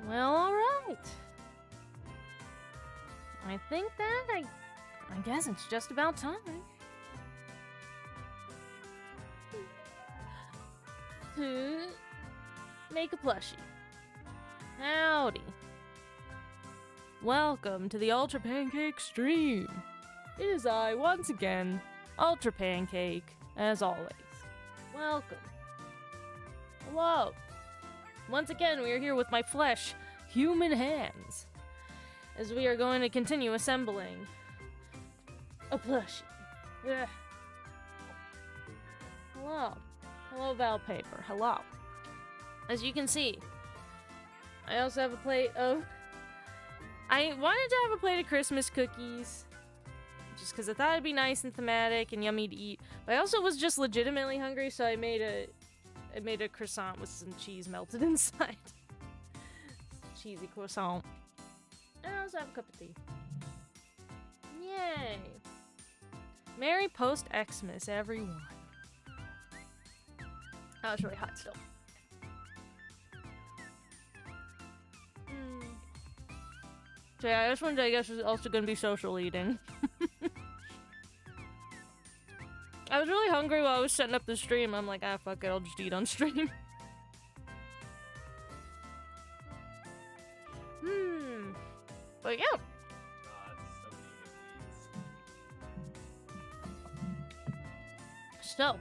Well, alright. I think that I guess it's just about time. To make a plushie. Howdy. Welcome to the Ultra Pancake stream. It is I, once again, Ultra Pancake, as always. Welcome. Hello. Once again, we are here with my flesh, human hands, as we are going to continue assembling a plushie. Ugh. Hello. Hello, Valpaper. Hello. As you can see, I also have a plate of... I wanted to have a plate of Christmas cookies, just because I thought it'd be nice and thematic and yummy to eat. But I also was just legitimately hungry, so I made a croissant with some cheese melted inside. Cheesy croissant. And I also have a cup of tea. Yay! Merry post-Xmas, everyone. Oh, it's really hot still. So yeah, this one I guess is also gonna be social eating. I was really hungry while I was setting up the stream. I'm like, ah, fuck it, I'll just eat on stream. But yeah. So.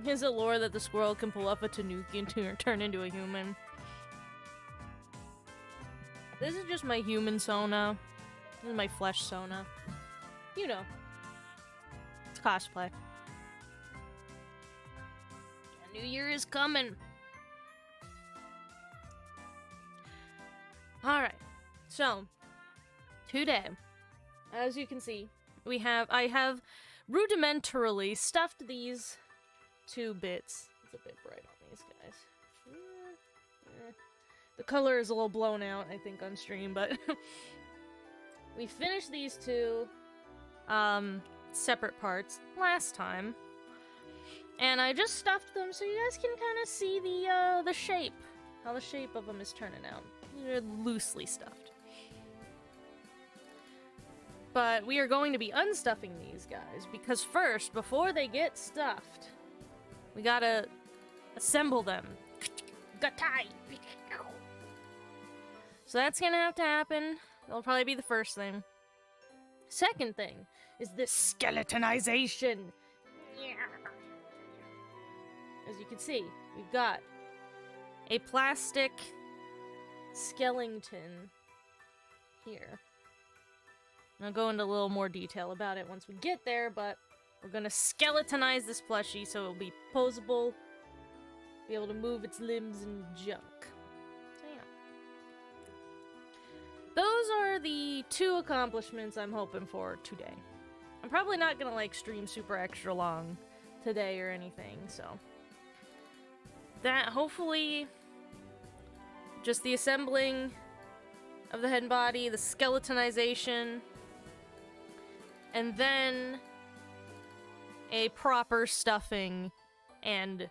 Is it lore that the squirrel can pull up a tanuki and turn into a human? This is just my human Sona. This is my flesh Sona. You know. It's cosplay. New Year is coming. Alright, so today, as you can see, I have rudimentarily stuffed these 2 bits. It's a bit bright on these guys. The color is a little blown out, I think, on stream, but we finished these 2 separate parts last time. And I just stuffed them so you guys can kind of see the shape, how the shape of them is turning out. They're loosely stuffed. But we are going to be unstuffing these guys, because first, before they get stuffed, we gotta assemble them. Gatai! So that's gonna have to happen. That'll probably be the first thing. Second thing is the skeletonization. As you can see, we've got a plastic skeleton here. I'll go into a little more detail about it once we get there, but we're gonna skeletonize this plushie so it'll be posable, be able to move its limbs and junk. So yeah. Those are the 2 accomplishments I'm hoping for today. I'm probably not gonna, like, stream super extra long today or anything, so... that, hopefully, just the assembling of the head and body, the skeletonization, and then a proper stuffing and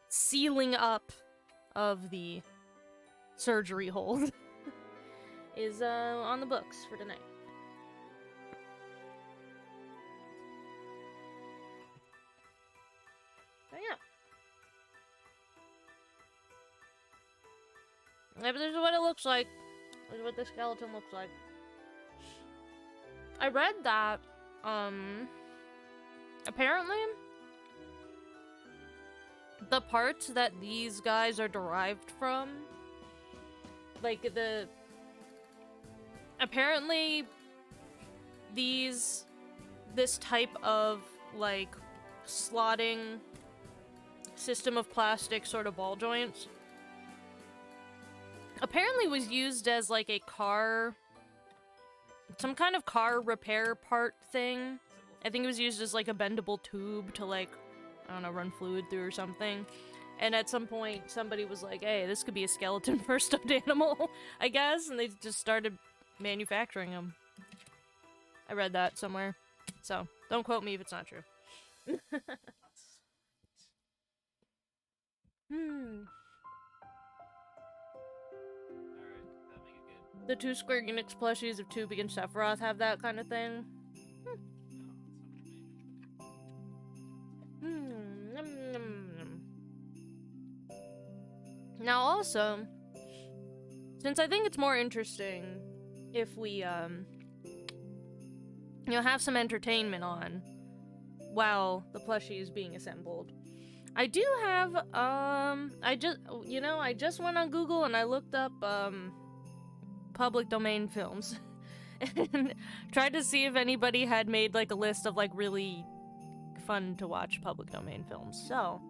sealing up of the surgery hold is on the books for tonight. So yeah. Yeah, but this is what it looks like. This is what the skeleton looks like. I read that, apparently, the parts that these guys are derived from, like, apparently, this type of, like, slotting system of plastic sort of ball joints apparently was used as, like, a some kind of car repair part thing. I think it was used as, like, a bendable tube to, like, I don't know, run fluid through or something. And at some point, somebody was like, hey, this could be a skeleton for a stuffed animal, I guess, and they just started manufacturing them. I read that somewhere, so don't quote me if it's not true. The 2 Square Enix plushies of Tubing and Sephiroth have that kind of thing. Now also, since I think it's more interesting if we, have some entertainment on while the plushie is being assembled, I do have, I just went on Google and I looked up, public domain films and tried to see if anybody had made, like, a list of, like, really fun to watch public domain films. So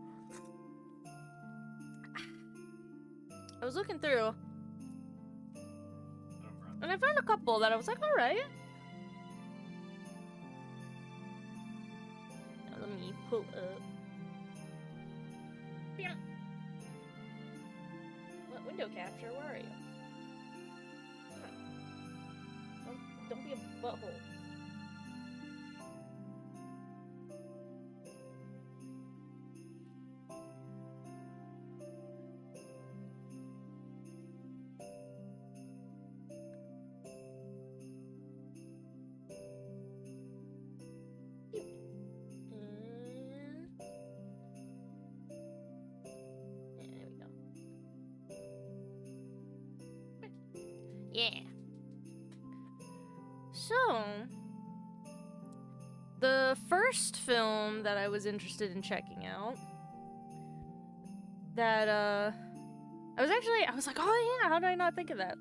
I was looking through and I found a couple that I was like, all right. Now let me pull up. What window capture? Where are you? Don't be a butthole. There we go. Yeah. So, the first film that I was interested in checking out, that, I was like, oh yeah, how did I not think of that?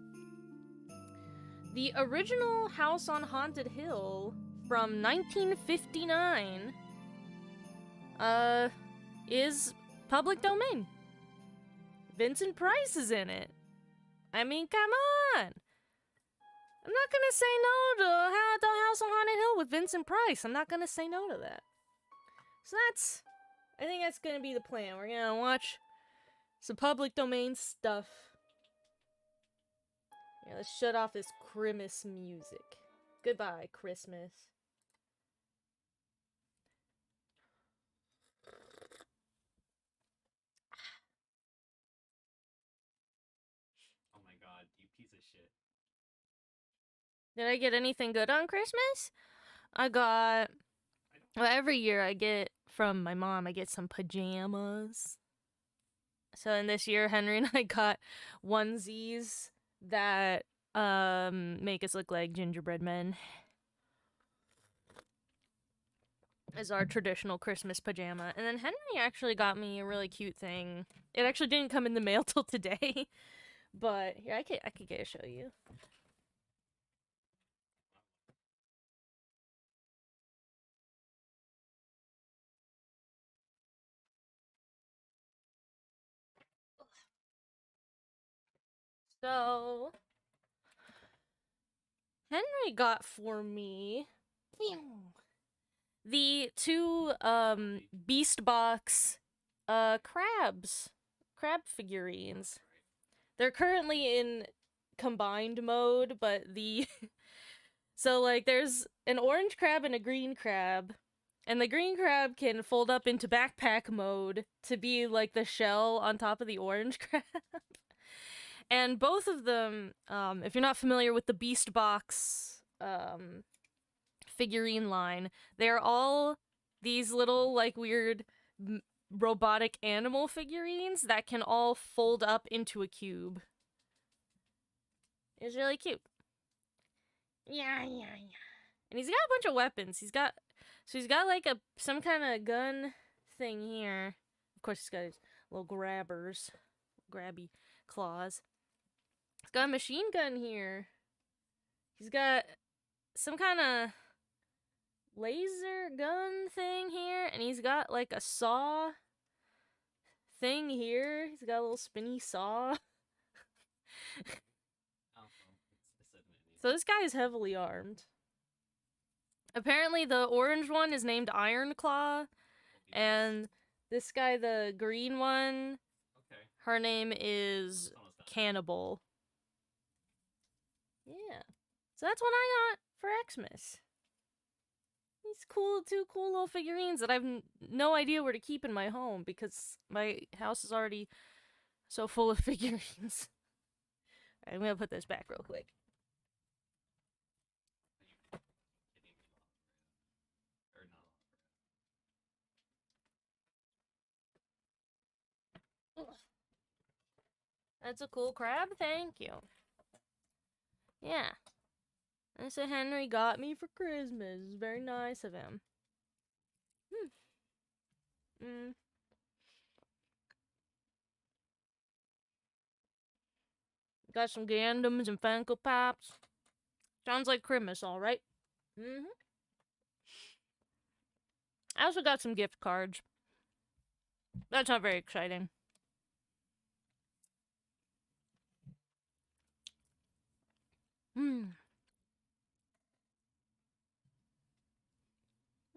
The original House on Haunted Hill from 1959 is public domain. Vincent Price is in it. I mean, come on. I'm not gonna say no to the House on Haunted Hill with Vincent Price. I'm not gonna say no to that. So I think that's gonna be the plan. We're gonna watch some public domain stuff. Yeah, let's shut off this Christmas music. Goodbye, Christmas. Oh my god, you piece of shit. Did I get anything good on Christmas? I got... Well, every year I get from my mom, I get some pajamas. So in this year, Henry and I got onesies that make us look like gingerbread men. As our traditional Christmas pajama. And then Henry actually got me a really cute thing. It actually didn't come in the mail till today. But here, I could get to show you. So Henry got for me the two Beast Box crab figurines. They're currently in combined mode, but so like there's an orange crab and a green crab, and the green crab can fold up into backpack mode to be like the shell on top of the orange crab. And both of them, if you're not familiar with the Beast Box figurine line, they're all these little like weird robotic animal figurines that can all fold up into a cube. It's really cute. Yeah. And he's got a bunch of weapons. He's got like some kind of gun thing here. Of course, he's got his little grabby claws. He's got a machine gun here. He's got some kind of laser gun thing here, and he's got like a saw thing here. He's got a little spinny saw. So this guy is heavily armed. Apparently the orange one is named Iron Claw, and this guy, the green one, her name is Cannibal. Yeah. So that's what I got for Xmas. These two cool little figurines that I've no idea where to keep in my home because my house is already so full of figurines. Alright, I'm gonna put this back real quick. That's a cool crab, thank you. Yeah. That's what Henry got me for Christmas. It's very nice of him. Got some Gandams and Funko Pops. Sounds like Christmas, alright? I also got some gift cards. That's not very exciting.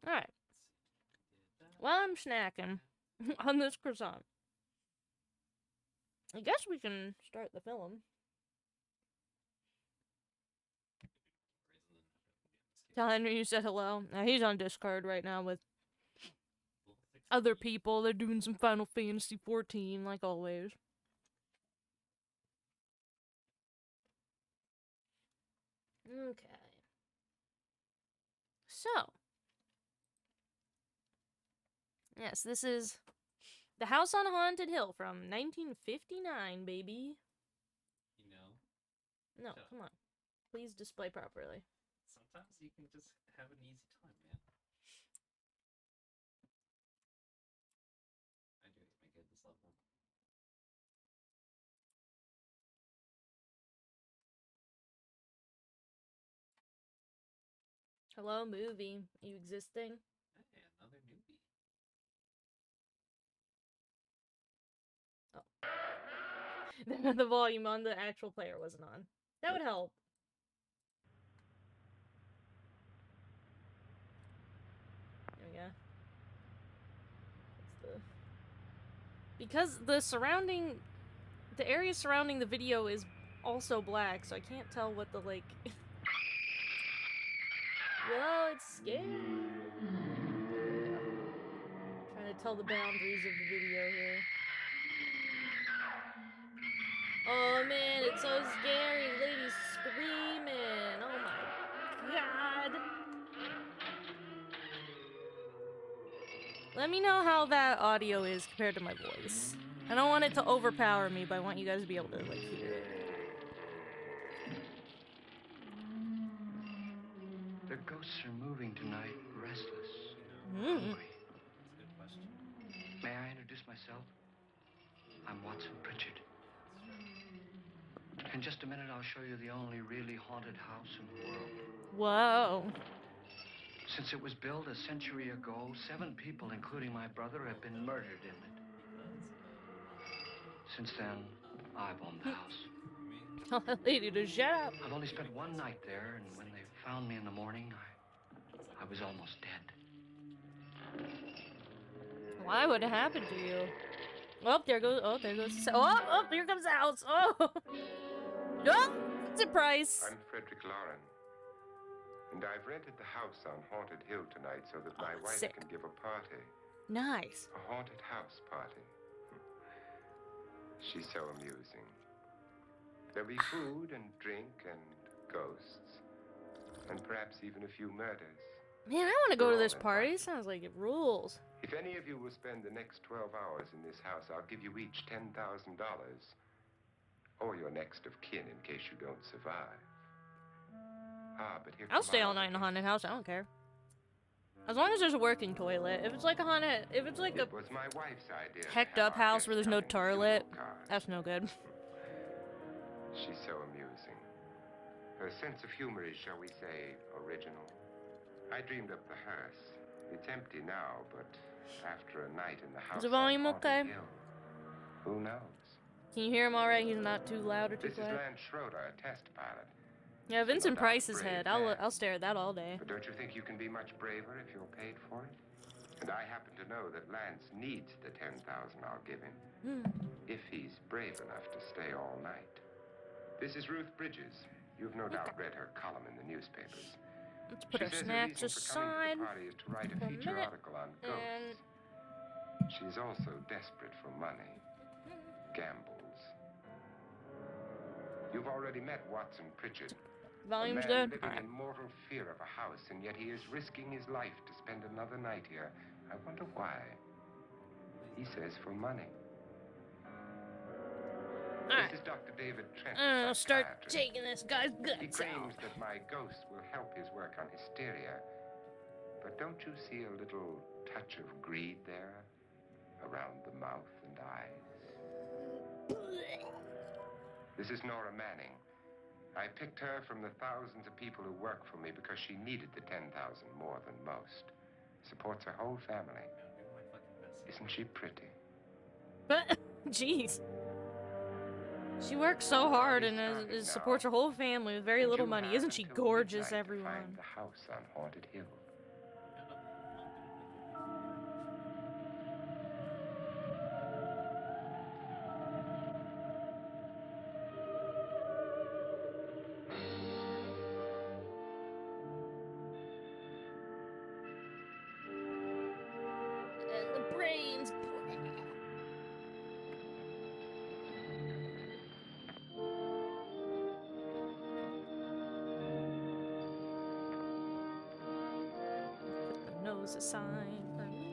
Alright. While I'm snacking on this croissant, I guess we can start the film. Tell Henry you said hello. Now he's on Discord right now with other people. They're doing some Final Fantasy 14, like always. Okay. So. Yes, this is The House on Haunted Hill from 1959, baby. You know? No, come on. Please display properly. Sometimes you can just have an easy time, man. I do make it this level. Hello, movie. You existing? Hey, another newbie. the volume on the actual player wasn't on. That would help. There we go. That's the... Because the area surrounding the video is also black, so I can't tell what the, like... Whoa, it's scary. Yeah. Trying to tell the boundaries of the video here. Oh man, it's so scary. Lady's screaming. Oh my god. Let me know how that audio is compared to my voice. I don't want it to overpower me, but I want you guys to be able to, like, hear it. The ghosts are moving tonight, restless, Mm. hungry. That's a good question. May I introduce myself? I'm Watson Pritchard. In just a minute, I'll show you the only really haunted house in the world. Whoa. Since it was built a century ago, 7 people, including my brother, have been murdered in it. Since then, I've owned the house. Tell that lady to shut up. I've only spent one night there, and when they found me in the morning, I was almost dead. Why would it happen to you? Oh, there goes. Oh, there goes. Oh, here comes the house. Oh, no, surprise. I'm Frederick Lauren, and I've rented the house on Haunted Hill tonight so that my wife sick. can give a party. Nice. A haunted house party. She's so amusing. There'll be food and drink and ghosts, and perhaps even a few murders. Man, I want to go to this party. Sounds like it rules. If any of you will spend the next 12 hours in this house, I'll give you each $10,000. Or your next of kin in case you don't survive. But here I'll stay all night in a haunted house. I don't care. As long as there's a working toilet. If it's like a haunted, if it's like a It was my wife's idea. hecked up house where there's no toilet, that's no good. She's so amusing. Her sense of humor is, shall we say, original. I dreamed up the hearse. It's empty now, but after a night in the house... Is the volume on Haunted okay? Hill, who knows? Can you hear him all right? He's not too loud or too This is quiet. Lance Schroeder, a test pilot. Yeah, Vincent No doubt Price's brave head. man. I'll stare at that all day. But don't you think you can be much braver if you're paid for it? And I happen to know that Lance needs the $10,000 I'll give him. If he's brave enough to stay all night. This is Ruth Bridges. You've no doubt read her column in the newspapers. Let's put She our says her snacks reason for coming aside. to the party is to write a for a feature minute, article on and- ghosts. She's also desperate for money. Gambles. You've already met Watson Pritchard. Volume's a man good. living Alright. in mortal fear of a house, and yet he is risking his life to spend another night here. I wonder why. He says for money. Alright. This is Dr. David Trent, I'll start psychiatrist. taking this guy's He guts claims out. that my ghost will help his work on hysteria. But don't you see a little touch of greed there? Around the mouth and eyes? This is Nora Manning. I picked her from the thousands of people who work for me because she needed the 10,000 more than most. Supports her whole family. Isn't she pretty? But, jeez. She works so hard and supports her whole family with very And little you money. have Isn't she until gorgeous, midnight to everyone? find the house on Haunted Hill. And the brains. Put the nose aside for me.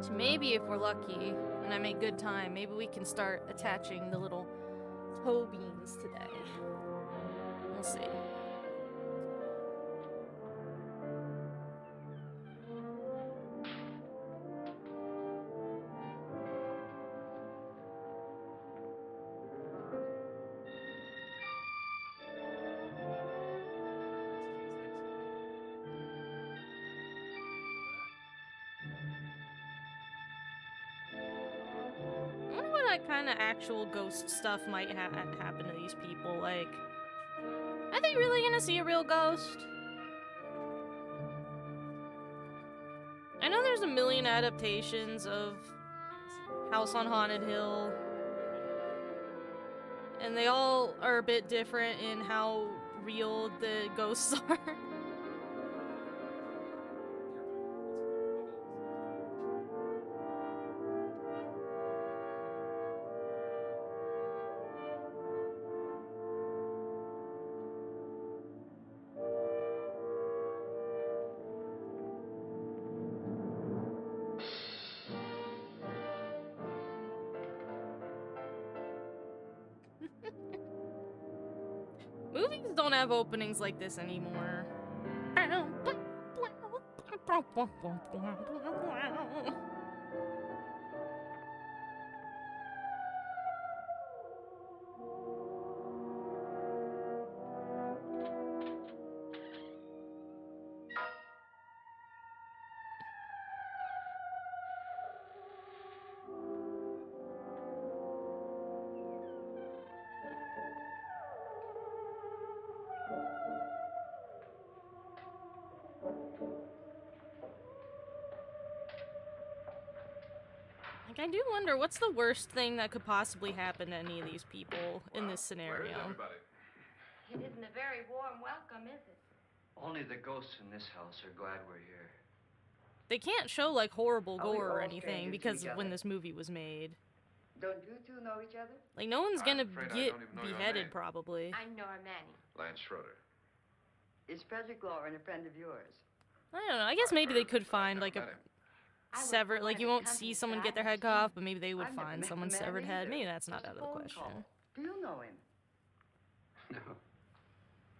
So maybe if we're lucky and I make good time, maybe we can start attaching the little toe beans today. We'll see. that kind of actual ghost stuff might happen to these people. Like, are they really gonna see a real ghost? I know there's a million adaptations of House on Haunted Hill, and they all are a bit different in how real the ghosts are. Movies don't have openings like this anymore. Like, I do wonder, what's the worst thing that could possibly happen to any of these people in this scenario? Where is everybody? It isn't a very warm welcome, is it? Only the ghosts in this house are glad we're here. They can't show, like, horrible Are we gore or all anything strangers to because each of when other? this movie was made. Don't you two know each other? Like, no one's gonna I'm afraid I get don't even know your beheaded, name. probably. I'm Nora Manning. Lance Schroeder. Is Frederick Lauren a friend of yours? I don't know, I guess maybe they could find, like, a Met him. I work severed, for like, one you of the won't see companies someone that get their I've head cut seen. off, but maybe they would I've never find met someone's the man severed head. either. Maybe that's not Just a out of the phone question. call. Do you know him? No,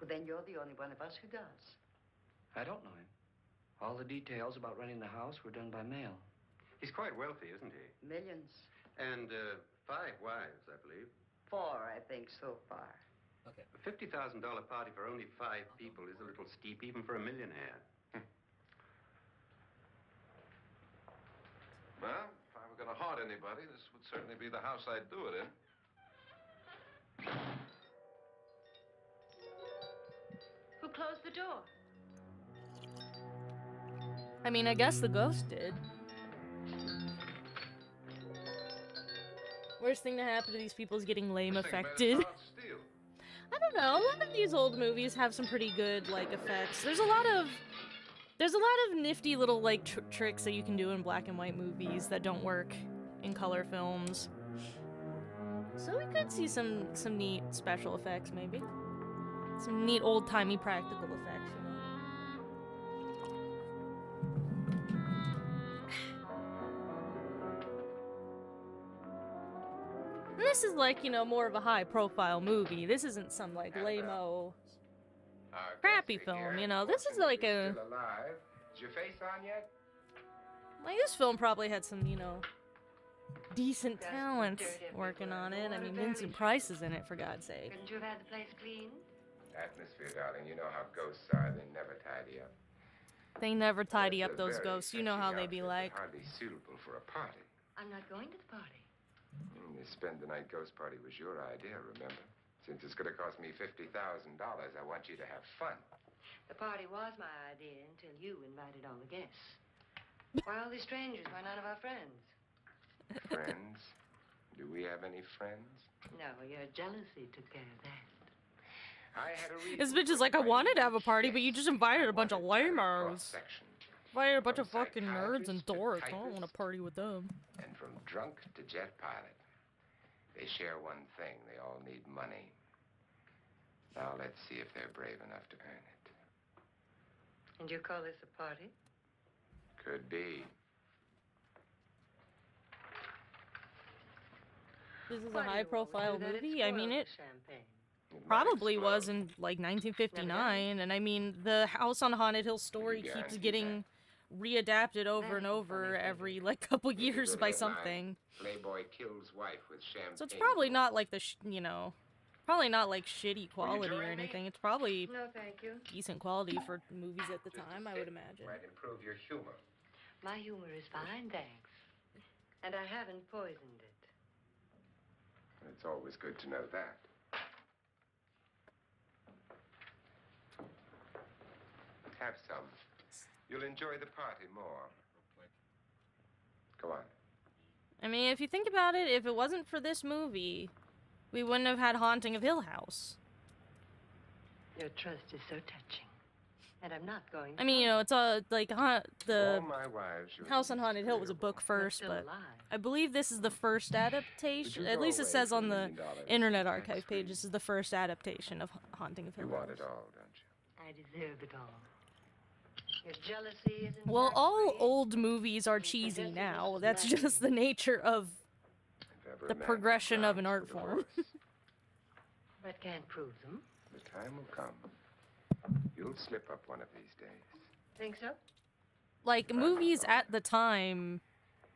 Well, then you're the only one of us who does. I don't know him. All the details about renting the house were done by mail. He's quite wealthy, isn't he? Millions. And 5 wives, I believe. 4, I think, so far. Okay. A $50,000 party for only 5 people is a little steep, even for a millionaire. Well, if I were going to haunt anybody, this would certainly be the house I'd do it in. Who closed the door? I mean, I guess the ghost did. Worst thing to happen to these people is getting lame This thing made affected. of hard steel. I don't know, a lot of these old movies have some pretty good, like, effects. There's a lot of nifty little, like, tricks that you can do in black and white movies that don't work in color films. So we could see some neat special effects, maybe. Some neat old-timey practical effects, you know. And this is like, you know, more of a high-profile movie. This isn't some, like, lame-o Our crappy guest is film, here. you know. This is like a... Still alive. Is your face on yet? Like, this film probably had some, you know, decent talent working on it. I mean, Vincent Price is in it, for God's sake. Couldn't you have had the place cleaned? Atmosphere, darling. You know how ghosts are. They never tidy up. They never tidy It's up a those very ghosts. You know how sexy they be outfit, like. but hardly suitable for a party. I'm not going to the party. The spend the night ghost party was your idea, remember? Since it's going to cost me $50,000, I want you to have fun. The party was my idea until you invited all the guests. Why all these strangers? Why none of our friends? Friends? Do we have any friends? No, your jealousy took care of that. I had a reason This bitch for is like, I inviting wanted to have a each party, but you guest. just invited I a bunch of wanted to have a lamos. cross-section. Invited a bunch From of fucking nerds and psychiatrists to dorks. I don't want to typists. party with them. And from drunk to jet pilot, they share one thing. They all need money. Now let's see if they're brave enough to earn it. And you call this a party? Could be. This is a Why do you always high-profile do that? It movie. I mean, spoils it the champagne. It might probably explode. was in, like, 1959. And I mean, the House on Haunted Hill story You keeps guarantee getting readapted over and Very over funny every, like, couple It's a years good by headline. something. Playboy kills wife with champagne. So it's probably not like the, you know, probably not like shitty quality or join me? anything. It's probably No, thank you. decent quality for movies at the Just a time, I would sip imagine. Might improve your humor. My humor is fine, thanks. And I haven't poisoned it. It's always good to know that. Have some. You'll enjoy the party more. Go on. I mean, if you think about it, if it wasn't for this movie, we wouldn't have had Haunting of Hill House. Your trust is so touching. And I'm not going to... I mean, you know, it's like the All my wives, you're House on the Haunted Hill was a book first, still but alive. I believe this is the first adaptation. At least it says on the Internet Archive page, this is the first adaptation of Haunting of Hill You House. want it all, don't you? I deserve it all. Your jealousy isn't... Well, that all great. old movies are cheesy now. That's just the nature of If ever the a man progression of an grounds art for form. divorce, But can't prove them. the time will come. You'll slip up one of these days. Think so? Like, movies at the time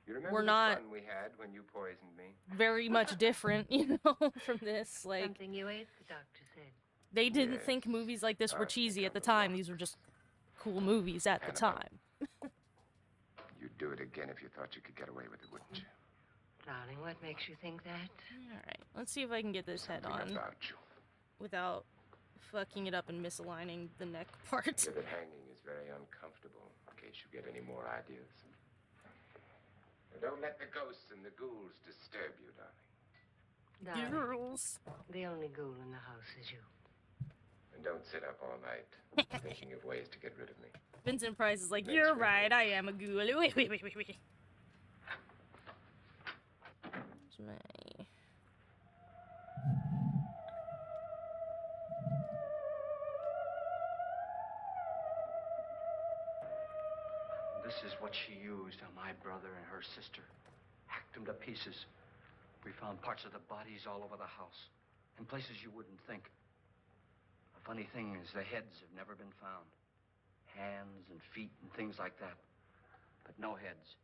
You remember We're the not- fun we had when you poisoned me? very much different, you know, from this. Like, Something you ate, the doctor said. they didn't Yes. think movies like this were I cheesy think at the I'm a time. lot. These were just cool movies at the Annabelle. time. You'd do it again if you thought you could get away with it, wouldn't you? Darling, what makes you think that? Alright, let's see if I can get this head Something on about you. without fucking it up and misaligning the neck part. Rivet hanging is very uncomfortable, in case you get any more ideas. And don't let the ghosts and the ghouls disturb you, darling. Darling, Girls. the only ghoul in the house is you. And don't sit up all night thinking of ways to get rid of me. Vincent Price is like, Thanks, you're Rick. right, I am a ghoul. Wait. Where's my... This is what she used on my brother and her sister. Hacked them to pieces. We found parts of the bodies all over the house, in places you wouldn't think. The funny thing is the heads have never been found. Hands and feet and things like that. But no heads.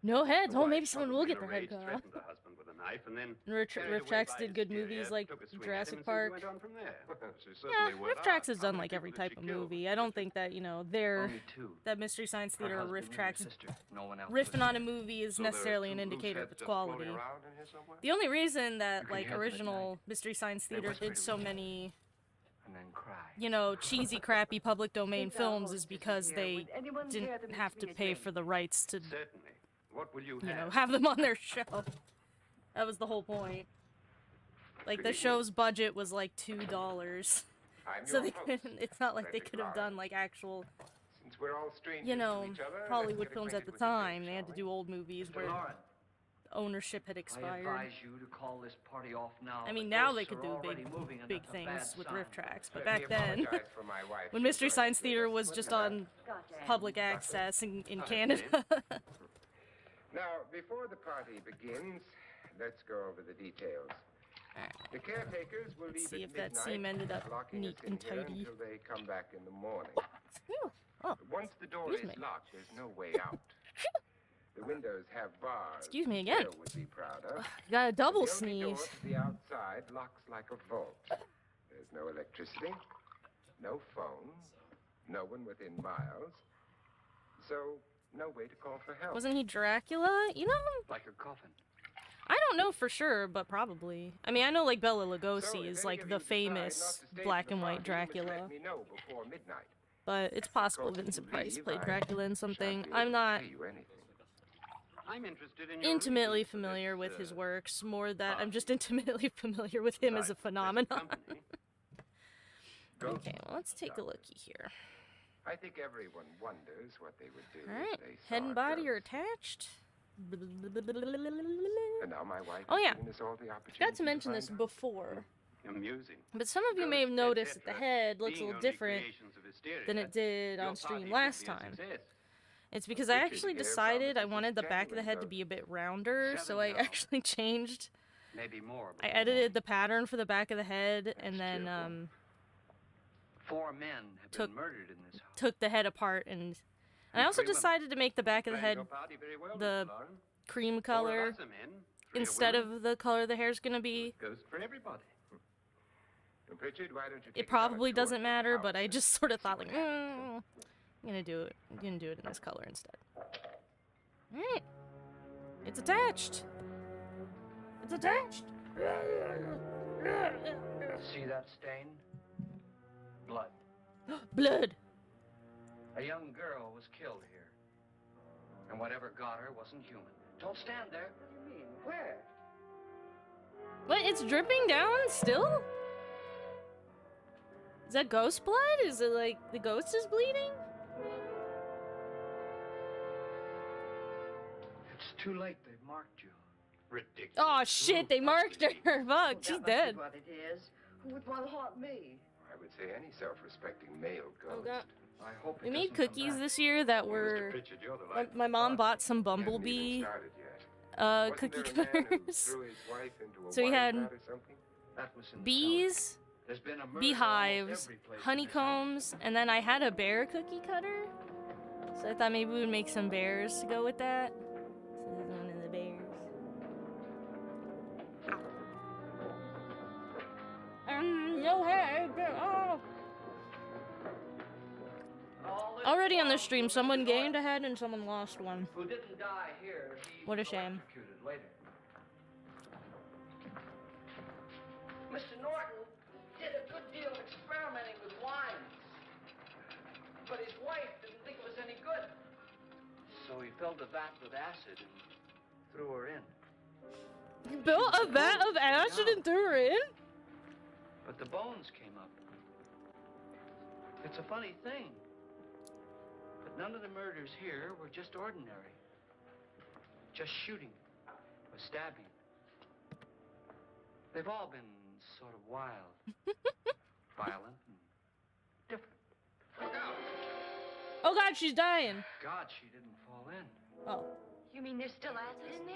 No heads. The Oh, wife, maybe someone will probably get in their a head rage, cut off. threatened the husband with a knife and then And carried away Riff Tracks by did good hysteria, movies like took a swing at him Jurassic and simply Park. went on from there. She Yeah, certainly went Riff Tracks on. has done How like many every people did type of she kill? movie. I don't think that, you know, they're... Only two. that Mystery Science Her Theater or husband Riff and her Tracks sister. No one else riffing was on a dead. movie is So there are necessarily two an loose indicator of heads its just floating quality. around in here somewhere? The only reason that, You can like, hear them at original night. Mystery Science They Theater whisper did to so each other. many, And then cry. you know, cheesy, crappy public domain Since our films is hostess is because here, they would anyone care didn't to mix have to me a pay drink? for the rights to, Certainly. What will you you know, have? have them on their show. That was the whole point. Like, the show's budget was like $2. I'm So your they host, couldn't, it's not like they Frederick could have Lauren. done, like, actual, Since we're all strangers you know, to each other, let's Hollywood get films at the acquainted with each other, time. They had to shall do old movies Mr. where Lauren, ownership had I expired. advise you to call this party off now. I mean, The now they ghosts could are do already big, moving big enough, a bad things with sign. riff tracks, but Let me back then, apologize for my wife. when She's Mystery going Science to leave Theater us. was What's just the matter? on Gotcha. public access in Hi, Canada. Now, before the party begins, let's go over the details. The caretakers will Let's leave see at if that midnight, seam ended up locking neat us in and here tidy. until they come back in the morning. Phew. Oh, Once the door Excuse is me. locked, there's no way out. The windows have bars. Excuse me again. Sarah would be proud of. you got a double The only door sneeze. to the outside locks like a vault. There's no electricity, no phone, no one within miles, so no way to call for help. Wasn't he Dracula? You know, Like a coffin. I don't know for sure, but probably. I mean, I know like Bela So, Lugosi if is any like of the you decide famous not to stay black for the and white party, you must Dracula, let me know before midnight. but it's possible Of course, if Vincent you Price leave, played I Dracula in shan't something. be able I'm to not pay you anything. I'm interested in your intimately reasons for familiar this, with his uh, works, more that I'm just party. intimately familiar with him as a besides the phenomenon. company. Okay, well, let's take a looky here. I think everyone wonders what they would do Alright, if they saw head and a body are ghost. attached. And now my wife Oh, has yeah. given us all the opportunity Forgot to mention this find out. before, Amusing. but some of you may have Ghosts, noticed that the etc., head looks a being little only different creations of hysteria, than it did your on stream party last should be a time. success. It's because I Richard actually here decided I promises wanted the us back of the genuine head to ghosts. be a bit rounder, so 7 I now. actually changed. Maybe more. I before edited the pattern for the back of the head, and then cheerful. 4 men have took- been murdered in this house. took the head apart, and I also 3 women. decided to make the back of the Planned head your party very well, the Mr. Lauren. cream 4 of color us are men, 3 are instead women. of the color the hair's gonna be. Ghost for everybody. Richard, why don't you take It us on a probably tour doesn't through the matter, house but I and just sort of see thought what like, happens? I'm gonna do it in this color instead. Alright. It's attached. It's attached. See that stain? Blood. Blood. A young girl was killed here. And whatever got her wasn't human. Don't stand there. What do you mean? Where? What? It's dripping down still? Is that ghost blood? Is it like the ghost is bleeding? It's too late. They've marked you. Ridiculous. Oh shit, they marked her. Fuck, she's That must dead. be what it is. Who would want to haunt me? I would say any self-respecting male ghost. Oh god. I hope it We made doesn't come cookies back. this year that Mr. were... Pritchard, you're the life My of mom the bought some He hasn't even bumblebee started yet. cookie Wasn't there a man who cutters. threw his wife into a So we wine had vat or something? That was in the bees, cellar. There's been a murder beehives, almost every place in this honeycombs, and then I had a bear cookie cutter. So I thought maybe we would make some bears to go with that. So this is one of the bears. No hair. Oh. All this Already on the while, stream, Mr. someone Norton, gained a head and someone lost one. who didn't die here, he What a was shame. electrocuted later. Mr. Norton did a good deal of experimenting with wines, but his wife didn't think it was any good. So he filled the vat with acid and threw her in. You built a vat of acid and threw her in? But the bones came up. It's a funny thing. But none of the murders here were just ordinary. Just shooting or stabbing. They've all been sort of wild, violent, and different. Look out! Oh god, she's dying. God, she didn't fall in. Oh. You mean there's still acid in there?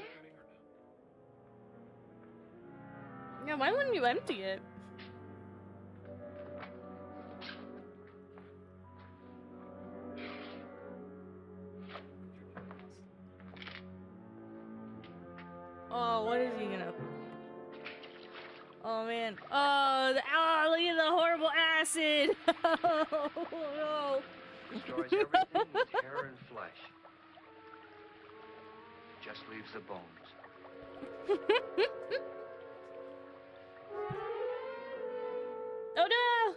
Yeah, why wouldn't you empty it? Oh, what is he gonna... Oh man. Oh, look at the horrible acid! Oh Destroys everything with hair and flesh. Just leaves the bones. no! Oh no!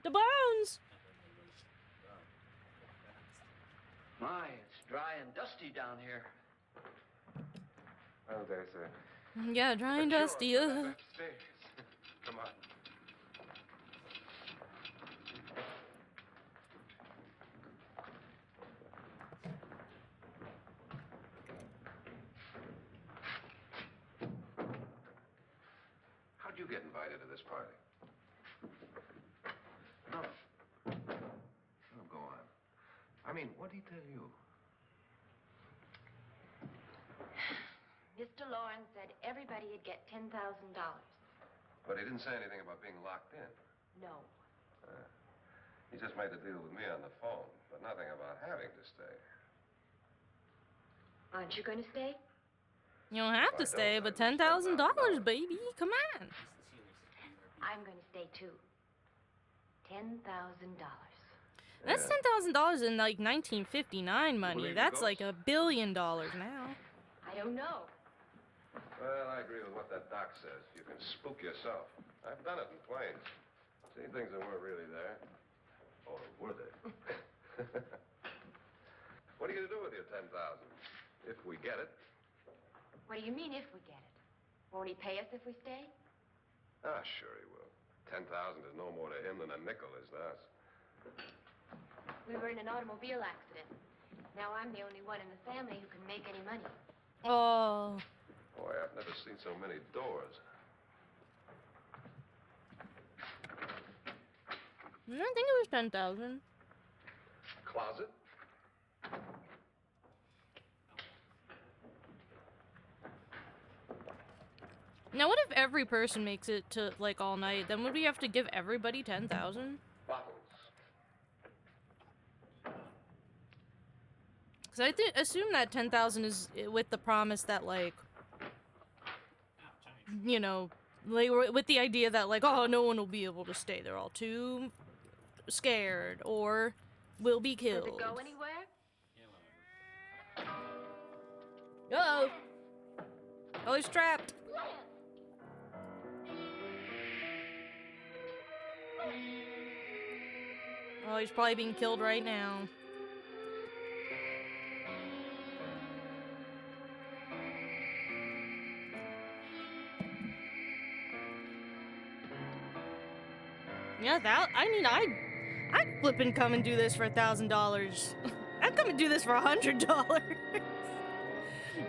The bones! My, it's dry and dusty down here. Oh, there's a... Yeah, dry and a cure dusty. for Ugh. that upstairs. Come on. How'd you get invited to this party? No. No, go on. I mean, what did he tell you? Mr. Lawrence said everybody'd get $10,000. But he didn't say anything about being locked in. No. He just made a deal with me on the phone, but nothing about having to stay. Aren't you going to stay? You don't have to I stay, don't, but I wish $10,000, baby. Come on. I'm going to stay too. $10,000. That's Yeah. $10,000 in like 1959 money. believe in That's like ghosts? $1 billion now. I don't know. Well, I agree with what that doc says. You can spook yourself. I've done it in planes. Seen things that weren't really there. Or were they? What are you going to do with your $10,000? If we get it. What do you mean if we get it? Won't he pay us if we stay? Ah, sure he will. 10,000 is no more to him than a nickel is to us. We were in an automobile accident. Now I'm the only one in the family who can make any money. Oh. Boy, I've never seen so many doors. I don't think it was 10,000. Closet? Now, what if every person makes it to like all night? Then would we have to give everybody 10,000? Bottles. Because I assume that 10,000 is with the promise that like, you know, like with the idea that like, oh, no one will be able to stay. They're all too scared or will be killed. Does it go anywhere? Uh-oh. Oh, he's trapped. Oh, he's probably being killed right now. Yeah, that, I mean, I'd flip and come and do this for $1,000. I'd come and do this for $100.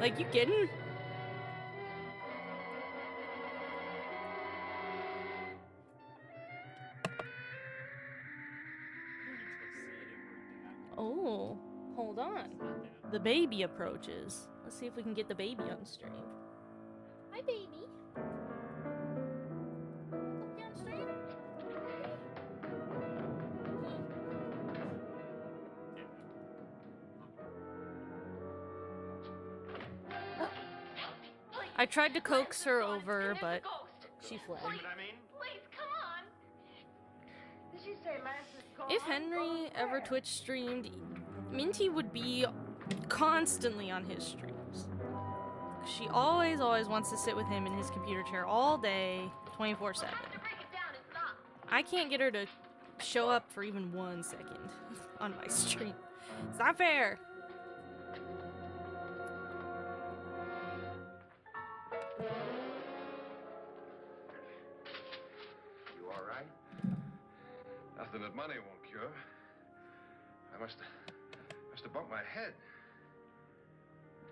Like, you kidding? Oh, hold on. The baby approaches. Let's see if we can get the baby on stream. Hi, baby. Look on stream. I tried to coax her over, but she fled. Please, come on. Did she say Lance is gone? If Henry ever Twitch streamed, Minty would be constantly on his streams. She always wants to sit with him in his computer chair all day, 24/7. I can't get her to show up for even 1 second on my stream. It's not fair. You all right? Nothing that money won't cure. I must have bumped my head.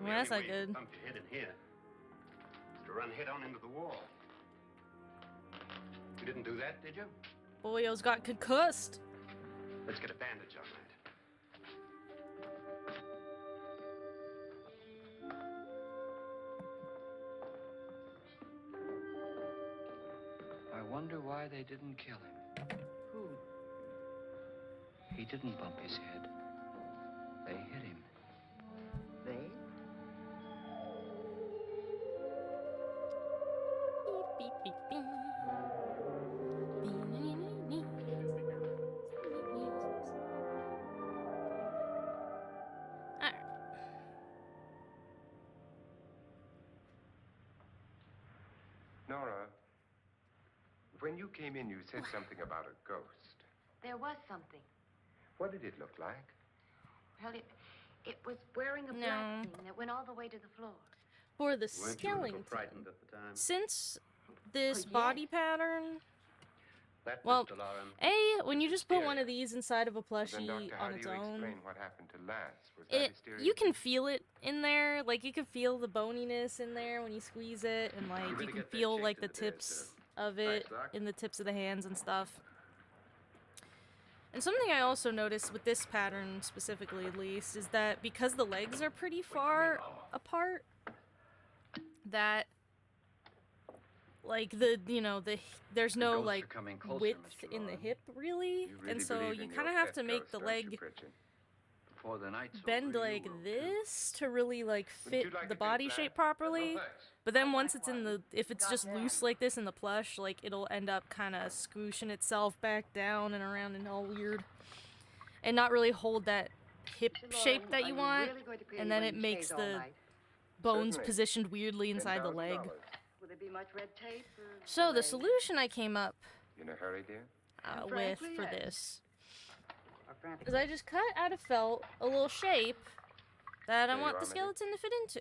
Well, that's not good. Bump your head in here. Just to run head on into the wall. You didn't do that, did you? Boyo's got concussed. Let's get a bandage on that. I wonder why they didn't kill him. Who? He didn't bump his head. They hit him. They? Beep, beep, beep. Alright. Nora, when you came in, you said something about a ghost. There was something. What did it look like? Well, it was wearing a No. black thing that went all the way to the floor. For the Weren't you a little skeleton, frightened at the time? since this Oh, yes. body pattern, That well, pistol arm. when you just put one of these inside of a Then, plushie Doctor, how on do its you own, explain what happened to Lance? Was that hysteria? you can feel it in there. Like, you can feel the boniness in there when you squeeze it, and like you better can get that feel like checked the into there, tips sir. of it Thanks, Doc. in the tips of the hands and stuff. And something I also noticed with this pattern specifically, at least, is that because the legs are pretty far apart, that like there's no ghosts like are coming closer, width Mr. in the Lauren. hip really, You really and so believe you in kind of your have pet to make ghost, the don't you, leg Pritchett? Before the night's bend over, you like will, too. this to really like Would you fit like the to take body that? shape properly. No, thanks. But then once it's in the, if it's just Goddamn. loose like this in the plush, like it'll end up kind of scooshing itself back down and around and all weird, and not really hold that hip Mr. shape Lauren, that are you want, really going to pay and then anyone it who makes stays all the night? bones Certainly. positioned weirdly inside the leg. $10,000. Will there be much red tape? Or So the delay? solution I came up In a hurry, dear? with Frankly, for yes. this Or frantic- is I just cut out of felt a little shape that I There you want are, the Minnie. skeleton to fit into.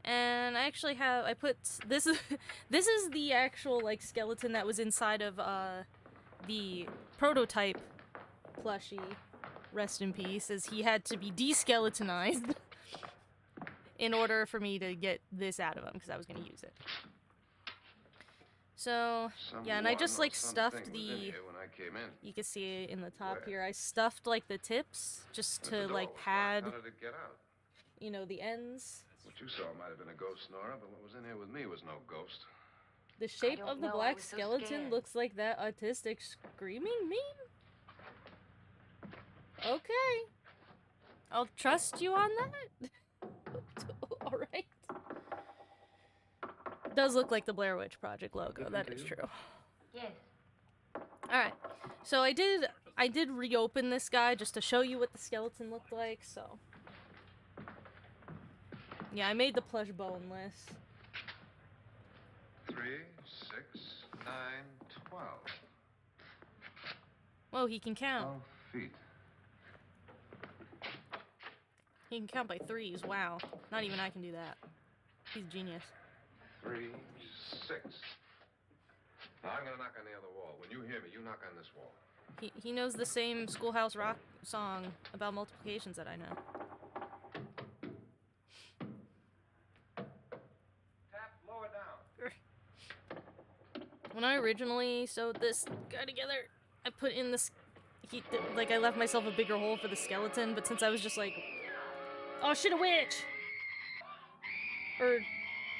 And I actually have, I put, this is the actual like skeleton that was inside of the prototype plushie, rest in peace, as he had to be de-skeletonized in order for me to get this out of him, because I was going to use it. So, yeah, and I just like stuffed Something was in the, here when I came in. you can see it in the top Where? here, I stuffed like the tips just But to the door like was locked. pad, How did it get out? you know, the ends. What you saw might have been a ghost, Nora, but what was in here with me was no ghost. The shape don't of the know, I black was so skeleton scared. looks like that autistic screaming meme. Okay. I'll trust you on that. Alright. Does look like the Blair Witch Project logo, that is true. Yes. Alright. So I did reopen this guy just to show you what the skeleton looked like, so. Yeah, I made the plush boneless. 3, 6, 9, 12. Whoa, he can count. 12 feet. He can count by threes. Wow. Not even I can do that. He's a genius. 3, 6. Now I'm gonna knock on the other wall. When you hear me, you knock on this wall. He knows the same Schoolhouse Rock song about multiplications that I know. Tap lower down. When I originally sewed this guy together, I put in this, like I left myself a bigger hole for the skeleton, but since I was just like, oh shit, a witch! Or,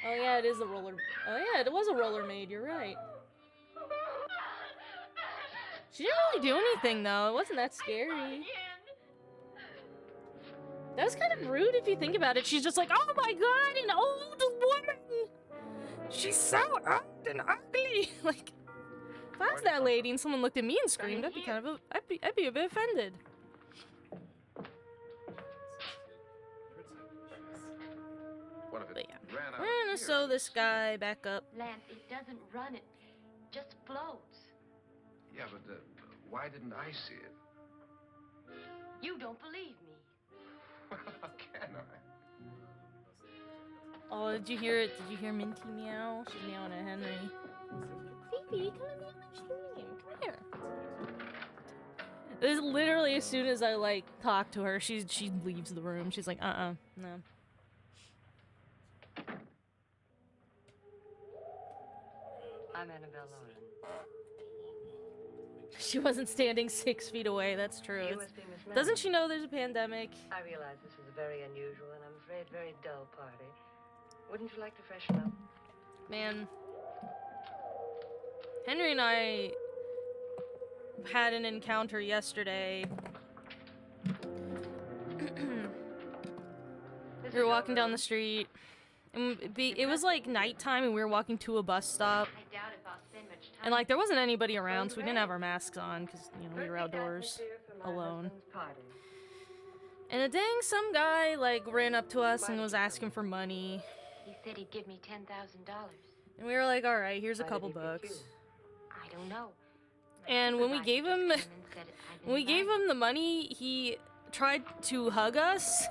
oh yeah, it is a roller, oh yeah, it was a roller maid, you're right. She didn't really do anything though, it wasn't that scary. That was kind of rude if you think about it. She's just like, oh my god, an old woman! She's so old and ugly! Like, if I was that lady and someone looked at me and screamed, I'd be kind of I'd be a bit offended. What if it But yeah, ran out we're of gonna here? sew this guy back up. Lance, it doesn't run, it just floats. Yeah, but why didn't I see it? You don't believe me. Well, how can I? Oh, did you hear it? Did you hear Minty meow? She's meowing at Henry. Phoebe, come and meow my stream. Come here. This is literally as soon as I like talk to her, she leaves the room. She's like, no. I'm Annabelle Lauren. She wasn't standing 6 feet away. That's true. You It's- must be Miss Manning. Doesn't she know there's a pandemic? I realize this is a very unusual and I'm afraid very dull party. Wouldn't you like to freshen up? Man, Henry and I had an encounter yesterday. We were walking down the street, and it was like nighttime, and we were walking to a bus stop, I doubt if I'll spend much time. and like there wasn't anybody around, so we didn't have our masks on because you know we were outdoors alone. And some guy like ran up to us and was asking for money, He said he'd give me $10,000. and we were like, "All right, here's a couple bucks." I don't know. And when we gave him the money, he tried to hug us.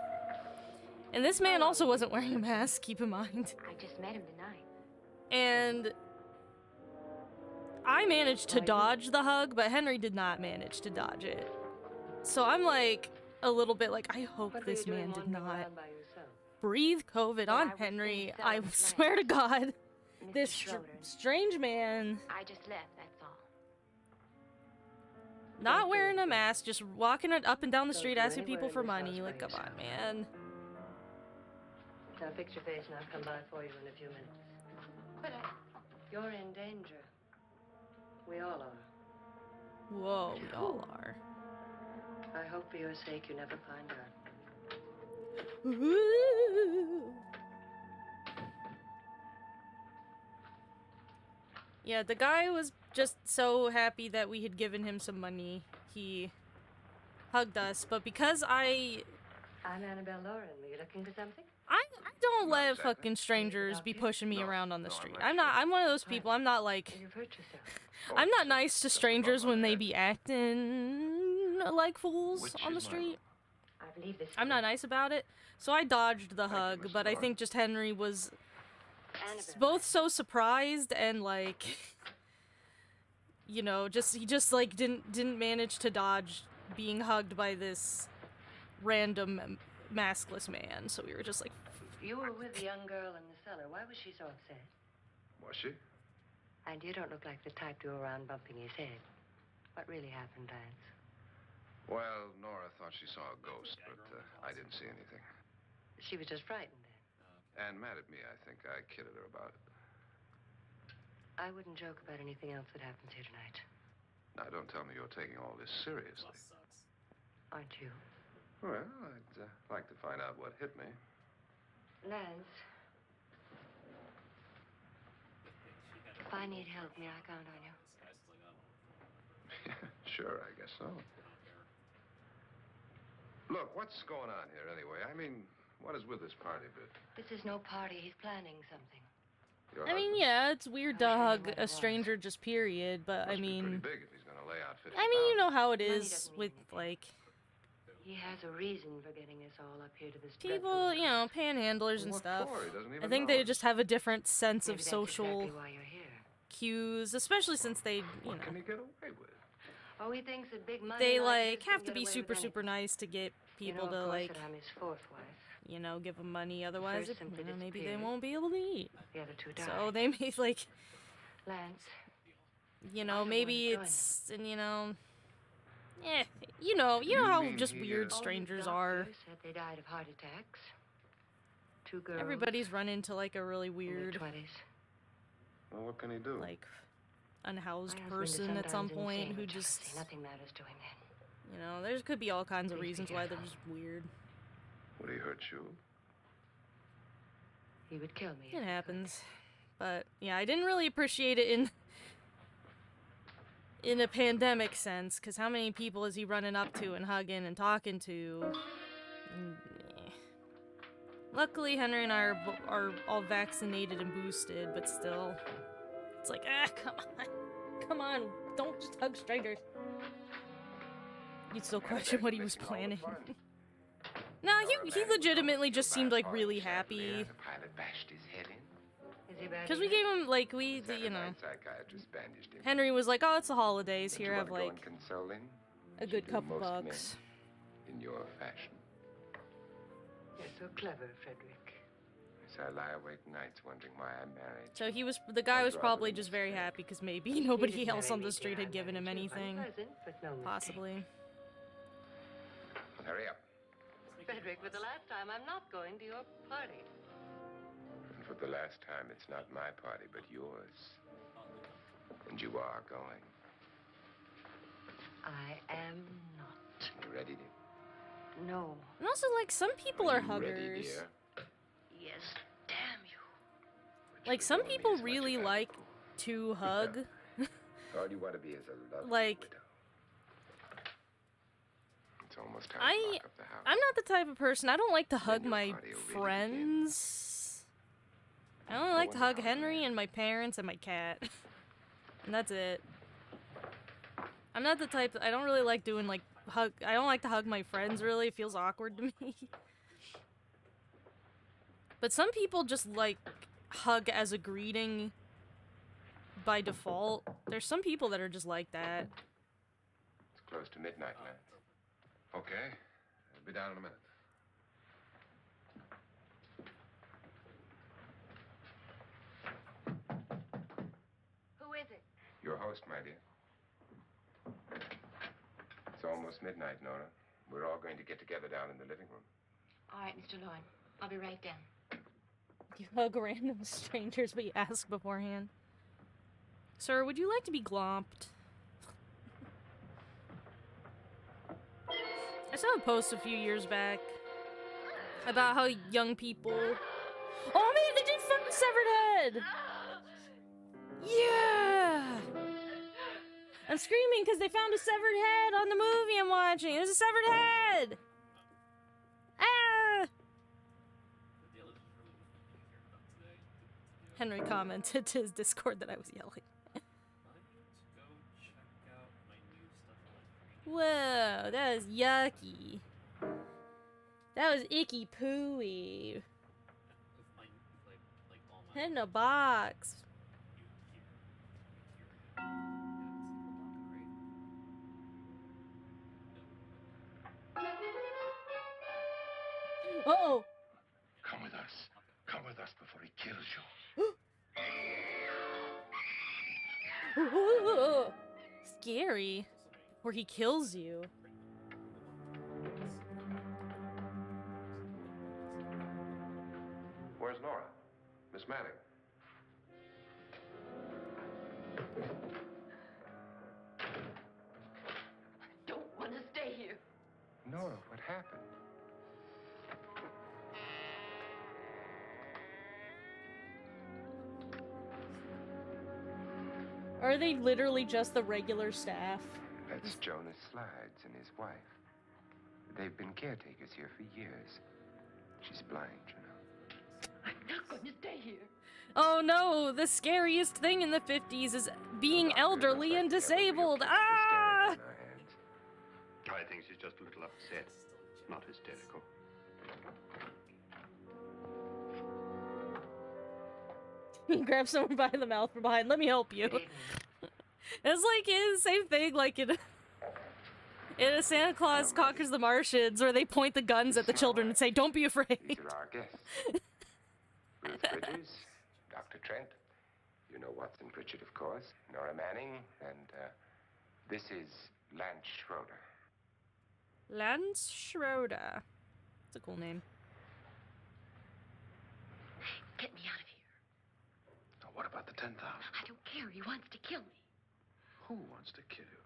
And this man also wasn't wearing a mask, keep in mind. I just met him tonight. And I managed to dodge the hug, but Henry did not manage to dodge it. So I'm like a little bit like, I hope this man did not breathe COVID on Henry. I swear to God, this strange man, I just left, that's all. not wearing a mask, just walking up and down the street asking people for money. Like, come on, man. Now fix your face and I'll come by for you in a few minutes. But You're in danger. We all are. Whoa, we all are. I hope for your sake you never find out. Yeah, the guy was just so happy that we had given him some money. He hugged us, but because I'm Annabelle Lauren. Were you looking for something? I don't let fucking strangers be pushing me around on the street. I'm one of those people. I'm not like, You've hurt yourself. I'm not nice to strangers when they be acting like fools on the street. I believe this. I'm not nice about it. So I dodged the hug, but I think just Henry was both so surprised and like, you know, he just like didn't manage to dodge being hugged by this random maskless man. So we were just like, You were with the young girl in the cellar. Why was she so upset? Was she? And you don't look like the type to go around bumping his head. What really happened, Lance? Well, Nora thought she saw a ghost, but I didn't see anything. She was just frightened then. And mad at me, I think. I kidded her about it. I wouldn't joke about anything else that happens here tonight. Now, don't tell me you're taking all this seriously. Aren't you? Well, I'd like to find out what hit me. Lance, if I need help, may I count on you? Sure, I guess so. Look, what's going on here anyway? I mean, What is with this party bit? This is no party. He's planning something. Your I mean, husband? yeah, it's weird to I was hug thinking what a it was. stranger just period, but Must I be pretty mean, big if he's gonna lay out 50 you know how it Money is doesn't mean with anything. like He has a reason for getting us all up here to this people, dreadful you know, house. panhandlers and What stuff. for? He doesn't even I think know they us. just have a different sense Maybe of that's social exactly why you're here. cues, especially since they, you What can know, he get away with? Oh, he thinks that big money they like like his have can to get be away super with super anything. nice to get You know, people of to course, like, that I'm his fourth wife. you know, give them money. Otherwise, first it, simply you know, maybe they disappeared. won't be able to eat. The other two died. So they may like, Lance, you I know, don't maybe wanna join it's, and you know, you know You how mean just he, weird uh, strangers all the are. doctors said they died of heart attacks. Two girls. Everybody's run into like a really in their weird, 20s. Well, what can he do? like, unhoused My husband is person at some sometimes point insane who with just, jealousy. Nothing matters to him then. you know, there could be all kinds of Please be reasons why they're careful. just weird. Would he hurt you? He would kill me. if he It could. happens. But yeah, I didn't really appreciate it in a pandemic sense, because how many people is he running up to and hugging and talking to? And, eh. Luckily, Henry and I are all vaccinated and boosted, but still, it's like, come on, don't just hug strangers. You'd still question what he was planning. No, he legitimately just seemed like really happy. The pilot bashed his head in. Is he bad? Because we gave him, like, you know, Psychiatrist bandaged him. Henry was like, oh, it's the holidays, Don't you here, have wanna go like and console him? a As good you do couple most bucks. men, in your fashion. You're so clever, Frederick. So I lie awake nights wondering why I married. So the guy was probably just very happy because maybe He nobody didn't else marry on me, the street dear. had I given him married you. anything. Unpleasant, but no mistake. Possibly. Hurry up. Frederick, for the last time, I'm not going to your party. And for the last time, it's not my party, but yours. And you are going. I am not. You ready, dear? No. And also, like, some people are you ready, huggers. dear? Yes, damn you. Like, some people really like to hug. All you want to be is a lovely Like, widow. It's almost time to I- lock up the house. I'm not the type of person, I don't like to hug your my party will really friends. I only like to hug Henry and my parents and my cat. And that's it. I'm not the type, I don't really like doing, like, I don't like to hug my friends, really. It feels awkward to me. But some people just, like, hug as a greeting by default. There's some people that are just like that. It's close to midnight, Lance. Okay. I'll be down in a minute. Who is it? Your host, my dear. It's almost midnight, Nora. We're all going to get together down in the living room. All right, Mr. Lloyd. I'll be right down. You hug random strangers, but you ask beforehand. Sir, would you like to be glomped? I saw a post a few years back about how young people... Oh man, they did fucking Severed Head! Yeah! I'm screaming because they found a severed head on the movie I'm watching. There's a severed head! Ah! Henry commented to his Discord that I was yelling. Whoa, that was yucky. That was icky pooey. In a box. Uh-oh. Come with us. Come with us before he kills you. Scary. Or he kills you. Where's Nora? Miss Manning. I don't want to stay here. Nora, what happened? Are they literally just the regular staff? That's Jonas Slides and his wife. They've been caretakers here for years. She's blind, you know. I'm not going to stay here. Oh no, the scariest thing in the 50s is being elderly and disabled. Ah! I think she's just a little upset, not hysterical. He grabs someone by the mouth from behind. Let me help you. It's like the same thing, like in a Santa Claus Conquers the Martians, where they point the guns at the children and say, "Don't be afraid." These are our guests. Ruth Bridges, Dr. Trent. You know Watson Pritchard, of course. Nora Manning, and this is Lance Schroeder. Lance Schroeder. That's a cool name. Get me out of here. Now, what about the 10,000? I don't care. He wants to kill me. Who wants to kill you?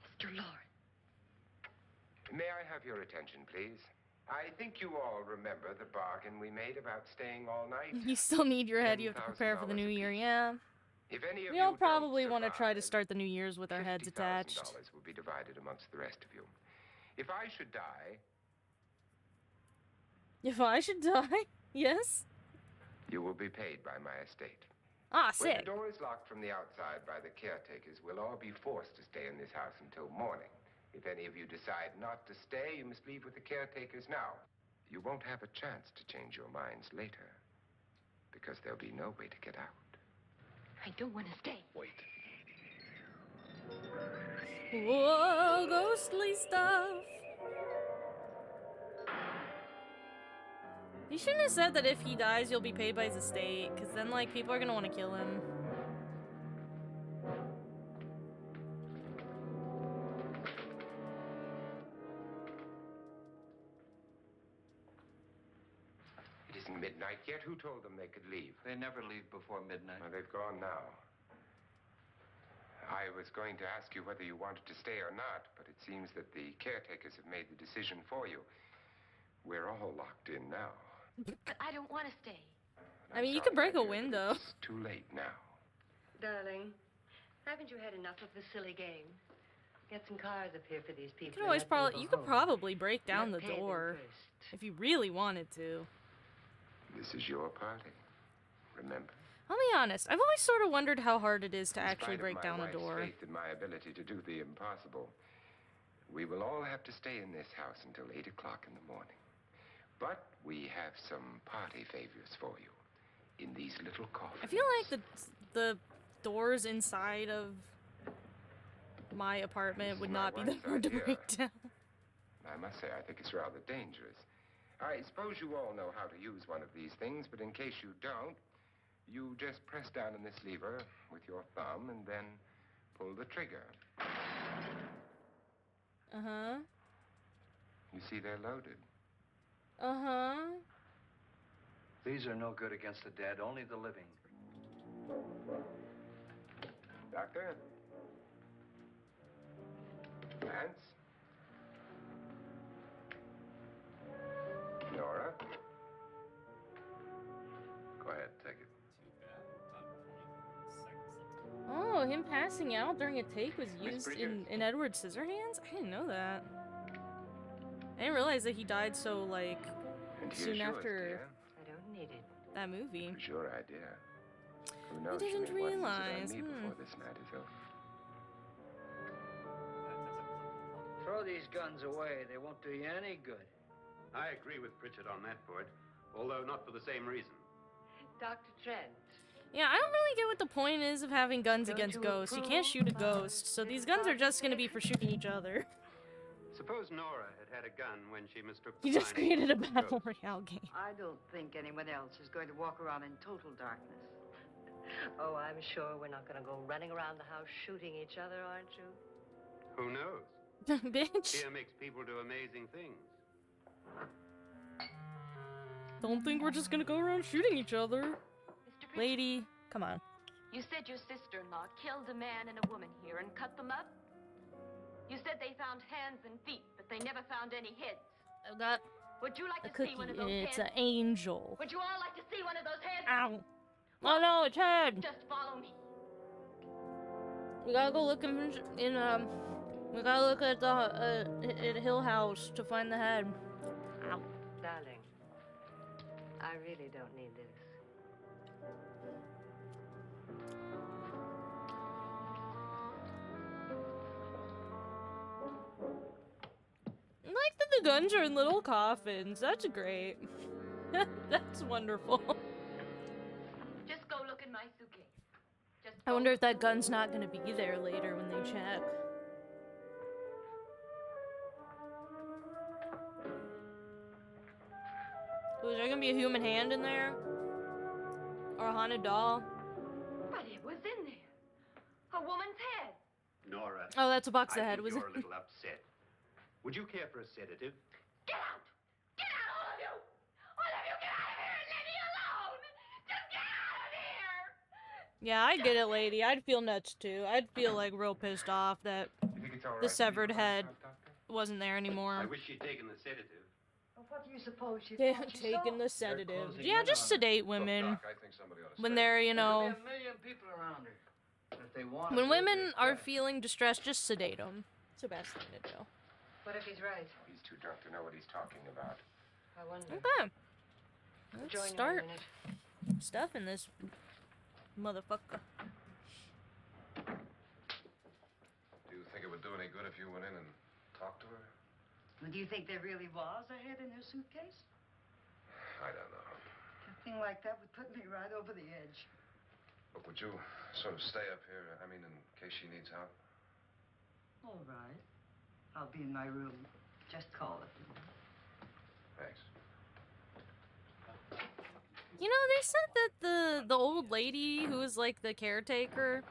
Mr. Lawrence. May I have your attention, please? I think you all remember the bargain we made about staying all night. You still need your head. You have to prepare for the new year. Yeah. If any of We all you probably don't want to try to survive, start the new year's with our heads attached. $50,000 will be divided amongst the rest of you. If I should die, If I should die? Yes? you will be paid by my estate. Ah, When the sick. door is locked from the outside by the caretakers, we'll all be forced to stay in this house until morning. If any of you decide not to stay, you must leave with the caretakers now. You won't have a chance to change your minds later, because there'll be no way to get out. I don't want to stay. Wait. Whoa, ghostly stuff. You shouldn't have said that if he dies, you'll be paid by his estate, because then, like, people are gonna want to kill him. It isn't midnight yet. Who told them they could leave? They never leave before midnight. Well, they've gone now. I was going to ask you whether you wanted to stay or not, but it seems that the caretakers have made the decision for you. We're all locked in now. But I don't want to stay. I mean, you could break a window. It's too late now. Darling, haven't you had enough of the silly game? Get some cars up here for these people. You could always probably. you could probably break down the Pay them door first. if you really wanted to. This is your party. Remember? I'll be honest, I've always sort of wondered how hard it is to In actually spite of break my down a wife's door. faith in my ability to do the impossible, we will all have to stay in this house until 8 o'clock in the morning. But we have some party favors for you in these little coffins. I feel like the doors inside of my apartment would not be that hard to break down. I must say, I think it's rather dangerous. I suppose you all know how to use one of these things, but in case you don't, you just press down on this lever with your thumb and then pull the trigger. Uh-huh. You see they're loaded. Uh-huh. These are no good against the dead, only the living. Doctor? Lance? Nora? Go ahead, take it. Too bad. About 20 seconds left. Oh, him passing out during a take was Miss used Bridget. in Edward Scissorhands? I didn't know that. I didn't realize that he died so, like, And here's soon yours, after dear. I don't need it. that movie. It was your idea. Who knows? didn't you may want to use it realize, on me hmm. before this night is over. Throw these guns away. They won't do you any good. I agree with Pritchard on that point, although not for the same reason. Dr. Trent. Yeah, I don't really get what the point is of having guns Don't against you ghosts. You can't shoot a ghost, so these guns are just gonna be for shooting each other. Suppose Nora had a gun when she mistook the You just sign created a for battle ghost. royale game. I don't think anyone else is going to walk around in total darkness. Oh, I'm sure we're not going to go running around the house shooting each other, aren't you? Who knows? Bitch. Fear makes people do amazing things. Don't think we're just gonna go around shooting each other. Mr. Pritchard, Lady, come on. you said your sister-in-law killed a man and a woman here and cut them up? You said they found hands and feet, but they never found any heads. I've got Would you like a to cookie. see one of those It's an heads? angel. Would you all like to see one of those heads? Ow. Oh no, it's head. Just follow me. We gotta go look we gotta look at the at Hill House to find the head. Ow. Darling, I really don't need this. I like that the guns are in little coffins. That's great. That's wonderful. Just go look in my suitcase. Just I go wonder if look. that gun's not gonna be there later when they check. Oh, is there gonna be a human hand in there? Or a haunted doll? But it was in there. A woman's head. Nora. Oh, that's a box I the head think was you're in. a little upset. Would you care for a sedative? Get out! Get out, all of you! All of you, get out of here and leave me alone! Just get out of here! Yeah, I get it, lady. I'd feel nuts too. I'd feel like real pissed off that You think it's all right the to severed leave by head yourself, Doctor? wasn't there I anymore. wish she'd taken the sedative. Well, what do you suppose she They thought have she taken saw? the sedative. closing Yeah, in just on sedate Look, women Doc, I think somebody ought to when stay. they're, you There'll know, be a million people around her. If they want when women are feeling distressed, just sedate them. It's the best thing to do. What if he's right? He's too drunk to know what he's talking about. I wonder. Okay. I'll Let's join you in a start minute. stuffing this motherfucker. Do you think it would do any good if you went in and talked to her? Well, do you think there really was a head in her suitcase? I don't know. A thing like that would put me right over the edge. But would you sort of stay up here, I mean, in case she needs help? All right. I'll be in my room. Just call it. Thanks. You know, they said that the old lady who was like the caretaker,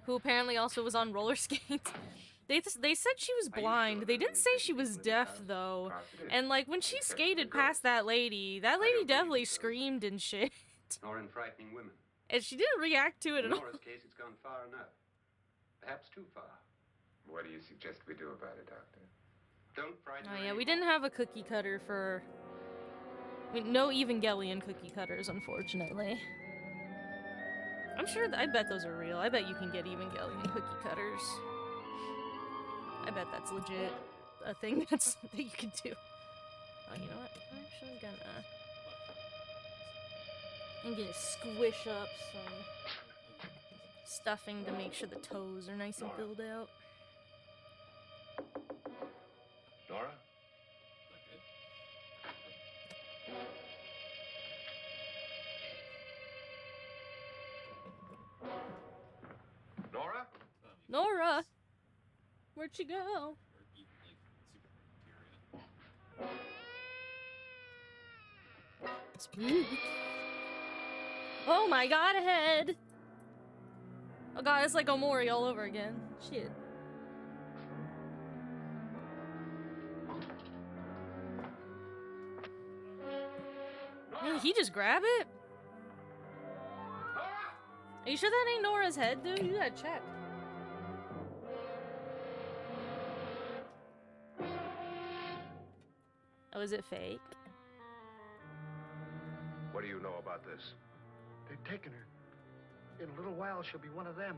who apparently also was on roller skates, they said she was blind. They didn't say she was deaf though. And like when she skated past that lady definitely screamed and shit. Nor in frightening women. And she didn't react to it In at all. Nora's case, it's gone far enough. Perhaps too far. What do you suggest we do about it, Doctor? Don't frighten Oh her yeah, we anymore. didn't have a cookie cutter for... I mean, no Evangelion cookie cutters, unfortunately. I'm sure, I bet those are real. I bet you can get Evangelion cookie cutters. I bet that's legit. A thing that you can do. Oh, you know what? I'm actually gonna... I'm gonna squish up some stuffing to make sure the toes are nice and filled out. Nora? Nora? Nora! Where'd she go? Spook. Oh my god, a head! Oh god, it's like Omori all over again. Shit. Did he just grab it? Are you sure that ain't Nora's head, dude? You gotta check. Oh, is it fake? What do you know about this? They've taken her. In a little while, she'll be one of them.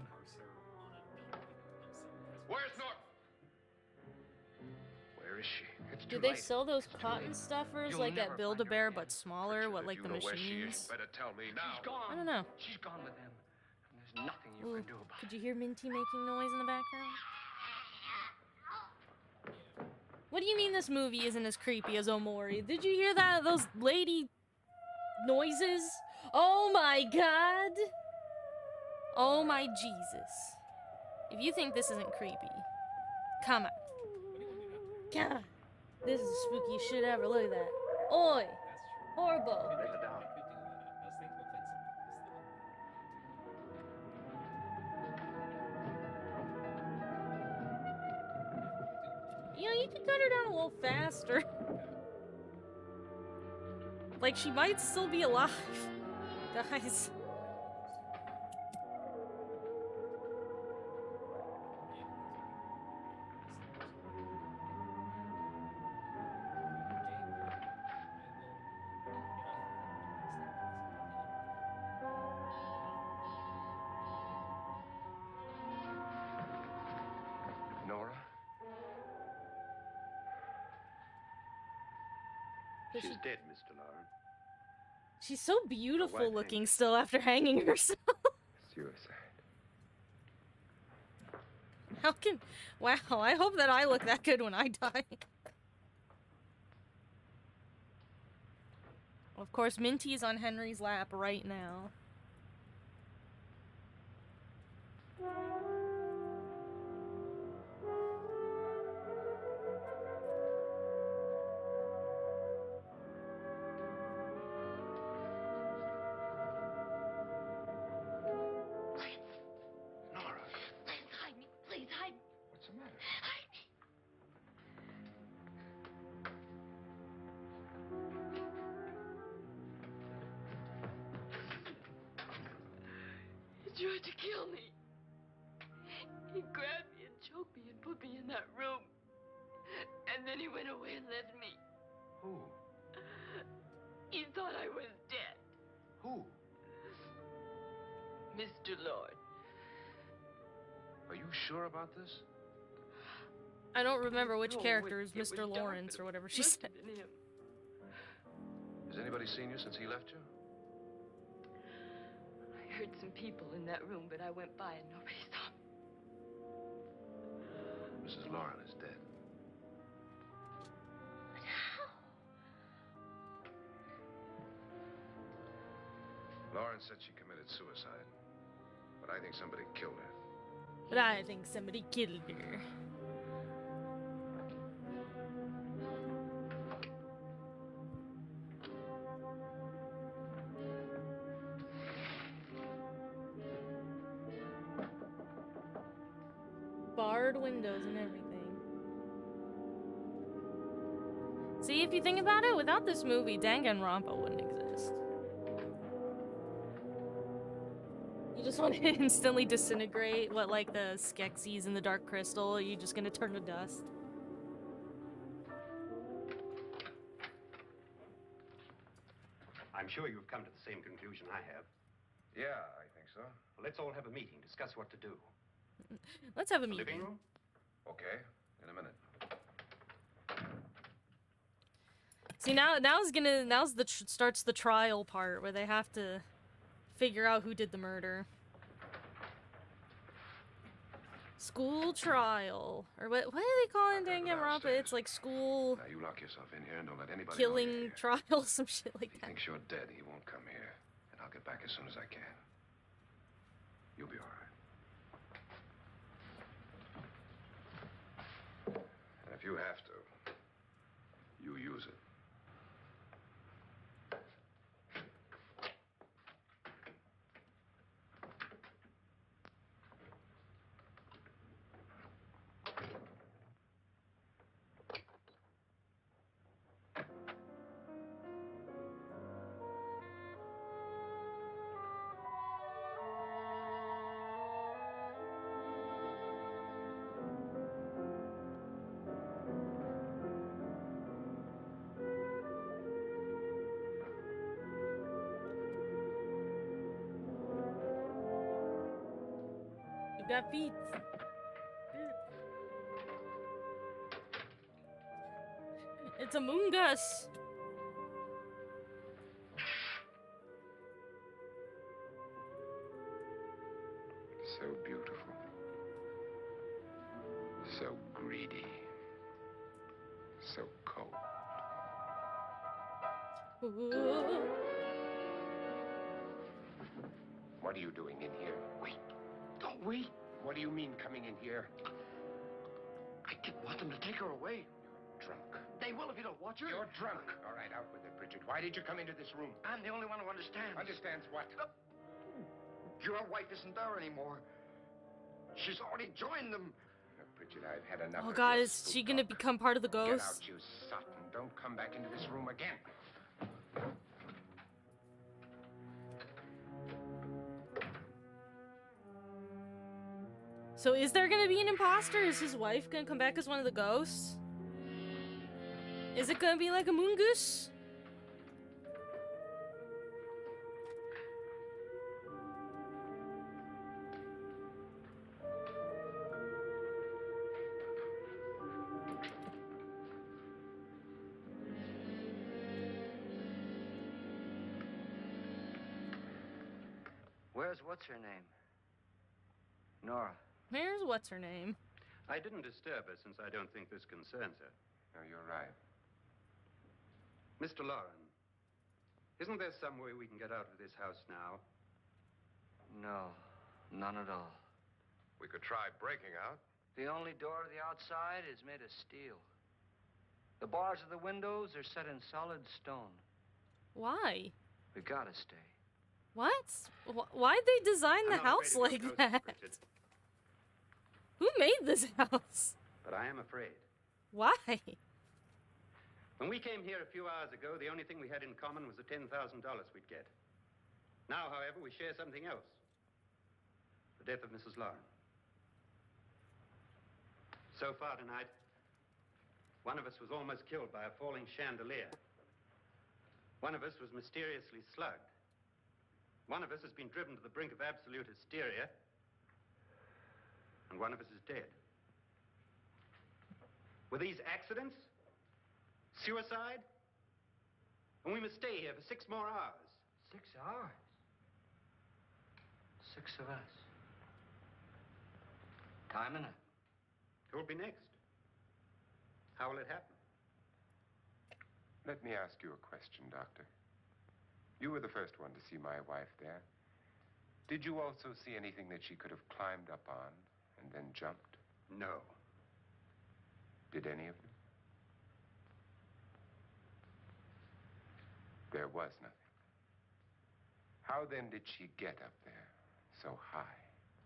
Where's Nora? Where is she? It's Do too they late. sell those It's too cotton late. stuffers You'll like never at find her Build-A-Bear again. but smaller? Richard, What, if like you the know where she is, machines? you better tell me now. She's gone. I don't know. She's gone with them. And there's nothing you Ooh, can do about could it. you hear Minty making noise in the background? What do you mean this movie isn't as creepy as Omori? Did you hear that? Those lady noises? Oh my god! Oh my Jesus. If you think this isn't creepy, come on. God. This is the spooky shit ever. Look at that. Oi! Horrible. Let her down. You know, you could cut her down a little faster. Like, she might still be alive. Guys. But She's dead, Mr. Lawrence. she's so beautiful wife looking hanged. still after hanging herself. Suicide. How can... Wow, I hope that I look that good when I die. Of course, Minty's on Henry's lap right now. Nora, Please hide me. Please hide me. what's the matter? Hide me. He tried to kill me. He grabbed me and choked me and put me in that room. And then he went away and left me. Who? He thought I was dead. Who? Mr. Lord. Are you sure about this? I don't remember which No, character is it was Mr. dark, Lawrence but or it whatever she must said. have been him. Has anybody seen you since he left you? I heard some people in that room, but I went by and nobody saw me. Mrs. Lauren is dead. But how? Lauren said she committed suicide. But I think somebody killed her. But I think somebody killed her. Barred windows and everything. See, if you think about it, without this movie, Danganronpa wouldn't exist. You just want to instantly disintegrate what, like, the Skeksis in the Dark Crystal, are you just gonna turn to dust? I'm sure you've come to the same conclusion I have. Yeah, I think so. Well, let's all have a meeting, discuss what to do. Let's have a The meeting. living room? Okay, in a minute. See, starts the trial part where they have to figure out who did the murder. School trial, or what do they call it in I'll go Danganronpa? downstairs. It's like school Now you lock yourself in here and don't let anybody know you're killing here. trial, some shit like If he that. thinks you're dead, he won't come here. And I'll get back as soon as I can. You'll be all right. And if you have to, you use it. You got feet. It's Among Us. So beautiful. So greedy. So cold. Ooh. What are you doing in here? Wait. Don't wait. What do you mean coming in here? I didn't want them to take her away. Drunk. They will if you don't watch her. You're drunk. All right, out with it, Bridget. Why did you come into this room? I'm the only one who understands. Understands what? Your wife isn't there anymore. She's already joined them. Look, Bridget, I've had enough Oh of god, your is she gonna spook talk. become part of the Get ghost? out, you sot, and don't come back into this room again. So is there gonna be an imposter? Is his wife gonna come back as one of the ghosts? Is it gonna be like Among Us? Where's what's her name? Nora. Where's what's her name? I didn't disturb her since I don't think this concerns her. No, you're right. Mr. Lauren, isn't there some way we can get out of this house now? No, none at all. We could try breaking out. The only door to the outside is made of steel. The bars of the windows are set in solid stone. Why? We gotta stay. What? Why'd they design the I'm not house afraid like of your that? ghosts, Bridget, Who made this house? but I am afraid. Why? When we came here a few hours ago, the only thing we had in common was the $10,000 we'd get. Now, however, we share something else. The death of Mrs. Lauren. So far tonight, one of us was almost killed by a falling chandelier. One of us was mysteriously slugged. One of us has been driven to the brink of absolute hysteria. And one of us is dead. Were these accidents? Suicide? And we must stay here for 6 more hours. 6 hours? 6 of us. Time enough. Who'll be next? How will it happen? Let me ask you a question, Doctor. You were the first one to see my wife there. Did you also see anything that she could have climbed up on and then jumped? No. Did any of you? There was nothing. How then did she get up there so high?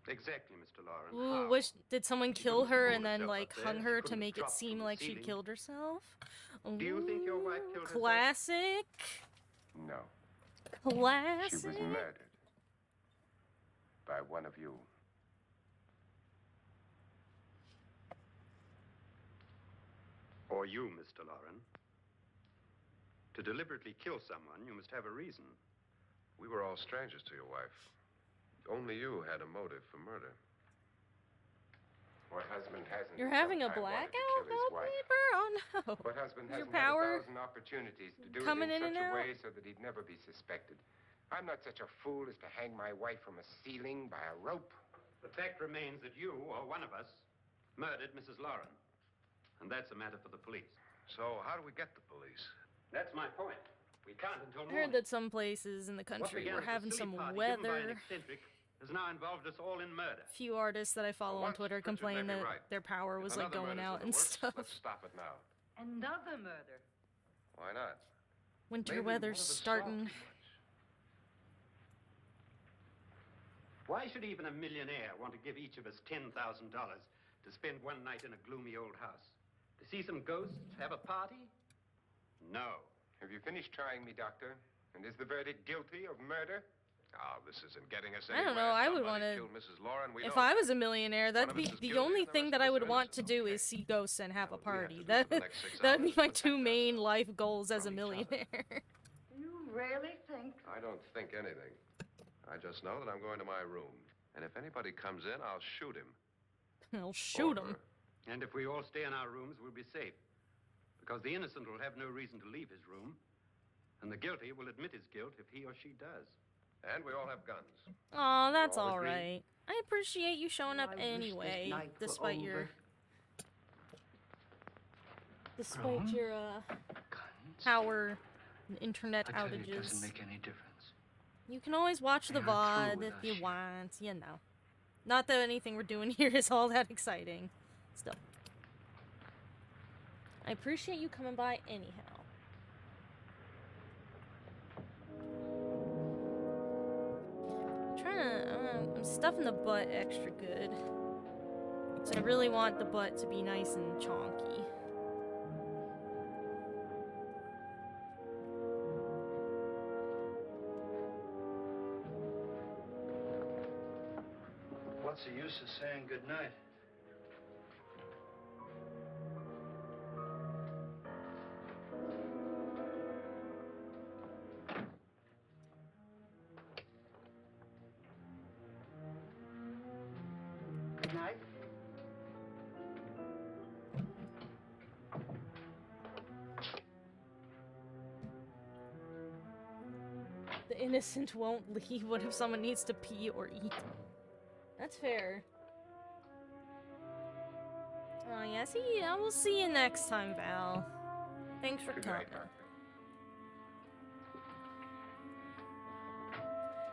Exactly, Mr. Lauren. Ooh, How? did someone She kill couldn't her pull and then herself like up there. hung She her to couldn't make it drop seem from the like she ceiling. killed herself? Do you think your wife killed herself? Classic. No. Classic. She was murdered by one of you. Or you, Mr. Lauren. To deliberately kill someone, you must have a reason. We were all strangers to your wife. Only you had a motive for murder. What husband hasn't? You're at some having a time wanted to blackout, kill his wife? wallpaper? Oh no. What husband Is your hasn't had power 1,000 opportunities to do it coming in in such and a out? way so that he'd never be suspected? I'm not such a fool as to hang my wife from a ceiling by a rope. The fact remains that you, or one of us, murdered Mrs. Lauren. And that's a matter for the police. So how do we get the police? That's my point. We can't until I morning. heard that some places in the What country began were as a having silly some party given by an weather. eccentric has now involved us all in murder. Few artists that I follow on Once Twitter Bridget complain may be that right. their power If was like another going murder's out in and the works, stuff. Let's stop it now. Another murder. Why not? Winter Maybe weather's one of us starting. saw too much. Why should even a millionaire want to give each of us $10,000 to spend one night in a gloomy old house? To see some ghosts, have a party? No. Have you finished trying me, Doctor? And is the verdict guilty of murder? Oh, this isn't getting us I don't anywhere. know, I would Somebody wanna- killed Mrs. Lauren. We If know I that. was a millionaire, that'd One of be us is the guilty only and the thing rest that of I us would are want to innocent. do Okay. is see ghosts and have a That's what we have party. to do That for the next 6 that'd be hours, my protect 2 main ourselves life goals as a from each other. millionaire. You really think? I don't think anything. I just know that I'm going to my room. And if anybody comes in, I'll shoot him. I'll shoot Or him. her. And if we all stay in our rooms, we'll be safe. Because the innocent will have no reason to leave his room. And the guilty will admit his guilt if he or she does. And we all have guns. Aw, that's all all agree? right. I appreciate you showing up I wish this anyway, night were despite your over. Guns. power and internet I tell you, it outages. doesn't make any difference. You can always watch the They aren't VOD through if with you us yet. want, you know. Not that anything we're doing here is all that exciting. Still. I appreciate you coming by anyhow. I'm stuffing the butt extra good. So I really want the butt to be nice and chonky. What's the use of saying goodnight? Good night. The innocent won't leave? What if someone needs to pee or eat? That's fair. Oh, yeah, see, I will see you next time, Val. Thanks for Good coming. night, Doctor.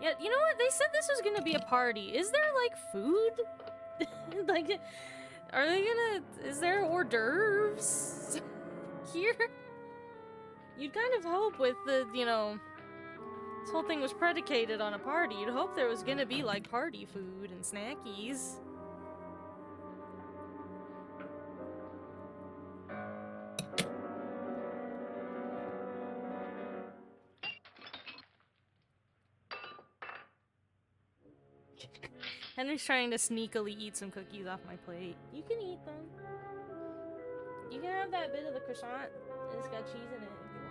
Yeah, you know what? They said this was gonna be a party. Is there, like, food? Like, are they gonna... Is there hors d'oeuvres here? You'd kind of hope with the, you know... This whole thing was predicated on a party. You'd hope there was gonna be, like, party food and snackies. Henry's trying to sneakily eat some cookies off my plate. You can eat them. You can have that bit of the croissant. It's got cheese in it if you want.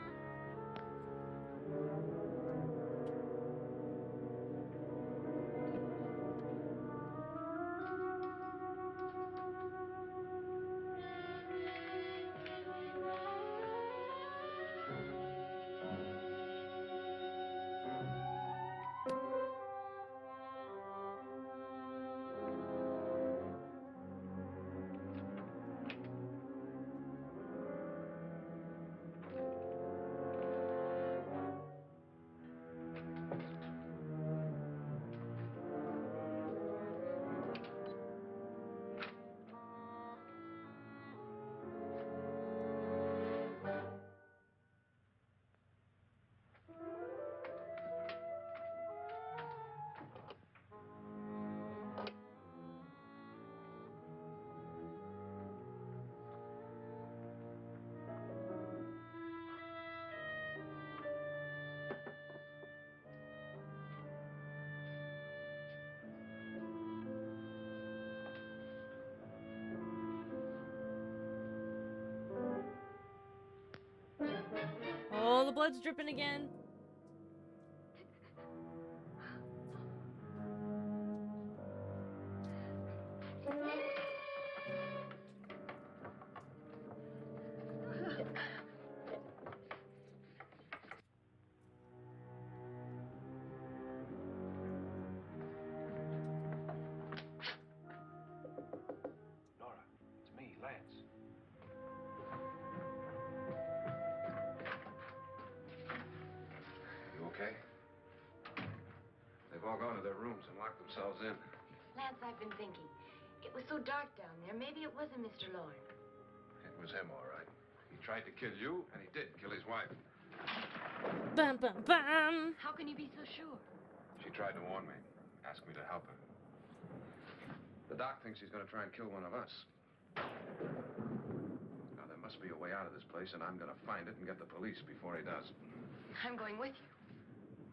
Oh, the blood's dripping again. Nora, it's me, Lance. You okay? They've all gone to their rooms and locked themselves in. Lance, I've been thinking. It was so dark down there. Maybe it wasn't Mr. Lorne. It was him, all right. He tried to kill you, and he did kill his wife. Bum bum bum. How can you be so sure? She tried to warn me, asked me to help her. The doc thinks he's going to try and kill one of us. Now, there must be a way out of this place, and I'm going to find it and get the police before he does. I'm going with you.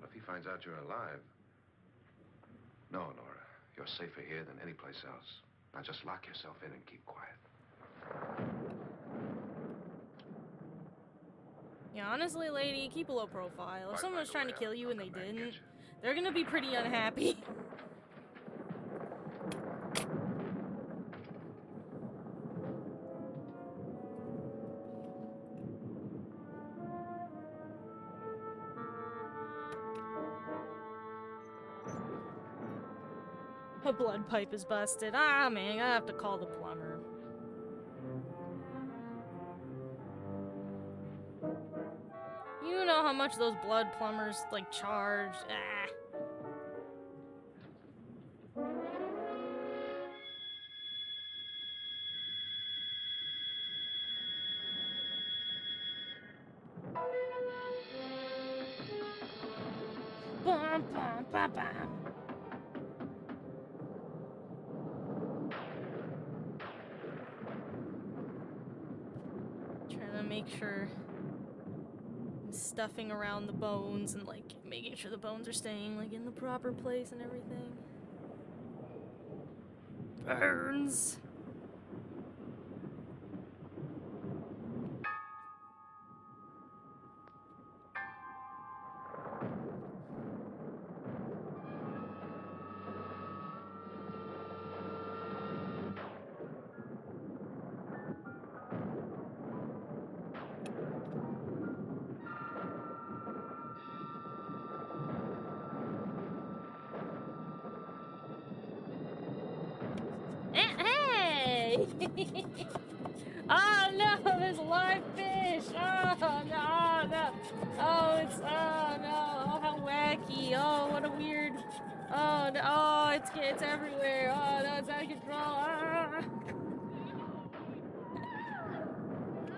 Well, if he finds out you're alive... No, Nora. You're safer here than any place else. Now, just lock yourself in and keep quiet. Yeah, honestly, lady, keep a low profile. If If I someone was find trying a to way kill out, you I'll and they come back and get didn't, you. they're gonna be pretty unhappy. A blood pipe is busted. Ah, man, I have to call the plumber. You know how much those blood plumbers, like, charge. Ah. Bum, bum, bum, bum. Trying to make sure I'm stuffing around the bones and, like, making sure the bones are staying, like, in the proper place and everything. Burns. Oh no, there's a live fish! Oh no, oh no! Oh, it's, oh no, oh how wacky, oh what a weird, oh no, oh it's everywhere, oh no, it's out of control, ah.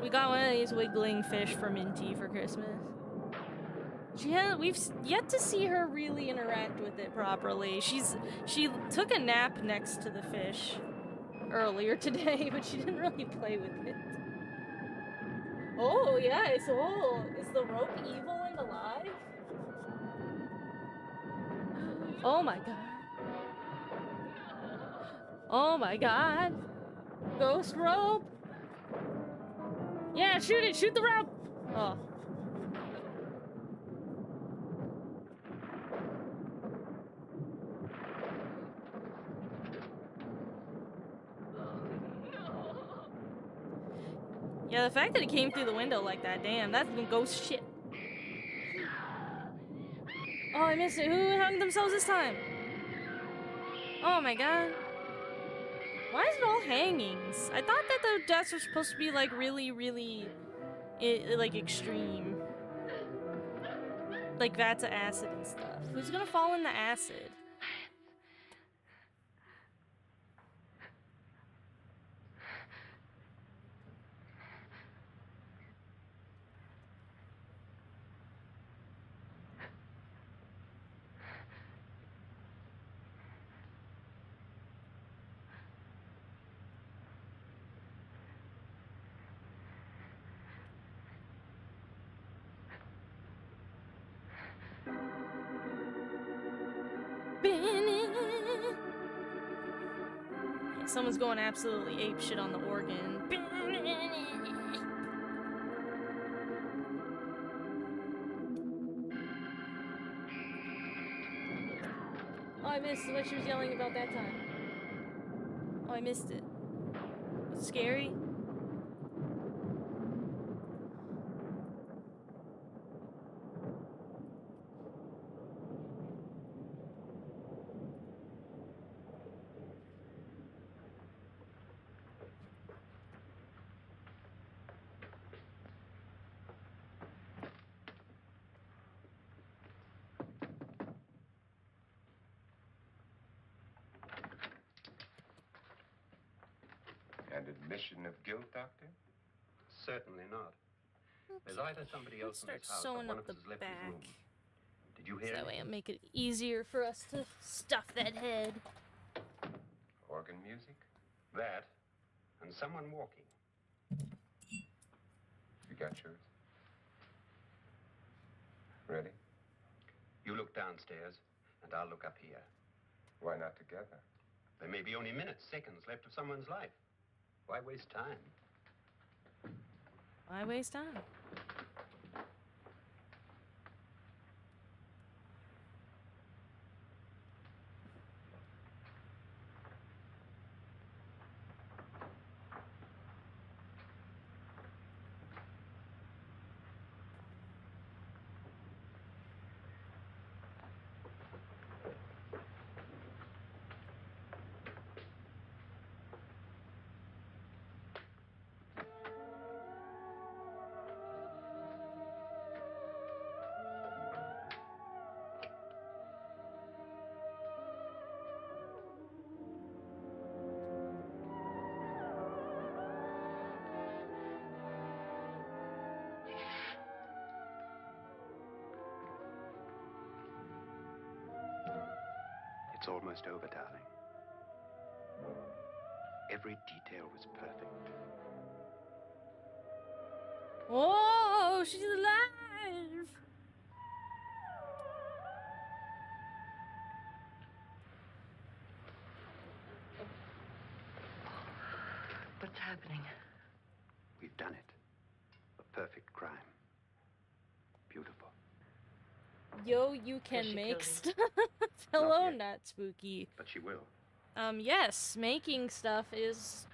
We got one of these wiggling fish for Minty for Christmas. We've yet to see her really interact with it properly. She took a nap next to the fish earlier today, but she didn't really play with it. Oh, yes, oh, is the rope evil and alive? Oh my god. Oh my god. Ghost rope. Yeah, shoot it, shoot the rope. Oh. Yeah, the fact that it came through the window like that, damn, that's some ghost shit. Oh, I missed it. Who hung themselves this time? Oh my god. Why is it all hangings? I thought that the deaths were supposed to be like really, really, like extreme. Like vats of acid and stuff. Who's gonna fall in the acid? Yeah, someone's going absolutely ape shit on the organ. Oh, I missed what she was yelling about that time. Oh, I missed it. Was it scary? An admission of guilt, Doctor? Certainly not. There's either somebody else in Start this house or sewing one up of us the has left his room. back. Did you So hear that way anything? it'll make it easier for us to stuff that head. Organ music? That, and someone walking. You got yours? Ready? You look downstairs, and I'll look up here. Why not together? There may be only minutes, seconds left of someone's life. Why waste time? Why waste time? It's almost over, darling. Every detail was perfect. Whoa, she's alive! What's happening? We've done it. A perfect crime. Beautiful. Yo, you can she make killed stuff. Hello, Not yet. not spooky. But she will. Yes, making stuff is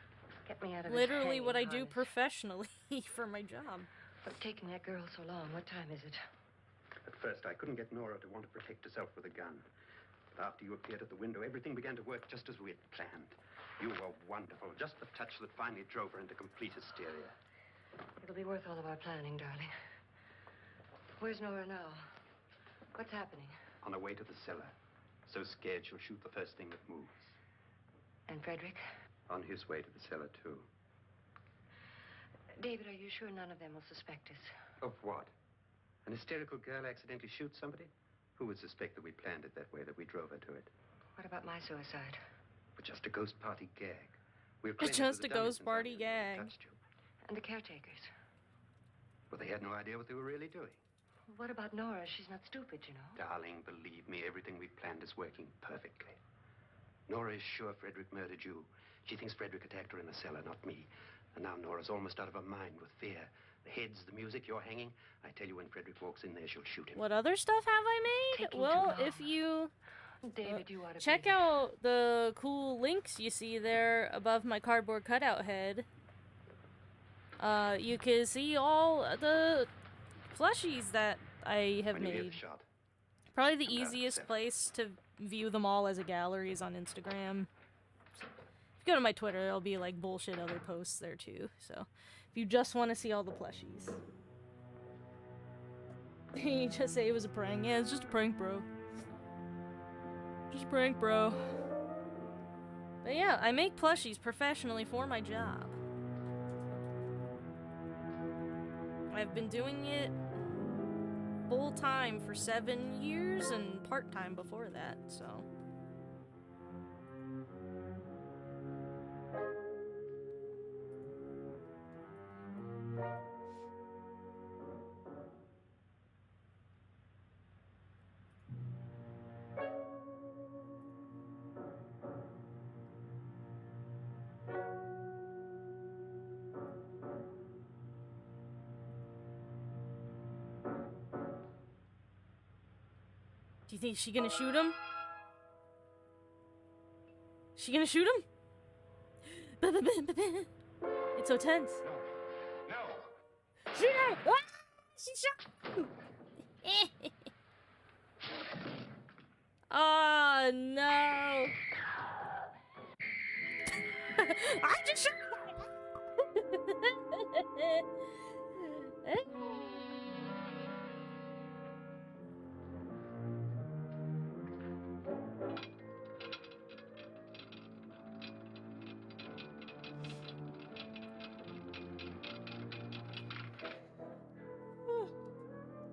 Get me out of this literally what I hanging do harness. professionally for my job. What's taking that girl so long? What time is it? At first, I couldn't get Nora to want to protect herself with a gun. But after you appeared at the window, everything began to work just as we had planned. You were wonderful. Just the touch that finally drove her into complete hysteria. It'll be worth all of our planning, darling. Where's Nora now? What's happening? On her way to the cellar. So scared she'll shoot the first thing that moves. And Frederick? On his way to the cellar, too. David, are you sure none of them will suspect us? Of what? An hysterical girl accidentally shoots somebody? Who would suspect that we planned it that way, that we drove her to it? What about my suicide? But just a ghost party gag. We'll It's claim it just was a dummy ghost since party I knew they gag. touched you. And the caretakers? Well, they had no idea what they were really doing. What about Nora? She's not stupid, you know. Darling, believe me, everything we've planned is working perfectly. Nora is sure Frederick murdered you. She thinks Frederick attacked her in the cellar, not me. And now Nora's almost out of her mind with fear. The heads, the music, you're hanging. I tell you, when Frederick walks in there, she'll shoot him. What other stuff have I made? Taking Well, too long. if you David, you ought to check be there. out the cool links you see there above my cardboard cutout head, you can see all the plushies that I have When you hear made. the shot, Probably the come down to the easiest cellar. place to view them all as a gallery is on Instagram. So, if you go to my Twitter, there'll be like bullshit other posts there too. So if you just want to see all the plushies. You just say it was a prank. Yeah, it's just a prank, bro. Just a prank, bro. But yeah, I make plushies professionally for my job. I've been doing it full time for 7 years and part time before that, so. Do you think she's gonna shoot him? She gonna shoot him? It's so tense. No. Shoot him! Ah! She shot him! Oh no! I just shot him!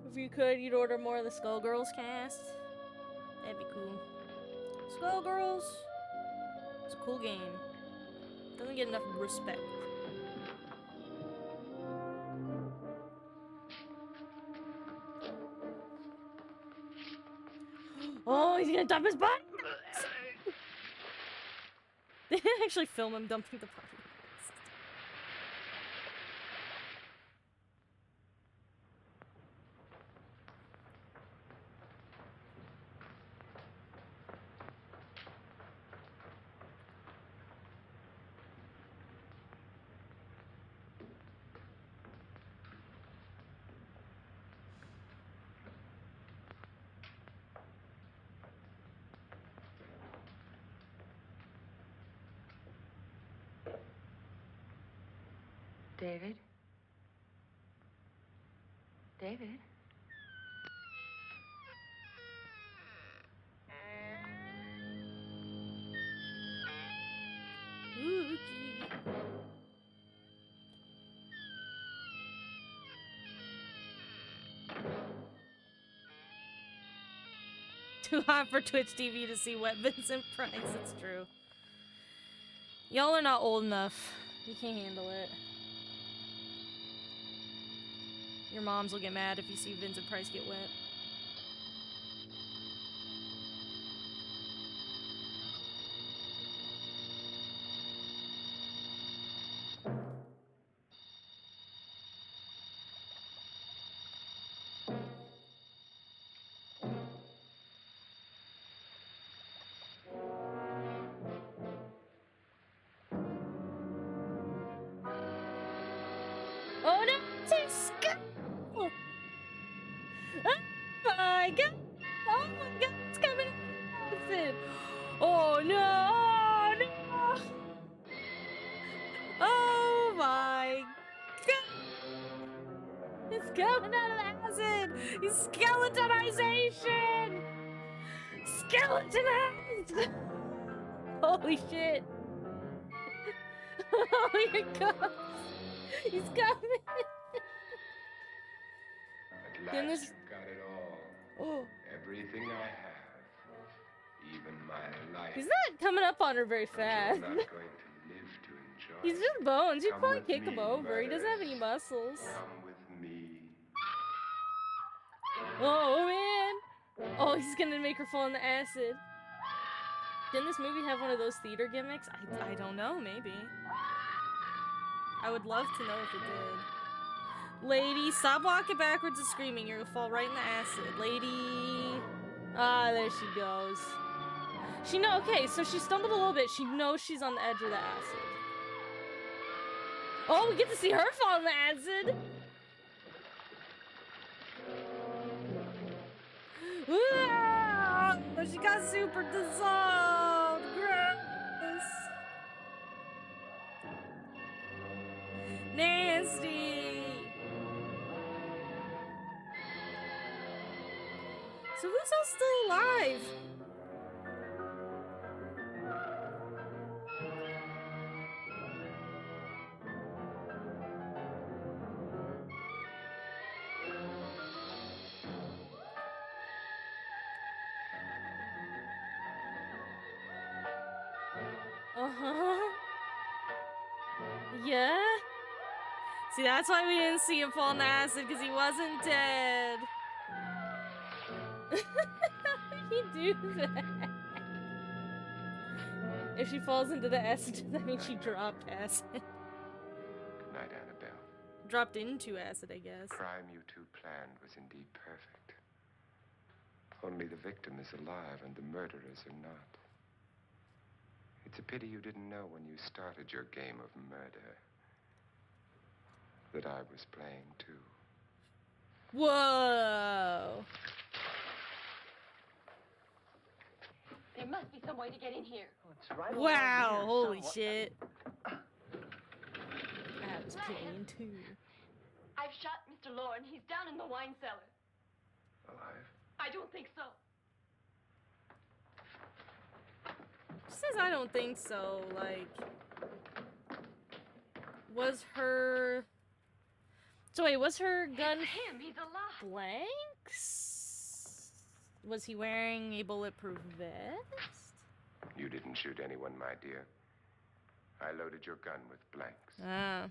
If you could, you'd order more of the Skullgirls cast. That'd be cool. Skullgirls. It's a cool game. Doesn't get enough respect. Oh, he's gonna dump his body! They didn't actually film him dumping the body. David? David? Spooky. Too hot for Twitch TV to see Wet Vincent Price, it's true. Y'all are not old enough. You can't handle it. Your moms will get mad if you see Vincent Price get wet. Oh no, it's a skull! Oh my god! Oh my god, it's coming out! Oh no! Oh no! coming out of the acid! He's skeletonization! Skeletonized! Holy shit! Oh, here it comes! He's coming! At Then last this- you got it all. Oh, Everything I have. Even my life. he's not coming up on her very But fast. you're not going to live to enjoy. He's just bones. You Come probably with kick him me, over. He doesn't have any murderess. muscles. Come with me. Oh man! Oh, he's gonna make her fall in the acid. Didn't this movie have one of those theater gimmicks? I don't know, maybe. I would love to know if it did. Lady, stop walking backwards and screaming. You're gonna fall right in the acid. Lady. Ah, there she goes. Okay, so she stumbled a little bit. She knows she's on the edge of the acid. Oh, we get to see her fall in the acid! Ah, she got super dissolved! Gross! Nasty! So who's all still alive? Uh-huh. Yeah? See, that's why we didn't see him fall in the acid, because he wasn't dead. How would he do that? If she falls into the acid, does that mean she dropped acid? Good night, Annabelle. Dropped into acid, I guess. The crime you two planned was indeed perfect. Only the victim is alive and the murderers are not. It's a pity you didn't know when you started your game of murder that I was playing too. Whoa! There must be some way to get in here. Wow, holy shit. That was playing too. I've shot Mr. Lauren. He's down in the wine cellar. Alive? I don't think so. She says I don't think so, like... Was her... So wait, was her gun It's him. He's alive. blanks? Was he wearing a bulletproof vest? You didn't shoot anyone, my dear. I loaded your gun with blanks. Ah.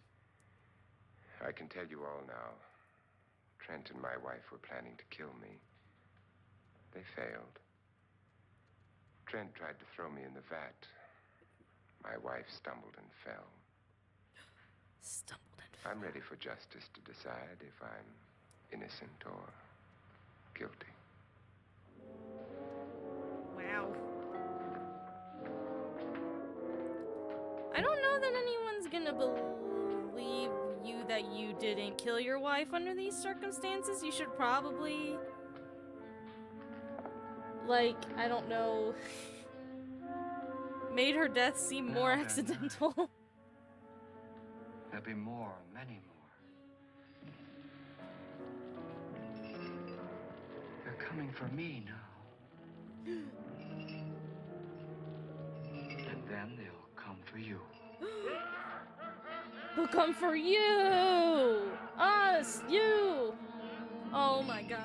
I can tell you all now. Trent and my wife were planning to kill me. They failed. Trent tried to throw me in the vat. My wife stumbled and fell. Stumbled and fell. I'm ready for justice to decide if I'm innocent or guilty. Wow. I don't know that anyone's gonna believe you that you didn't kill your wife under these circumstances. You should probably... Like, I don't know... made her death seem more Now then. accidental. There'll be more, many more. They're coming for me now. And then they'll come for you. They'll come for you! Us! You! Oh my god.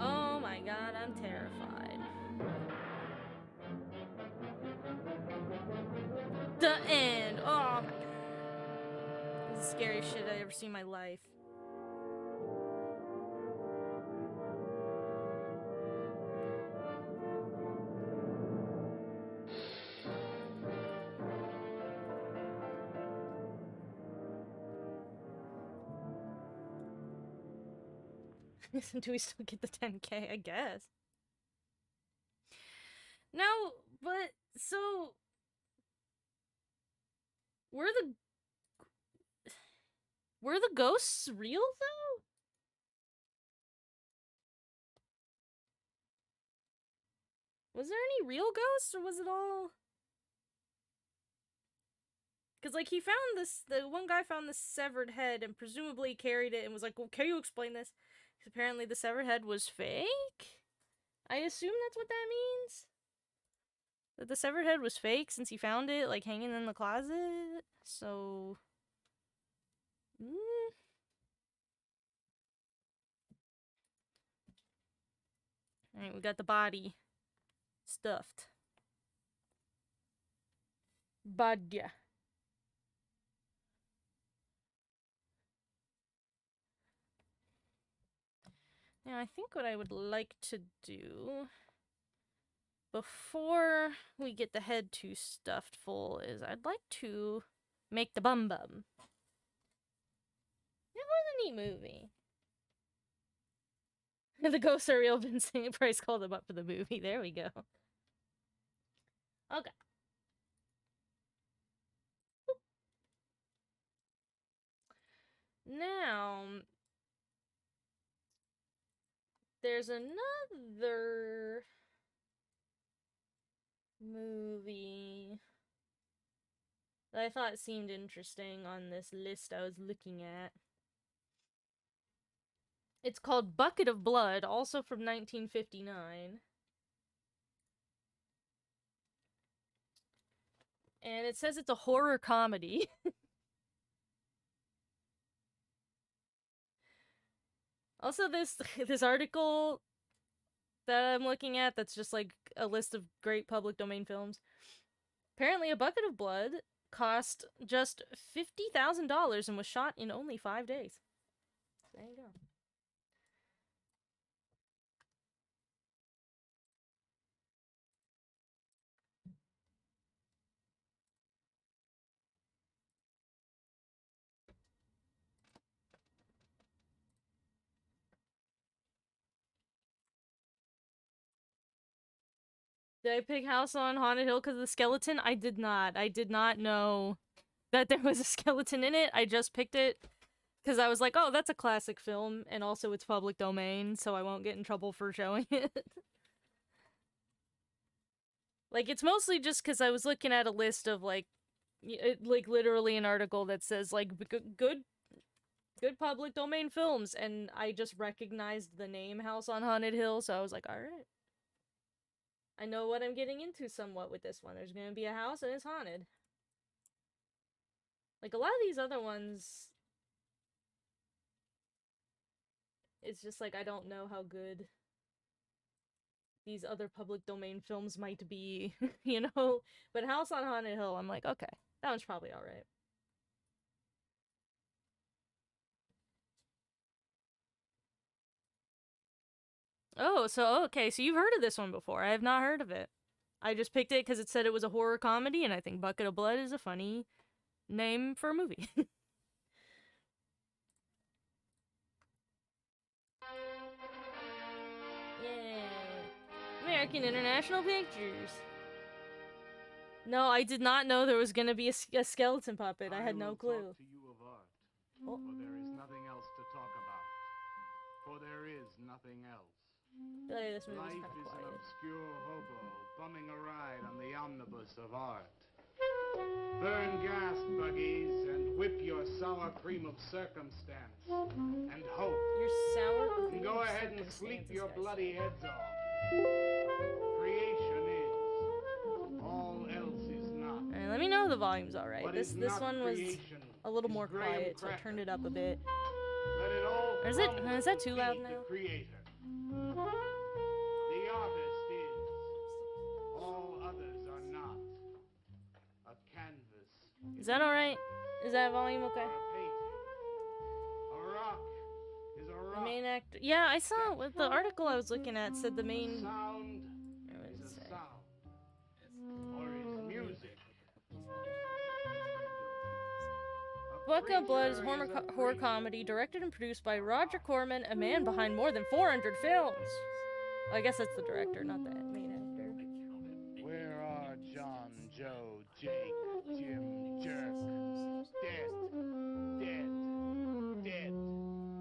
Oh my god, I'm terrified. The end! Oh my god. This is the scariest shit I've ever seen in my life. Do we still get the 10K? I guess. No, but so were the ghosts real though? Was there any real ghosts or was it all? Because, like, he found this, the one guy found this severed head and presumably carried it and was like, well, can you explain this? Because apparently the severed head was fake? I assume that's what that means? That the severed head was fake since he found it, like, hanging in the closet? So... Alright, we got the body stuffed. Badya. Now, I think what I would like to do before we get the head too stuffed full is I'd like to make the bum bum. It was a neat movie. The ghosts are real. Vincent Price called them up for the movie. There we go. Okay. Now, there's another movie that I thought seemed interesting on this list I was looking at. It's called Bucket of Blood, also from 1959. And it says it's a horror comedy. Also, this article that I'm looking at that's just like a list of great public domain films. Apparently, A Bucket of Blood cost just $50,000 and was shot in only 5 days. So there you go. Did I pick House on Haunted Hill because of the skeleton? I did not. I did not know that there was a skeleton in it. I just picked it because I was like, oh, that's a classic film, and also it's public domain, so I won't get in trouble for showing it. Like, it's mostly just because I was looking at a list of, like, literally an article that says, like, good public domain films, and I just recognized the name House on Haunted Hill, so I was like, alright. I know what I'm getting into somewhat with this one. There's gonna be a house and it's haunted. Like, a lot of these other ones, it's just like, I don't know how good these other public domain films might be, you know? But House on Haunted Hill, I'm like, okay, that one's probably alright. Oh, so, okay, so you've heard of this one before. I have not heard of it. I just picked it because it said it was a horror comedy, and I think Bucket of Blood is a funny name for a movie. Yay. American International Pictures. No, I did not know there was gonna be a skeleton puppet. I had no clue. Talk to you of art, for there is nothing else to talk about. For there is nothing else. This movie's Life kind of is quiet. an obscure hobo bumming a ride on the omnibus of art. Burn gas buggies and whip your sour cream of circumstance and hope. Your sour cream And go of ahead and sleep circumstances, your guys. bloody heads off. Creation is. All else is not. Alright, let me know the volume's alright. What This is not one was creation a little is more Graham quiet, so I Cracker. turned it up a bit. Let it all Or is come that too to loud be now? The creator. The artist is. All others are not. A canvas. Is that alright? Is that volume okay? A painting. A rock is a The rock. main actor. Yeah, I saw with the article I was looking at said the main. Sound What is does it a say? sound. Or is music. A Bucket of Blood is a creature horror creature. comedy directed and produced by Roger Corman, a man behind more than 400 films. Well, I guess that's the director, not the main actor. Where are John, Joe, Jake, Jim, Jerk? Dead.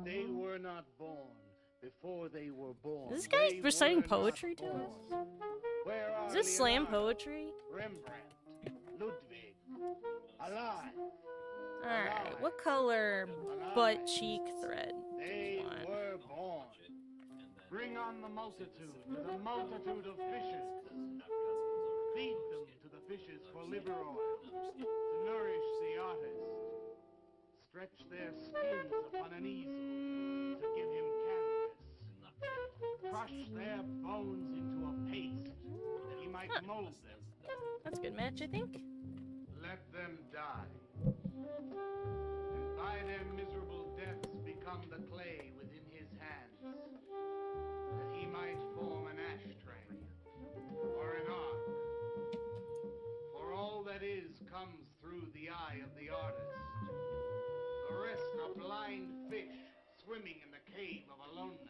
They were not born before they were born. Is this guy They reciting were not poetry to born. us? Where are Is this slam Leonardo, poetry? Rembrandt, Ludwig, alive. Alright, what color butt cheek thread do we They want? were born. Bring on the multitude to the multitude of fishes. Feed them to the fishes for liver oil, to nourish the artist. Stretch their skins upon an easel to give him canvas. Crush their bones into a paste that he might mold them. That's a good match, I think. Let them die. And by their miserable deaths become the clay within his hands, that he might form an ashtray or an ark. For all that is comes through the eye of the artist. The rest are blind fish swimming in the cave of aloneness.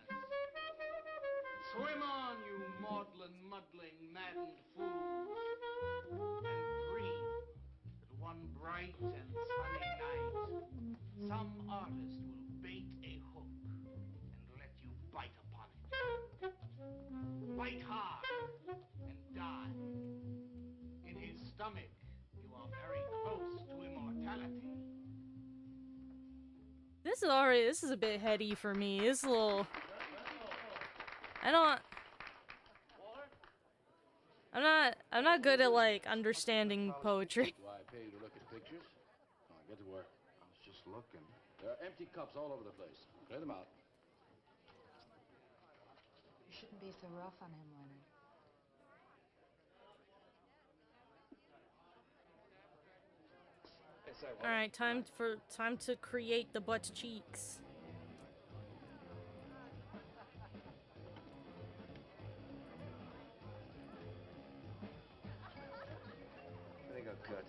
Swim on, you maudlin, muddling, maddened fools, and dream that one bright and sunny night, some artist will bait a hook and let you bite upon it. Bite hard and die. In his stomach, you are very close to immortality. This is a bit heady for me. It's a little... I'm not good at, like, understanding poetry. Do I pay you to look at pictures? Oh, get to work. I was just looking. There are empty cups all over the place. Clear them out. You shouldn't be so rough on him, Leonard. Alright, time to create the butt cheeks. They go good.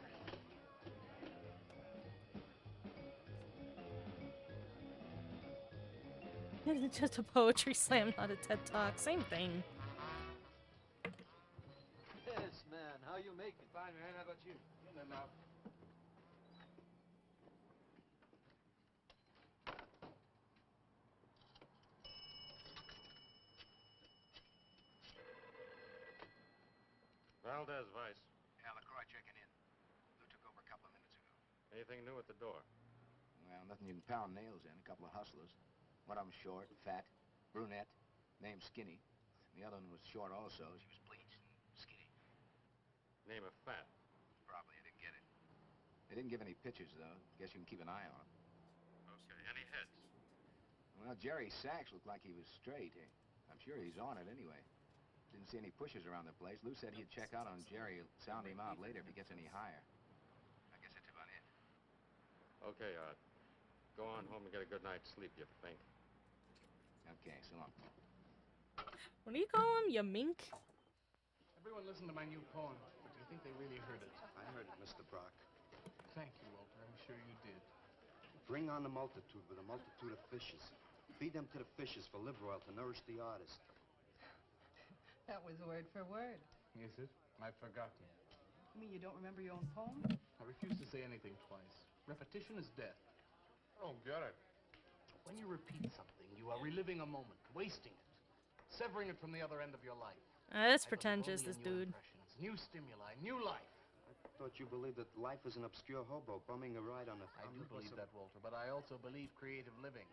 It's just a poetry slam, not a TED Talk. Same thing. Yes, man. How you making? Fine, man. How about you? In and out. Valdez, Vice. Yeah, LaCroix checking in. Lou took over a couple of minutes ago. Anything new at the door? Well, nothing you can pound nails in. A couple of hustlers. One of them short, fat, brunette, named Skinny. The other one was short also. She was bleached and skinny. Name of fat. Probably, I didn't get it. They didn't give any pictures, though. Guess you can keep an eye on them. Okay. Any hits? Well, Jerry Sachs looked like he was straight. I'm sure he's on it anyway. Didn't see any pushers around the place. Lou said he'd check out on Jerry, sound him out later if he gets any higher. I guess that's about it. Okay, Art. Go on home and get a good night's sleep, you think. Okay, so long. What do you call him? You mink? Everyone listen to my new poem. Do you think they really heard it? I heard it, Mr. Brock. Thank you, Walter. I'm sure you did. Bring on the multitude with a multitude of fishes. Feed them to the fishes for liver oil to nourish the artist. That was word for word. Is it? I've forgotten. You mean you don't remember your own poem? I refuse to say anything twice. Repetition is death. I don't get it. When you repeat something, you are reliving a moment, wasting it, severing it from the other end of your life. That's I believe pretentious, only this in new dude. impressions, new stimuli, new life. I thought you believed that life is an obscure hobo bumming a ride on a... I do believe that, Walter, but I also believe creative living.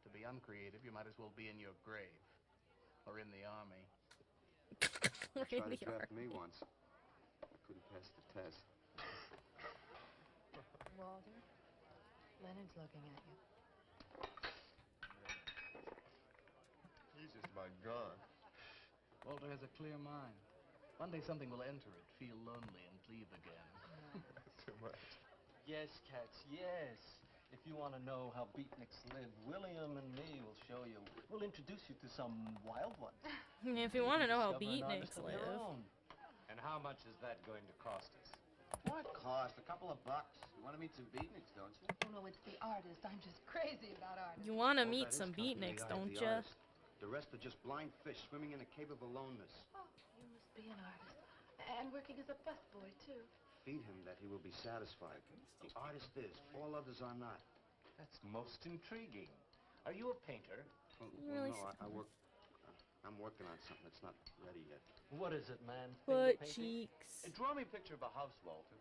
To be uncreative, you might as well be in your grave. Or in the army. They tried to draft me once. I couldn't pass the test. Walter, Leonard's looking at you. Jesus, my God. Walter has a clear mind. One day something will enter it, feel lonely, and leave again. Too much. Yes, cats, yes. If you want to know how beatniks live, William and me will show you. We'll introduce you to some wild ones. If you want to know how Discover an beatniks artist of their live. own. And how much is that going to cost us? What cost? A couple of bucks. You want to meet some beatniks, don't you? Oh, no, it's the artist. I'm just crazy about art. You want to All meet that is some comes from the beatniks, eye of don't the ya? artist. The rest are just blind fish swimming in a cave of aloneness. Oh, you must be an artist. And working as a busboy, too. Feed him that he will be satisfied. The artist is. All others are not. That's most intriguing. Are you a painter? Well, Really no, I work... I'm working on something that's not ready yet. What is it, man? Butt Finger painting? cheeks. Draw me a picture of a house, Walter.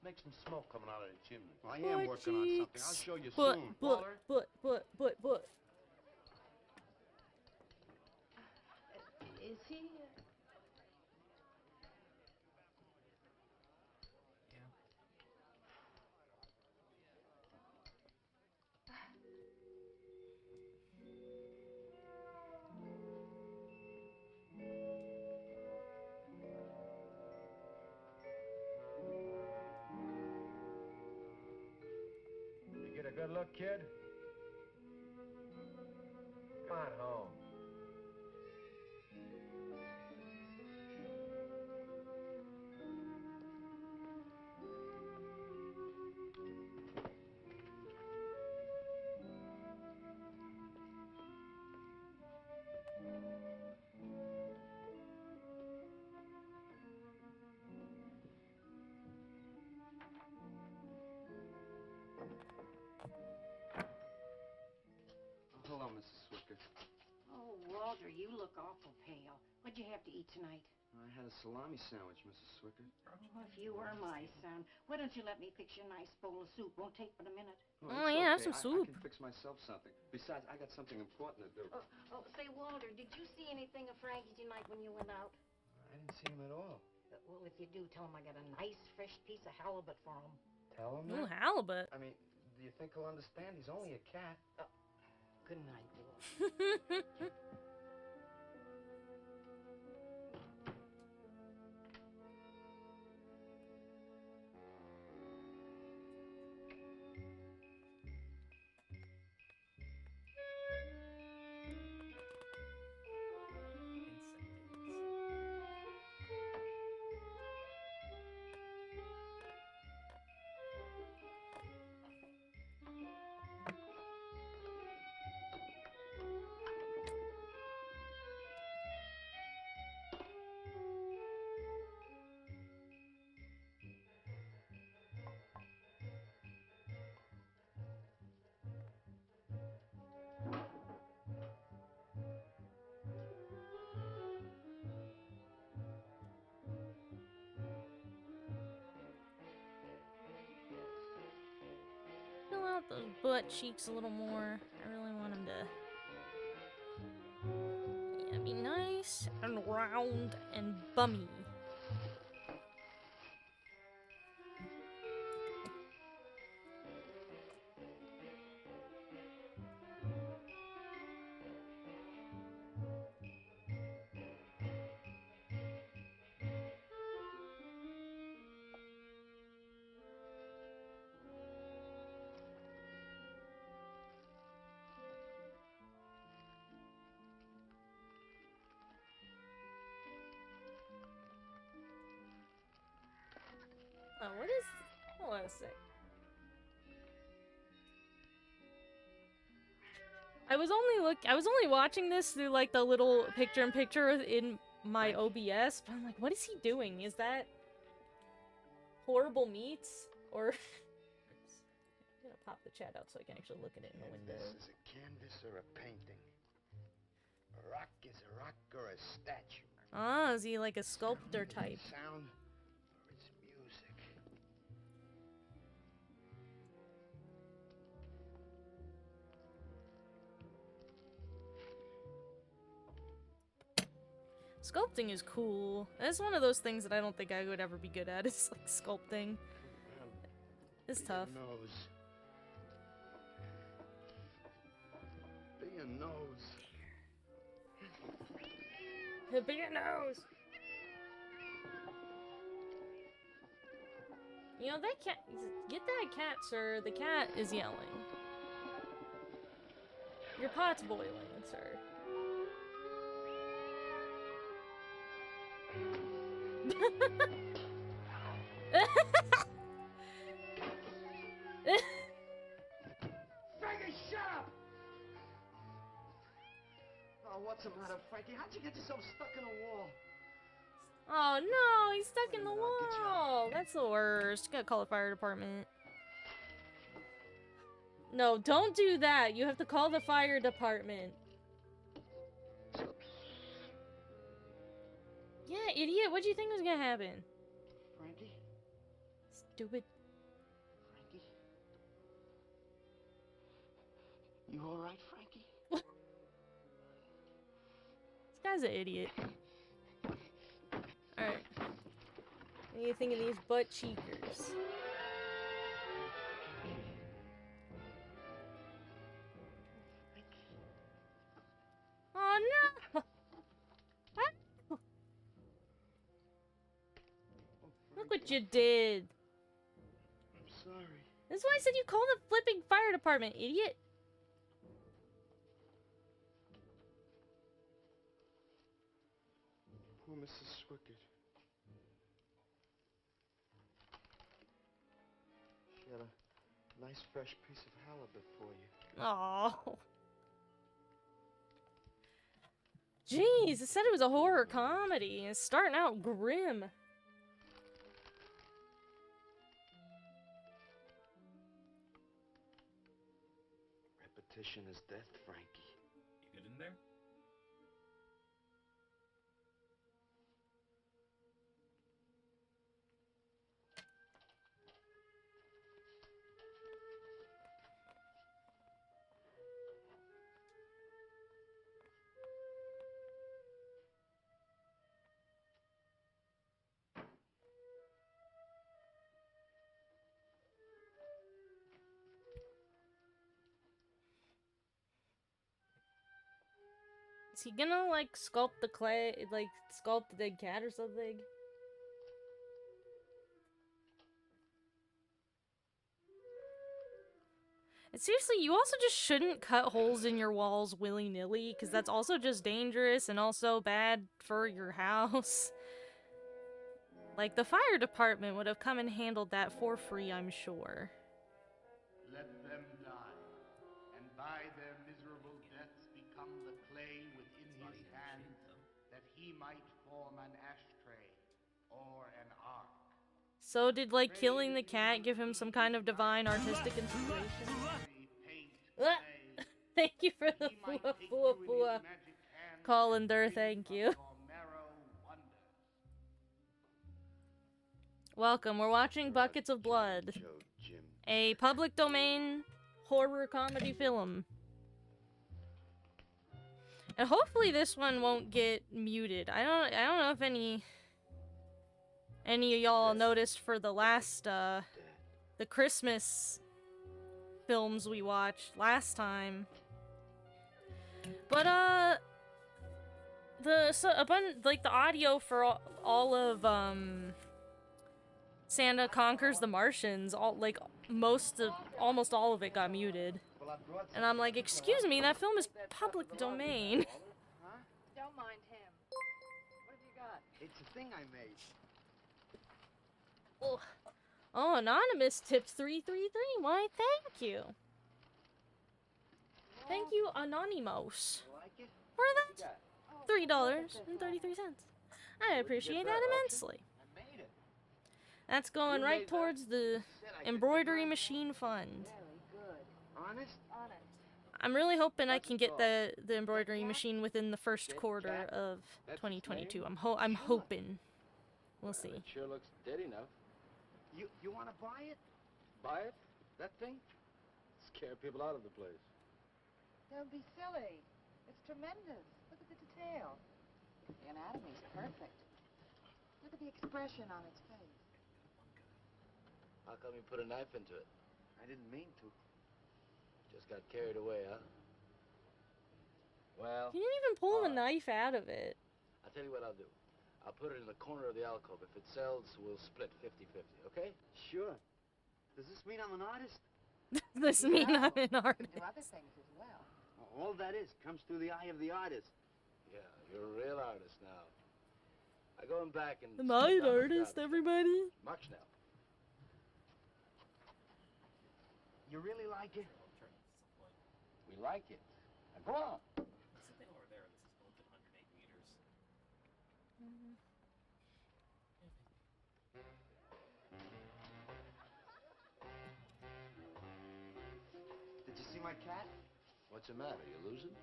Make some smoke coming out of the chimney. Well, I am working on something. I'll show you But, soon. but. Is he? You get a good look, kid? Come on home. Hello, Mrs. Swicker. Oh, Walter, you look awful pale. What'd you have to eat tonight? I had a salami sandwich, Mrs. Swicker. Oh, if you were my son, why don't you let me fix you a nice bowl of soup? Won't take but a minute. Oh, yeah, okay. some soup. I can fix myself something. Besides, I got something important to do. Say, Walter, did you see anything of Frankie tonight when you went out? I didn't see him at all. Well, if you do, tell him I got a nice, fresh piece of halibut for him. Tell him Ooh, that? halibut. I mean, do you think he'll understand? He's only a cat. Good night, Walter. Fill out those butt cheeks a little more. I really want him to be nice and round and bummy. Oh, what is... Hold on a sec. I was only watching this through like the little picture-in-picture in my OBS, but I'm like, what is he doing? Is that horrible meats? Or I'm gonna pop the chat out so I can actually look at it in the window. This is a canvas or a painting. A rock is a rock or a statue. Ah, is he like a sculptor type? Sound or it's music. Sculpting is cool. That's one of those things that I don't think I would ever be good at. It's like sculpting. It's tough. Nose. Be a nose. Be a nose. You know, that cat... Get that cat, sir. The cat is yelling. Your pot's boiling, sir. Frankie, shut up! Oh, what's the matter, Frankie? How'd you get yourself stuck in a wall? Oh no, he's stuck in the wall. That's the worst. Gotta call the fire department. No, don't do that. You have to call the fire department. Yeah, idiot. What do you think was gonna happen? Frankie? stupid. Frankie? You all right, Frankie? This guy's an idiot. Alright. What do you think of these butt cheekers? Oh no! Look what you did. I'm sorry. That's why I said you call the flipping fire department, idiot. Poor Mrs. Swickett. She had a nice fresh piece of halibut for you. Oh. Jeez, it said it was a horror comedy. It's starting out grim. Repetition is death, Frankie. You get in there? Is he gonna, like, sculpt the clay, like, sculpt the dead cat or something? And seriously, you also just shouldn't cut holes in your walls willy-nilly, because that's also just dangerous and also bad for your house. Like, the fire department would have come and handled that for free, I'm sure. Let them die, and by their miserable deaths become the clay within his hands, that he might form an ashtray or an ark. So did, like, killing the cat give him some kind of divine artistic inspiration? Thank you for the fua fua fua. Colander, thank you. Welcome, we're watching Buckets of Blood. A public domain horror comedy film. And hopefully this one won't get muted. I don't know if any of y'all noticed for the last the Christmas films we watched last time. But the audio for all of Santa Conquers the Martians, almost all of it got muted. And I'm like, excuse me, that film is public domain. Huh? Don't mind him. What have you got? It's a thing I made. Oh, Anonymous tips 333. Why, thank you. Thank you, Anonymous. For that $3.33. I appreciate that immensely. That's going right towards the embroidery machine fund. Honest? I'm really hoping I can get the embroidery machine within the first quarter of 2022. I'm hoping. We'll see. It sure looks dead enough. You want to buy it? Buy it? That thing? Scare people out of the place. Don't be silly. It's tremendous. Look at the detail. The anatomy's perfect. Look at the expression on its face. How come you put a knife into it? I didn't mean to. Just got carried away, huh? Well... You didn't even pull the knife out of it. I'll tell you what I'll do. I'll put it in the corner of the alcove. If it sells, we'll split 50-50, okay? Sure. Does this mean I'm an artist? Does this mean I'm an artist? Do other things as well. All that is comes through the eye of the artist. Yeah, you're a real artist now. I go in back and... Am I an artist, everybody? March now. You really like it? We like it. Now go on. Something over there. This is built at 108 meters. Did you see my cat? What's the matter? You losing?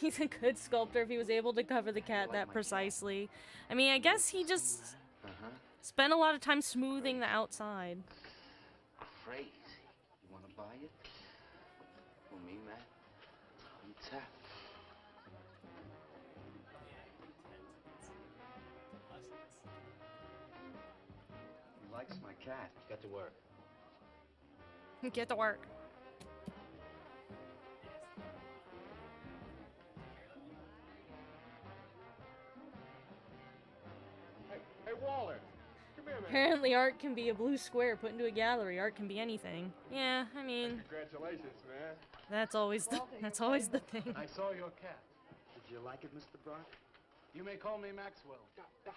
He's a good sculptor if he was able to cover the cat that precisely. I mean, I guess he just spent a lot of time smoothing the outside. Crazy. You want to buy it? For me, man? You tap. He likes my cat. Get to work. Get to work. Hey, Waller. Come here, man. Apparently art can be a blue square put into a gallery. Art can be anything. Yeah, I mean, Congratulations, man. that's always the thing. I saw your cat. Did you like it, Mr. Brock? You may call me Maxwell.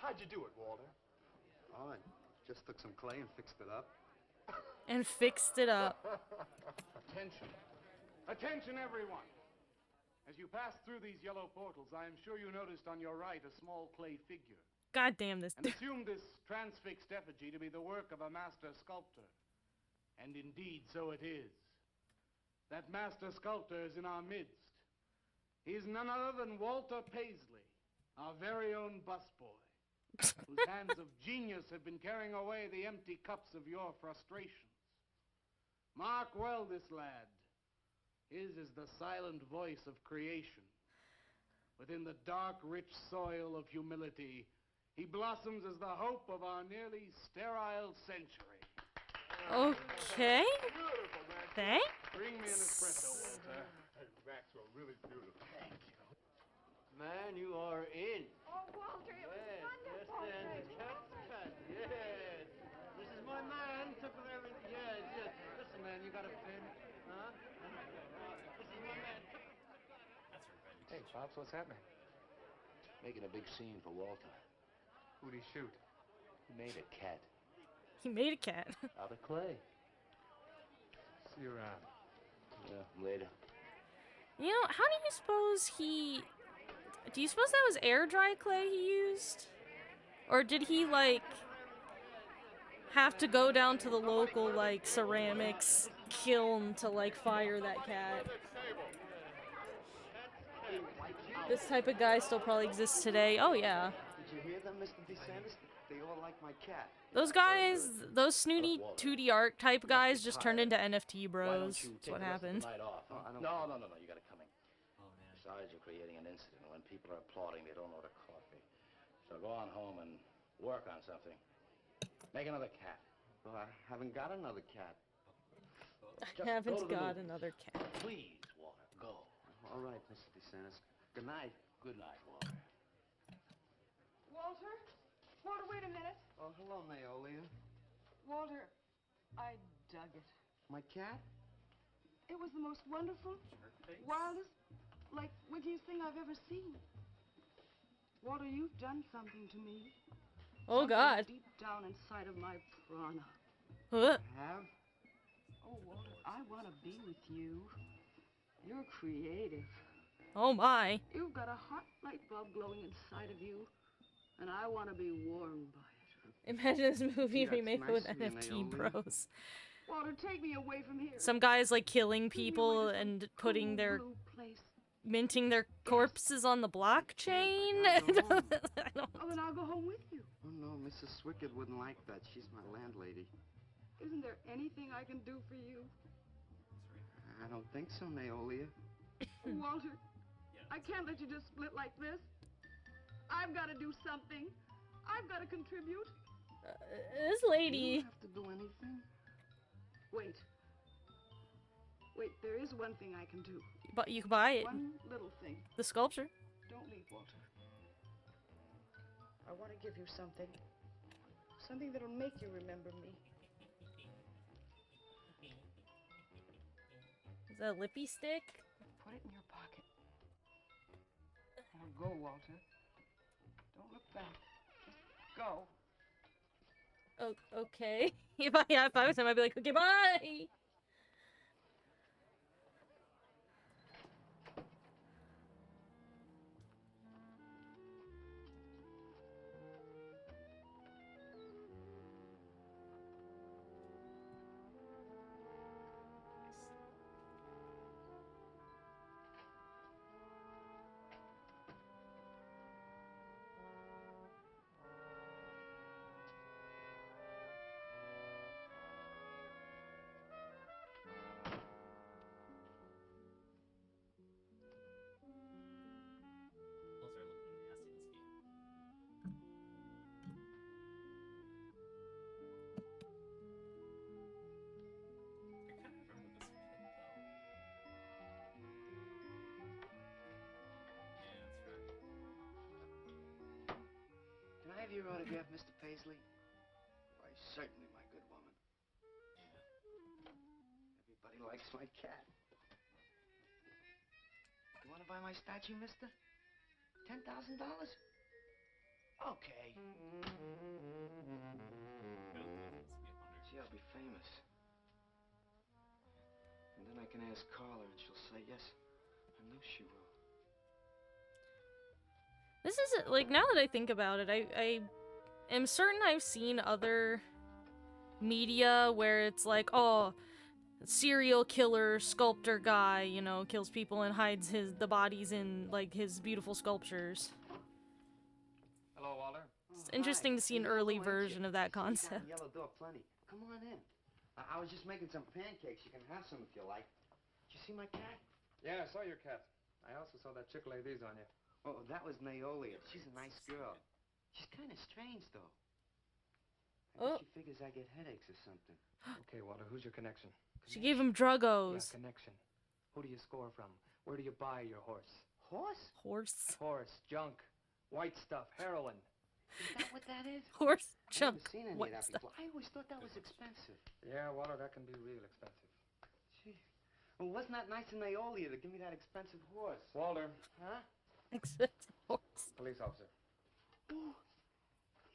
How'd you do it, Walter? Oh, I just took some clay and fixed it up. And fixed it up. Attention. Attention, everyone. As you pass through these yellow portals, I am sure you noticed on your right a small clay figure. God damn this. And assume this transfixed effigy to be the work of a master sculptor. And indeed, so it is. That master sculptor is in our midst. He is none other than Walter Paisley, our very own busboy, whose hands of genius have been carrying away the empty cups of your frustrations. Mark well this lad. His is the silent voice of creation. Within the dark, rich soil of humility, he blossoms as the hope of our nearly sterile century. Okay. Beautiful, man. Thanks. Bring me an espresso, Walter. Hey, Maxwell, really beautiful. Thank you. Man, you are in. Oh, Walter, it was wonderful. Yes. This is my man. Took with everything. Yes. Listen, man, you got a pen? Huh? This is my man. Hey, Pops, what's happening? Making a big scene for Walter. Who'd he shoot? He made a cat. He made a cat. Out of clay. See you around. Yeah, later. You know, how do you suppose he... Do you suppose that was air dry clay he used? Or did he, like, have to go down to the local, like, ceramics kiln to, like, fire that cat? This type of guy still probably exists today. Oh, yeah. Did you hear them, Mr. DeSantis? They all like my cat. Those guys, those snooty 2D art type guys just turned into NFT bros. That's what happened. No, you gotta come in. Besides, you're creating an incident. When people are applauding, they don't order coffee. So go on home and work on something. Make another cat. Well, I haven't got another cat. I haven't got another cat. Please, Walter, go. All right, Mr. DeSantis. Good night. Good night, Walter. Walter? Walter, wait a minute. Oh, hello, Naolia. Walter, I dug it. My cat? It was the most wonderful, wildest, like, wickiest thing I've ever seen. Walter, you've done something to me. Oh, God. Deep down inside of my prana. Huh? Have? Oh, Walter, I want to be with you. You're creative. Oh, my. You've got a hot light bulb glowing inside of you, and I want to be warmed by it. Imagine this movie Gee, remade that's with nice of you, NFT Naomi. bros. Walter, take me away from here. Some guys, like, killing people and putting their... Blue place. minting their corpses on the blockchain? I don't... Oh, then I'll go home with you. Oh, no, Mrs. Swickard wouldn't like that. She's my landlady. Isn't there anything I can do for you? I don't think so, Naolia. Walter, I can't let you just split like this. I've got to do something. I've got to contribute. This lady... You don't have to do anything. Wait. Wait, there is one thing I can do. But you can buy it. One little thing. The sculpture. Don't leave, Walter. I want to give you something. Something that'll make you remember me. Is that a lippy stick? Put it in your pocket. Now go, Walter. Don't look back. Just go. Oh, okay. If I was him, I'd be like, okay, bye! have your autograph, Mr. Paisley? Why, certainly, my good woman. Everybody likes my cat. You want to buy my statue, mister? $10,000? Okay. See, I'll be famous. And then I can ask Carla, and she'll say yes. I know she will. This is, like, now that I think about it, I am certain I've seen other media where it's like, oh, serial killer sculptor guy, you know, kills people and hides the bodies in, like, his beautiful sculptures. Hello, Walter. It's interesting to see an early version of that concept. Yellow door, plenty. Come on in. I was just making some pancakes. You can have some if you like. Did you see my cat? Yeah, I saw your cat. I also saw that chick lay these on you. Oh, that was Naolia. She's a nice girl. She's kind of strange, though. I guess she figures I get headaches or something. Okay, Walter, who's your connection? She gave him druggos. Yeah, connection. Who do you score from? Where do you buy your horse? Horse? Horse, junk, white stuff, heroin. Is that what that is? Horse, I've junk, never seen any white of that stuff. before. I always thought that was expensive. Yeah, Walter, that can be real expensive. Gee. Well, wasn't that nice of Naolia to give me that expensive horse? Walter. Huh? Expensive horse. Police officer. Oh,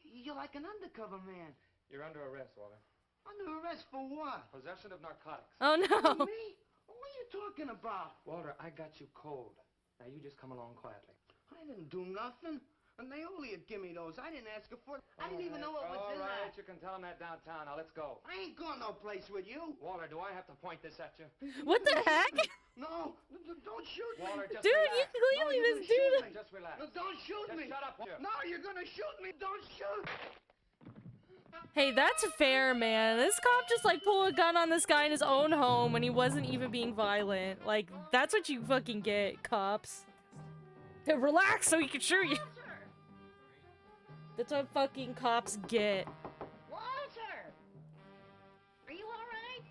you're like an undercover man. You're under arrest, Walter. Under arrest for what? Possession of narcotics. Oh, no. Me? What are you talking about? Walter, I got you cold. Now you just come along quietly. I didn't do nothing. And Naolia give me those. I didn't ask her for it. I didn't even know what was in All right, that. you can tell him that downtown. Now let's go. I ain't going no place with you. Walter, do I have to point this at you? What the heck? No, don't shoot Walter, me. just Dude, relax. you clearly No, this you're gonna dude. shoot me. Just relax. No, don't shoot Just me. shut up, Walter. No, you're gonna shoot me. Don't shoot. Hey, that's fair, man. This cop just, like, pulled a gun on this guy in his own home when he wasn't even being violent. Like, that's what you fucking get, cops. Hey, relax so he can shoot you. That's what fucking cops get. Walter! Are you all right?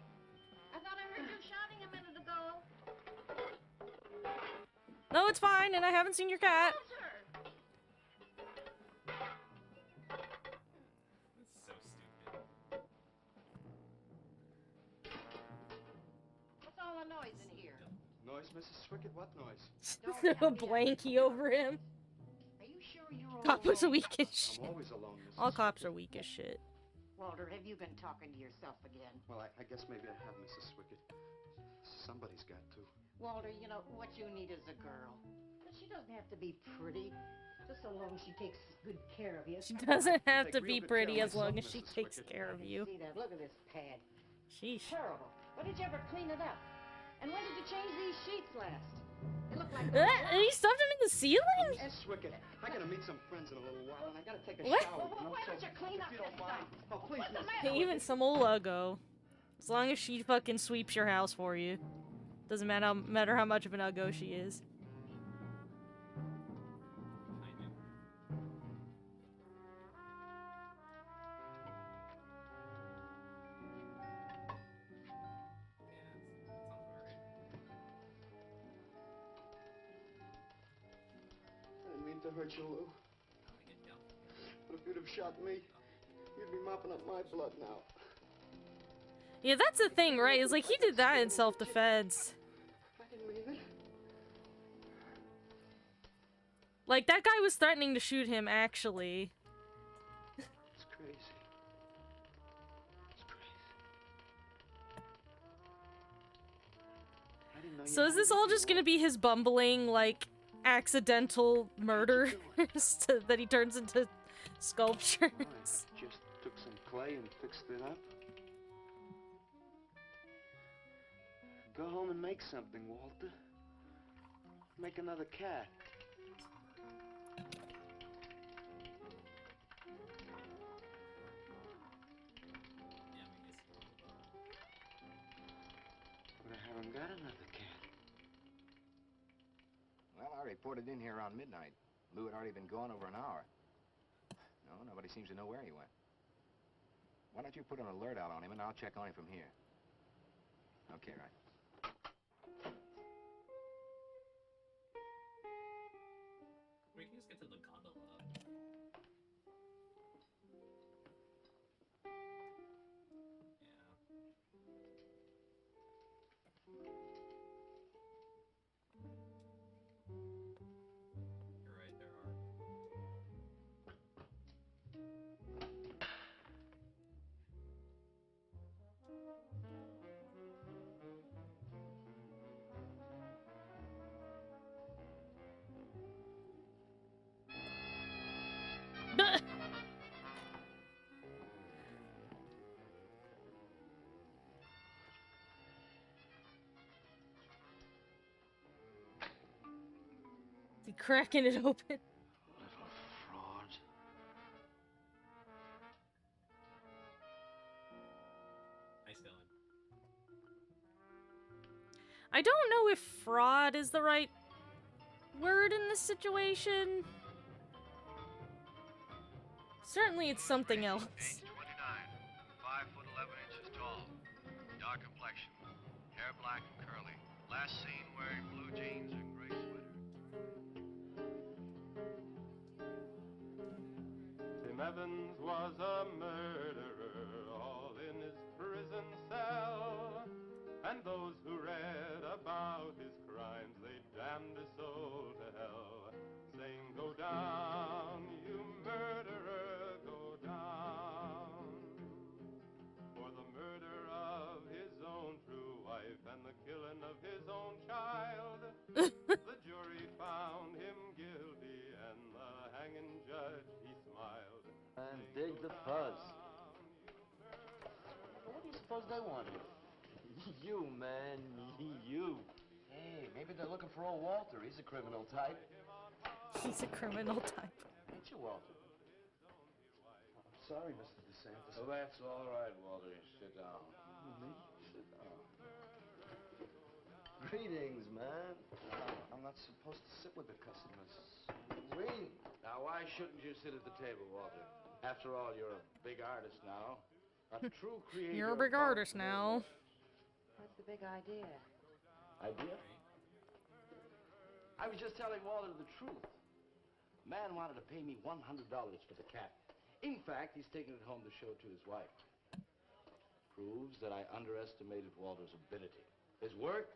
I thought I heard you shouting a minute ago. No, it's fine, and I haven't seen your cat. That's so stupid. What's all the noise in here? Noise, Mrs. Swickett? What noise? A blankie over him. Are you sure you're all Cop was alone? weak as shit. I'm always alone, Mrs. All cops Swickett. are weak as shit. Walter, have you been talking to yourself again? Well, I guess maybe I have, Mrs. Swickett. Somebody's got to. Walter, you know, what you need is a girl. But she doesn't have to be pretty. Just so long as she takes good care of you. She doesn't have Take to real be good pretty care of as long myself, as she Mrs. takes Swickett. care I of can you. see that. Look at this pad. Sheesh. Terrible. When did you ever clean it up? And when did you change these sheets last? They look like And he stuffed him in the ceiling? Miss Swickett, I gotta meet some friends in a little while, and I gotta take a What? shower. Well, why don't you clean up if you this don't mind. stuff? Oh, please, What's the Miss matter? Hey, even some old Uggo. As long as she fucking sweeps your house for you. Doesn't matter how much of an Uggo she is. I didn't mean to hurt you, Lou. But if you'd have shot me, you'd be mopping up my blood now. Yeah, that's the thing, right? Is like he did that in self-defense. I didn't mean it. Like that guy was threatening to shoot him, actually. It's crazy. It's crazy. I didn't know So you is this had all me, just Lou. gonna be his bumbling, like, accidental murders that he turns into sculptures? I just took some clay and fixed it up. Go home and make something, Walter. Make another cat. But I haven't got another cat. Well, I reported in here around midnight. Lou had already been gone over an hour. No, nobody seems to know where he went. Why don't you put an alert out on him, and I'll check on him from here. Okay, right. We can just get to the gondola. You're right, there are. Is he cracking it open? Fraud. Nice Dylan. I don't know if fraud is the right word in this situation. Certainly it's something else. Age 29, 5 foot 11 inches tall, dark complexion, hair black and curly. Last seen wearing blue jeans and gray sweater. Tim Evans was a murderer, all in his prison cell. And those who read about his crimes, they damned his soul to hell, saying, "Go down, you murderer, go down." For the murder of his own true wife and the killing of his own child, the jury found him guilty, and the hanging judge, he smiled. And dig the fuzz. What do you suppose they wanted? You, man, you. Hey, maybe they're looking for old Walter. He's a criminal type. He's a criminal type. Ain't you, Walter? I'm sorry, Mr. DeSantis. Oh, that's all right, Walter. Sit down. Me? Sit down. Greetings, man. I'm not supposed to sit with the customers. Greetings. Now, why shouldn't you sit at the table, Walter? After all, you're a big artist now. A true creator. You're a big artist now. What's the big idea? Idea? I was just telling Walter the truth. Man wanted to pay me $100 for the cat. In fact, he's taking it home to show to his wife. Proves that I underestimated Walter's ability. His work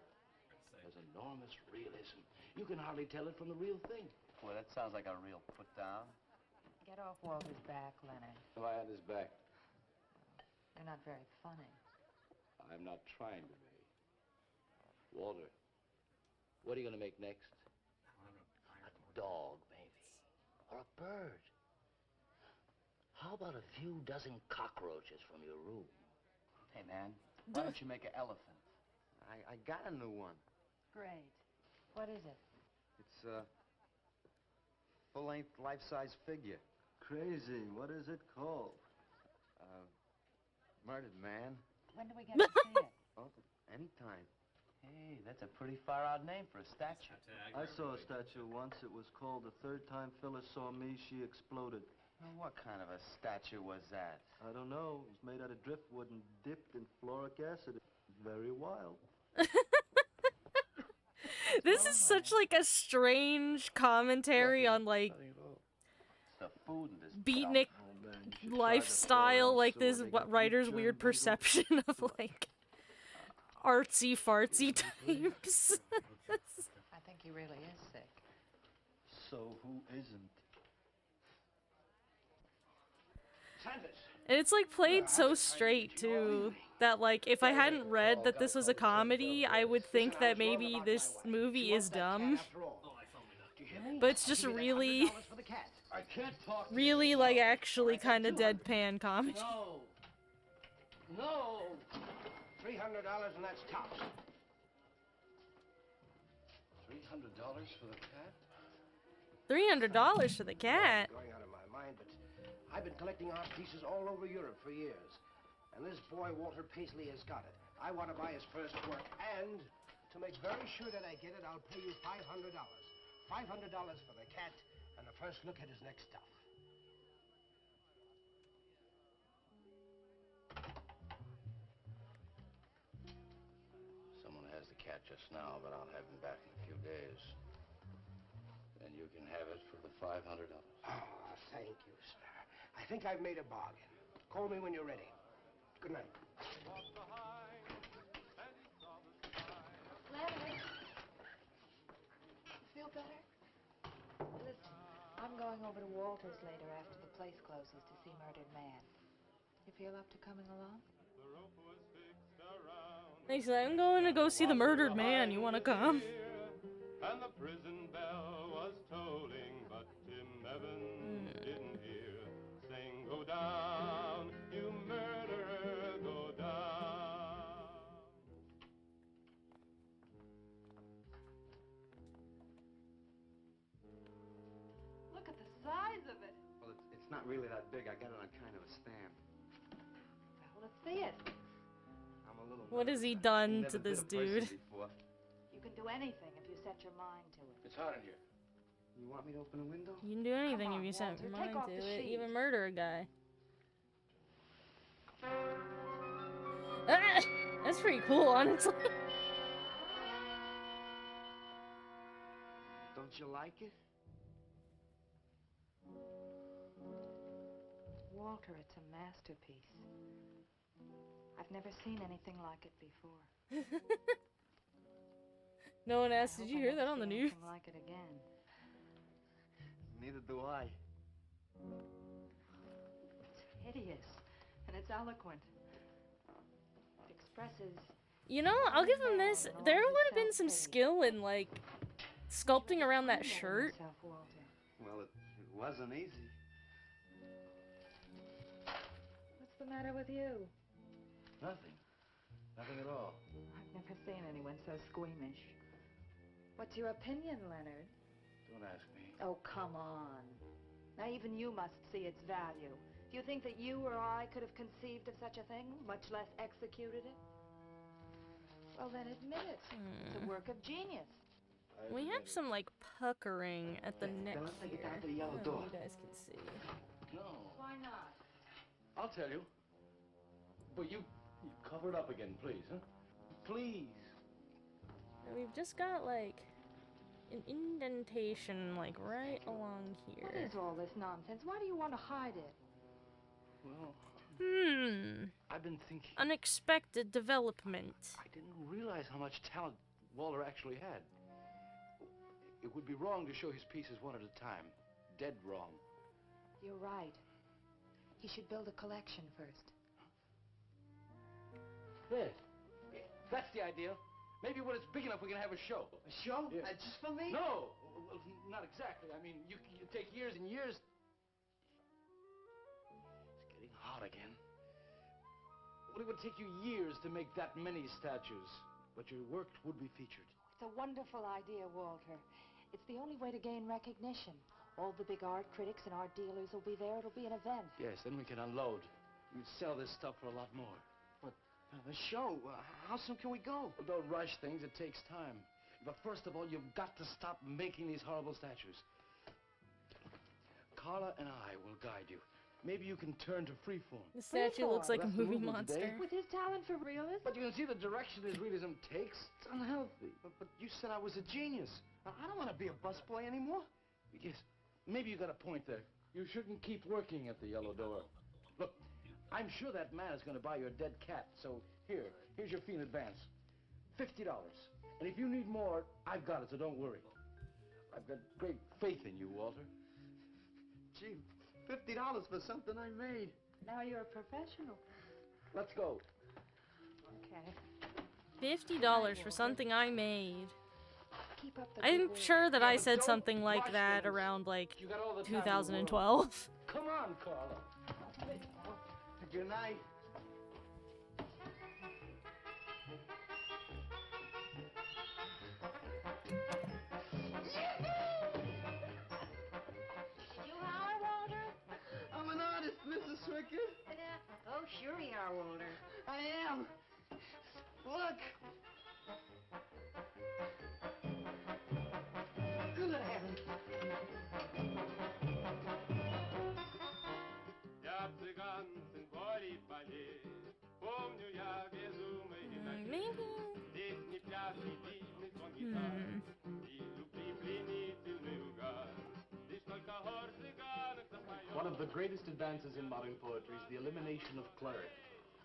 has enormous realism. You can hardly tell it from the real thing. Boy, that sounds like a real put down. Get off Walter's back, Leonard. Why on his back? You're not very funny. I'm not trying to be. Walter, what are you going to make next? A dog, maybe. Or a bird. How about a few dozen cockroaches from your room? Hey, man, why don't you make an elephant? I got a new one. Great. What is it? It's a full-length, life-size figure. Crazy. What is it called? Murdered Man. When do we get to see it? Oh, anytime. Hey, that's a pretty far-out name for a statue. I saw a statue once. It was called "The Third Time Phyllis Saw Me, She Exploded." Well, what kind of a statue was that? I don't know. It was made out of driftwood and dipped in fluoric acid. Very wild. This is such like a strange commentary on like The food in this beatnik lifestyle, like this writer's weird perception of like artsy fartsy types. I think he really is sick. So who isn't? And it's like played so straight too that like if I hadn't read that this was a comedy, I would think that maybe this movie is dumb. But it's just really really like actually kind of deadpan comedy. No. No. $300 and that's tops. $300 for the cat? $300 for the cat. Going out of my mind, but I've been collecting art pieces all over Europe for years. And this boy, Walter Paisley, has got it. I want to buy his first work, and to make very sure that I get it, I'll pay you $500. $500 for the cat, and the first look at his next stuff. Someone has the cat just now, but I'll have him back in a few days. Then you can have it for the $500. Oh, thank you, sir. I think I've made a bargain. Call me when you're ready. Good night. Leonard. You feel better? Listen, I'm going over to Walter's later after the place closes to see Murdered Man. You feel up to coming along? He said, I'm going to go see the Murdered Man. You want to come? And the prison bell was tolling, but Tim Evans didn't hear. Saying, go down, you murderer, go down. Look at the size of it. Well, it's not really that big. I got it on kind of a stand. Well, let's see it. I'm a little What has he nervous. done I've to never this been a person dude? before. You can do anything if you set your mind to it. It's hot in here. You want me to open a window? You can do anything Come if on, you set your Walter, mind take off to the it. sheet. Even murder a guy. Ah, that's pretty cool, honestly. Don't you like it? Walter, it's a masterpiece. I've never seen anything like it before. No one asked, I did hope you I hear that never on the see news? anything like it again. Neither do I. It's hideous, and it's eloquent. It expresses... You know, I'll give him this. There would have been some skill in, like, sculpting around that shirt. Well, it wasn't easy. What's the matter with you? Nothing. Nothing at all. I've never seen anyone so squeamish. What's your opinion, Leonard? Don't ask me. Oh, come on. Now, even you must see its value. Do you think that you or I could have conceived of such a thing, much less executed it? Well, then admit it. It's a work of genius. We have some, like, puckering at the neck let's take it here. down to the yellow I don't know door. if you guys can see. No. Why not? I'll tell you. But you cover it up again, please, huh? Please. And we've just got, like, an indentation, like, right along here. What is all this nonsense? Why do you want to hide it? Well, I've been thinking. Unexpected development. I didn't realize how much talent Walter actually had. It would be wrong to show his pieces one at a time. Dead wrong. You're right. He should build a collection first. There. That's the idea. Maybe when it's big enough, we can have a show. A show? Yeah. Just for me? No, well, not exactly. I mean, you take years and years. It's getting hot again. Well, it would take you years to make that many statues, but your work would be featured. It's a wonderful idea, Walter. It's the only way to gain recognition. All the big art critics and art dealers will be there. It'll be an event. Yes, then we can unload. We'd sell this stuff for a lot more. But a show? How soon can we go? Well, don't rush things. It takes time. But first of all, you've got to stop making these horrible statues. Carla and I will guide you. Maybe you can turn to freeform. The statue looks like a That's the movie movement monster. today. With his talent for realism? But you can see the direction his realism takes. It's unhealthy. But you said I was a genius. I don't want to be a busboy anymore. Yes, maybe you got a point there. You shouldn't keep working at the yellow door. Look, I'm sure that man is going to buy your dead cat. So here's your fee in advance. $50. And if you need more, I've got it, so don't worry. I've got great faith in you, Walter. Gee, $50 for something I made. Now you're a professional. Let's go. Okay. $50 for something I made. Keep up the I'm good work. sure that Yeah, I but said don't something like rush that things. around, like, You got all the time in the 2012. Come on, Carla. Good night. You holler, Walter? I'm an artist, Mrs. Swicker. Oh, sure you are, Walter. I am. Look. Good heavens. Я цыганцин поле поле, помню я безумный Maybe. здесь не плясный дивный звон гитар, и любви пленительный угар, лишь только хор цыганок запоет. One of the greatest advances in modern poetry is the elimination of clarity.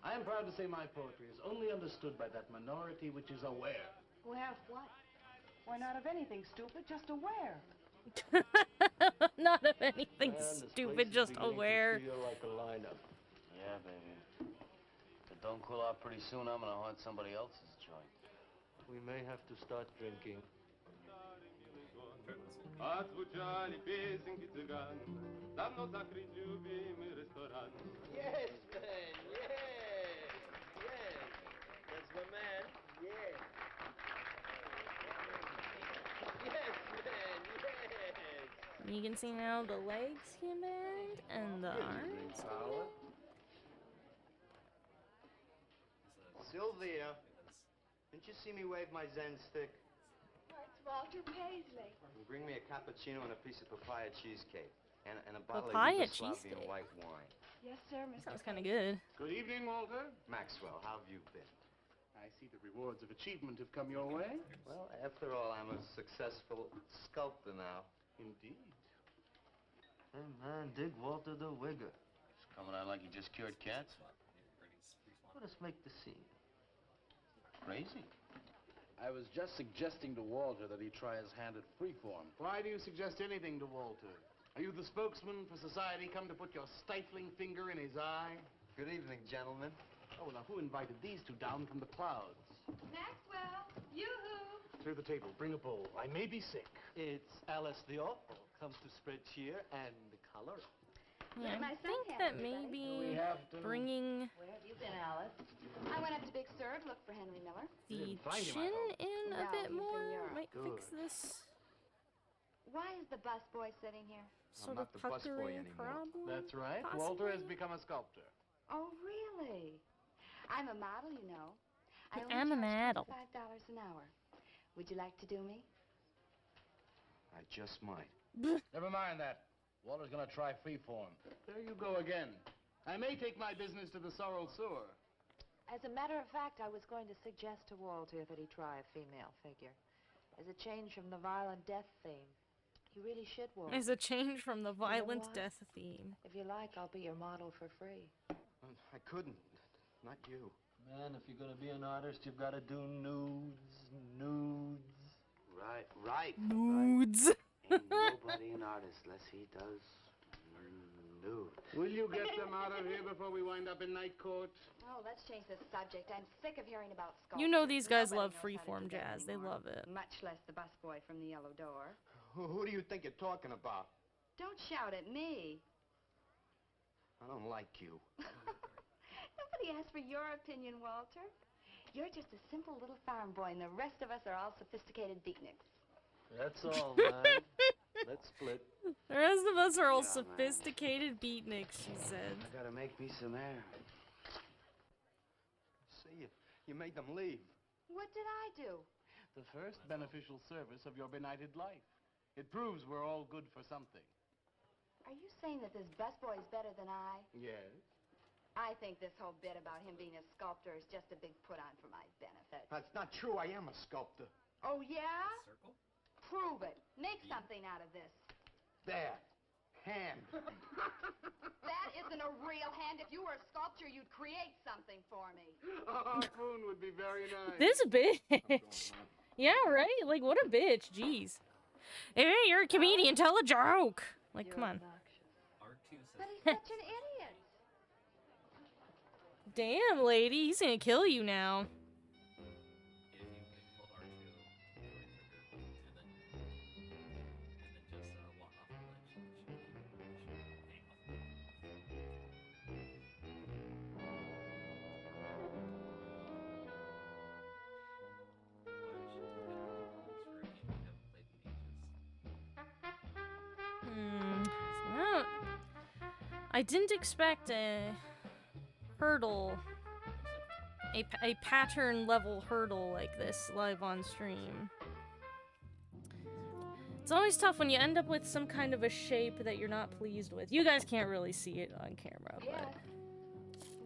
I am proud to say my poetry is only understood by that minority which is aware. Who have what? Why, not of anything stupid, just aware. Not of anything Man, this stupid, place is just beginning to aware. feel like a lineup. Yeah, baby. If it don't cool off pretty soon, I'm gonna haunt somebody else's joint. We may have to start drinking. Отзвучали песенки цыган, давно закрыть любимый ресторан. Yes, man, yes, yes. That's my man, yes. Yes, man, yes. You can see now the legs he bent and the arms. Sylvia, didn't you see me wave my Zen stick? It's Walter Paisley. And bring me a cappuccino and a piece of papaya cheesecake. And a bottle Papaya of Yugoslavian cheesecake? white wine. Yes, sir, Mr. Sounds kind of good. Good evening, Walter. Maxwell, how have you been? I see the rewards of achievement have come your way. Well, after all, I'm a successful sculptor now. Indeed. Hey, man, dig Walter the Wigger. He's coming out like he just cured cats. Let us make the scene. Crazy. I was just suggesting to Walter that he try his hand at freeform. Why do you suggest anything to Walter? Are you the spokesman for society come to put your stifling finger in his eye? Good evening, gentlemen. Oh, now who invited these two down from the clouds? Maxwell, yoo-hoo. Through the table, bring a bowl. I may be sick. It's Alice the Awful. Comes to spread cheer and color. Yeah, My I son think has that everybody. maybe bringing Where have you been, Alice? I went up to Big Sur to look for Henry Miller. the find him, I chin hope. in a No, bit he's in more Europe. might fix Good. this Why is the busboy sitting here? sort not of the busboy puckering anymore. problem. That's right. Walter has possibly? become a sculptor. Oh, really? I'm a model, you know. I only I'm a charge model. $5 an hour. Would you like to do me? I just might. Never mind that. Walter's gonna try freeform. There you go again. I may take my business to the Sorrel Sewer. As a matter of fact, I was going to suggest to Walter that he try a female figure. As a change from the violent death theme. He really should, Walter. As a change from the violent what? death theme. If you like, I'll be your model for free. I couldn't. Not you. Man, if you're gonna be an artist, you've got to do nudes. Right. Nudes. Ain't nobody an artist unless he does nude. Will you get them out of here before we wind up in night court? Oh, let's change the subject. I'm sick of hearing about sculpture. You know these guys Nobody love knows how to freeform do that jazz. They anymore, love it. Much less the busboy from the Yellow Door. Who do you think you're talking about? Don't shout at me. I don't like you. Nobody asked for your opinion, Walter. You're just a simple little farm boy, and the rest of us are all sophisticated beatniks. That's all, man. Let's split. The rest of us are all Yeah, man. sophisticated beatniks, she said. I gotta make me some air. See, you made them leave. What did I do? The first beneficial service of your benighted life. It proves we're all good for something. Are you saying that this busboy is better than I? Yes. I think this whole bit about him being a sculptor is just a big put-on for my benefit. That's not true. I am a sculptor. Oh, yeah? Circle? Prove it. Make something out of this. There. Hand. That isn't a real hand. If you were a sculptor, you'd create something for me. A harpoon would be very nice. This bitch. Yeah, right? Like, what a bitch. Jeez. Hey, you're a comedian. Tell a joke. Like, come on. R2 says But he's such an idiot. Damn, lady. He's gonna kill you now. if you hold R2, and then just walk off the ledge, it should hang off. So, I didn't expect a hurdle, a pattern level hurdle like this live on stream. It's always tough when you end up with some kind of a shape that you're not pleased with. You guys can't really see it on camera, Yes. but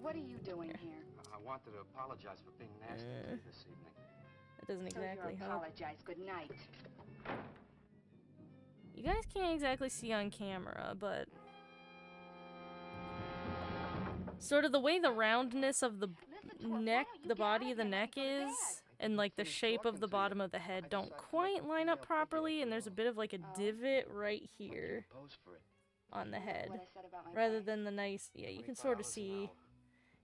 What are you doing here? I wanted to apologize for being nasty to you this evening. that doesn't exactly So you help. apologize. Good night. You guys can't exactly see on camera, but Sort of the way the roundness of the neck, the body of the neck is, and like the shape of the bottom of the head don't quite line up properly, and there's a bit of like a divot right here on the head, rather than the nice, yeah, you can sort of see,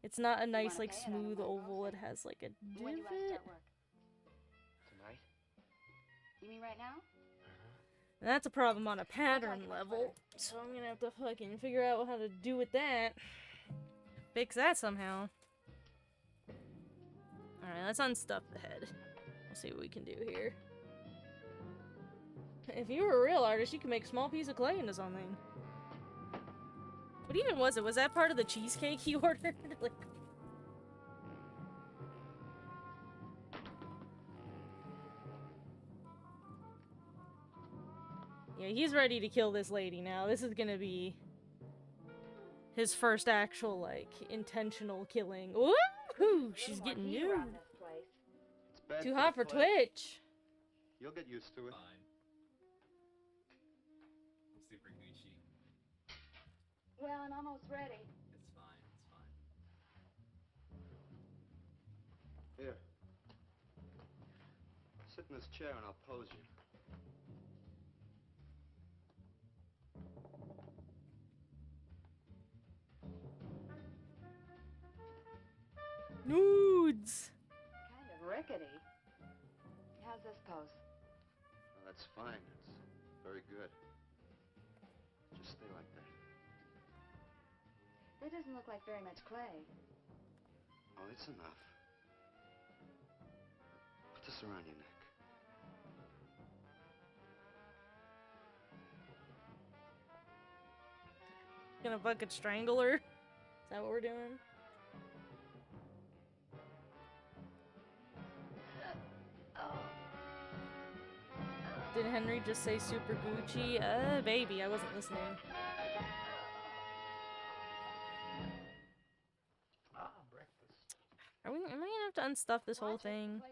it's not a nice like smooth oval, it has like a divot. When do I start work? Tonight? You mean right now? And that's a problem on a pattern level, so I'm gonna have to fucking figure out how to do with that. Fix that somehow. Alright, let's unstuff the head. We'll see what we can do here. If you were a real artist, you could make a small piece of clay into something. What even was it? Was that part of the cheesecake he ordered? Like... Yeah, he's ready to kill this lady now. This is gonna be his first actual, like, intentional killing. Woohoo! She's getting nude. Too hot for Twitch. You'll get used to it. Fine. I'm super Gucci. Well, I'm almost ready. It's fine, it's fine. Here. Sit in this chair and I'll pose you. Nudes! Kind of rickety. How's this pose? Well, that's fine. It's very good. Just stay like that. That doesn't look like very much clay. Oh, it's enough. Put this around your neck. Gonna bucket strangle her? Is that what we're doing? Did Henry just say super Gucci? Baby, I wasn't listening. Breakfast. Am I gonna have to unstuff this whole thing?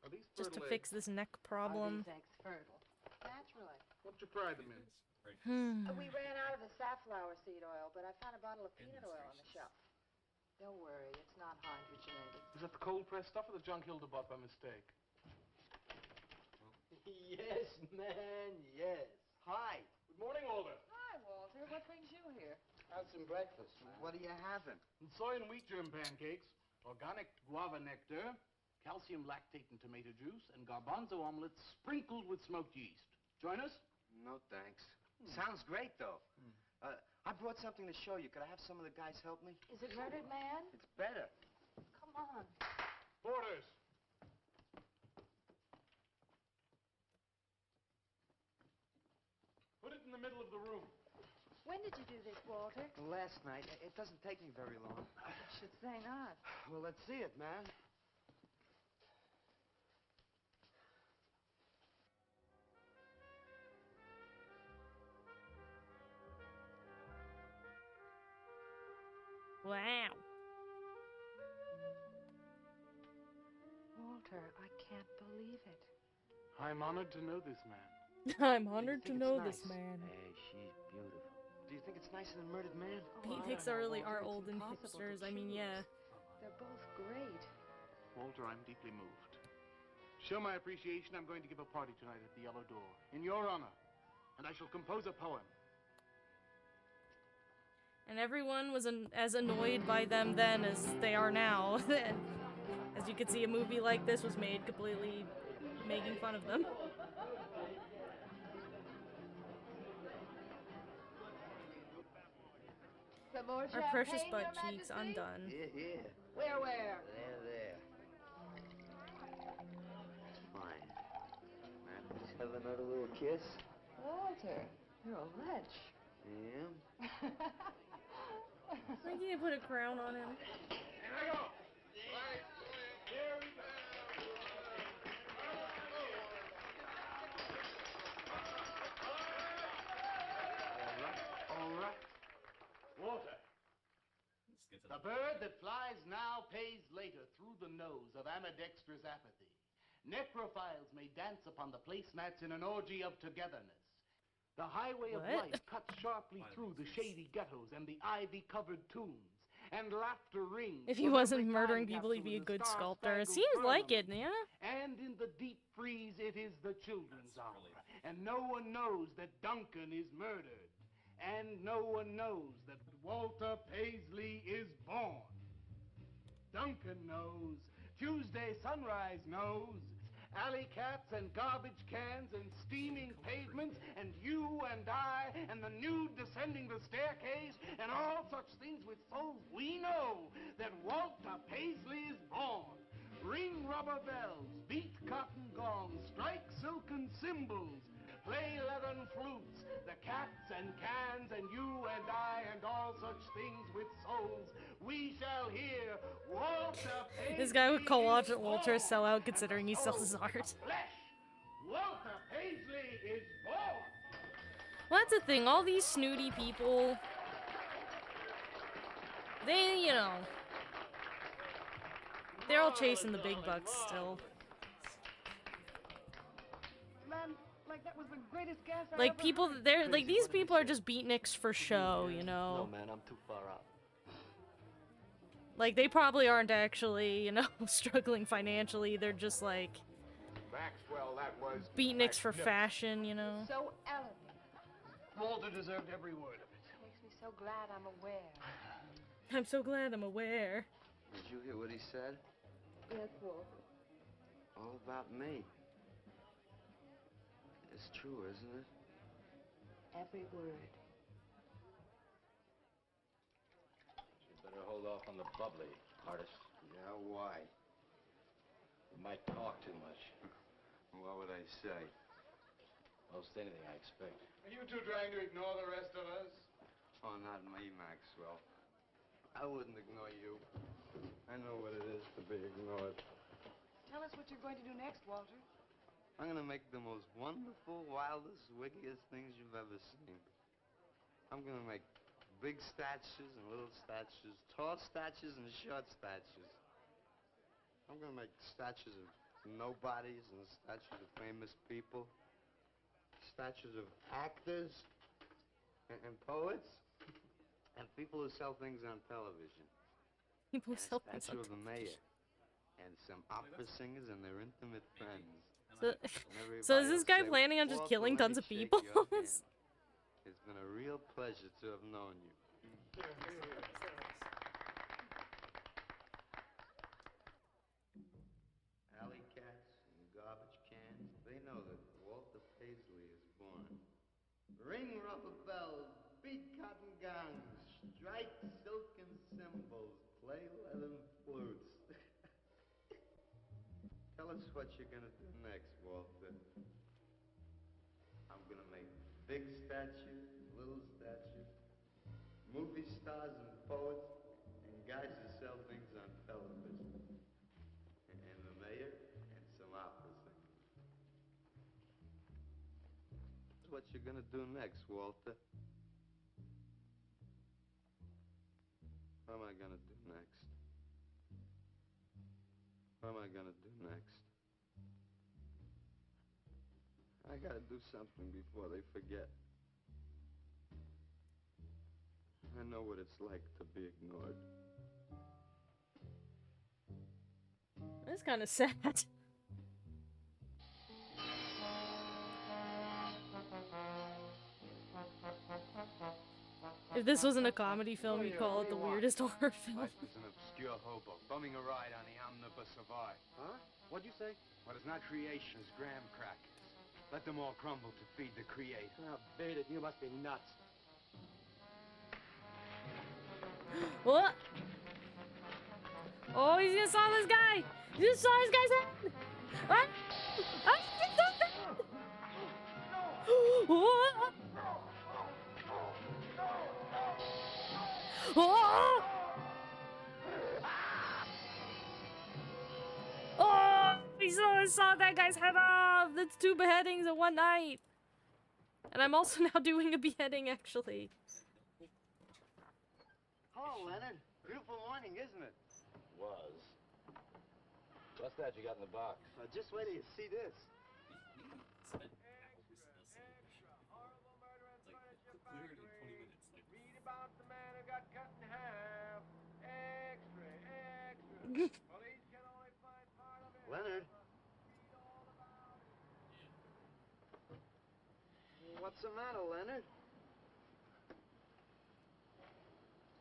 Are these Just to fertile fix eggs? this neck problem? Are these eggs fertile? Naturally. What'd you fry them in? We ran out of the safflower seed oil, but I found a bottle of peanut oil on the shelf. Don't worry, it's not hydrogenated. Is that the cold pressed stuff or the junk Hilda bought by mistake? Yes, man, yes. Hi. Good morning, Walter. Hi, Walter. What brings you here? How's some breakfast, man? What are you having? Soy and wheat germ pancakes, organic guava nectar, calcium lactate and tomato juice, and garbanzo omelets sprinkled with smoked yeast. Join us? No, thanks. Sounds great, though. I brought something to show you. Could I have some of the guys help me? Is it Murdered Man? It's better. Come on. Porters. Put it in the middle of the room. When did you do this, Walter? Last night. It doesn't take me very long. I should say not. Well, let's see it, man. Wow. Walter, I can't believe it. I'm honored to know this man. I'm honored to know this man. Hey, she's beautiful. Do you think it's nicer than Murdered Man? Beatniks really are old and hipsters. I mean, yeah. They're both great. Walter, I'm deeply moved. To show my appreciation, I'm going to give a party tonight at the Yellow Door, in your honor. And I shall compose a poem. And everyone was as annoyed by them then as they are now. As you can see, a movie like this was made completely making fun of them. Some more Our champagne, precious Your butt cheeks Majesty? undone. Here. Where? There. Fine. Man, let's have another little kiss. Walter, you're a lech. Yeah. I think you can put a crown on him. All right. Walter. The bird that flies now pays later through the nose of ambidextrous apathy. Necrophiles may dance upon the placemats in an orgy of togetherness. The highway of What? life cuts sharply through the shady ghettos and the ivy-covered tombs, and laughter rings. If he from wasn't every murdering time people, he'd capsule be a in the good sculptor. It star-spangled seems like it, firmament. yeah? And in the deep freeze, it is the children's hour. And no one knows that Duncan is murdered. And no one knows that Walter Paisley is born. Duncan knows. Tuesday Sunrise knows. Alley cats and garbage cans and steaming pavements and you and I and the nude descending the staircase and all such things with souls, we know that Walter Paisley is born. Ring rubber bells, beat cotton gongs, strike silken cymbals, play leathern flutes, the cats and cans and you and I and all such things with souls. We shall hear Walter Paisley. This guy would call Walter a sellout considering he sells his art. Walter Paisley is born. Well, that's the thing. All these snooty people, they, you know, they're all chasing the big bucks still. Man, like that was the greatest gas I Like ever people, heard. they're like these people are just beatniks for show, you know. No, man, I'm too far out. Like they probably aren't actually, you know, struggling financially. They're just like Maxwell, that was beatniks for fashion, you know. So elegant. Walter deserved every word of it. Makes me so glad I'm aware. I'm so glad I'm aware. Did you hear what he said? Yes, Walter. All about me. It's true, isn't it? Every word. Better hold off on the bubbly, artist. Yeah, why? You might talk too much. What would I say? Most anything, I expect. Are you two trying to ignore the rest of us? Oh, not me, Maxwell. I wouldn't ignore you. I know what it is to be ignored. Tell us what you're going to do next, Walter. I'm gonna make the most wonderful, wildest, wickedest things you've ever seen. I'm gonna make big statues and little statues, tall statues and short statues. I'm gonna make statues of nobodies and statues of famous people, statues of actors and poets and people who sell things on television. People And a sell things statue on of the mayor and some opera singers and their intimate friends. So, And everybody so is this will guy say, planning on just "Walter, killing let tons me of shake people? your hand. It's been a real pleasure to have known you. Alley cats and garbage cans, they know that Walter Paisley is born. Ring rubber bells, beat cotton gongs, strike silken cymbals, play leathern flutes. Tell us what you're gonna do next, Walter. I'm gonna make big statues, little statues, movie stars and poets, and guys who sell things on television. And the mayor and some opera singers. That's what you're gonna do next, Walter. What am I gonna do next? What am I gonna do next? I gotta do something before they forget. I know what it's like to be ignored. That's kind of sad. If this wasn't a comedy film, you'd call it the weirdest horror film. Life is an obscure hobo, bumming a ride on the omnibus of art. Huh? What'd you say? What is not creation is graham crackers. Let them all crumble to feed the creator. Now, beat it. You must be nuts. What? Oh, he's gonna saw this guy! He just saw this guy's head! Ah! Ah, he saw that! What? Oh! Oh! He saw that guy's head off! That's 2 beheadings in one night! And I'm also now doing a beheading, actually. Hello, Leonard. Beautiful morning, isn't it? Was. What's that you got in the box? Just wait till you see this. Leonard? What's the matter, Leonard?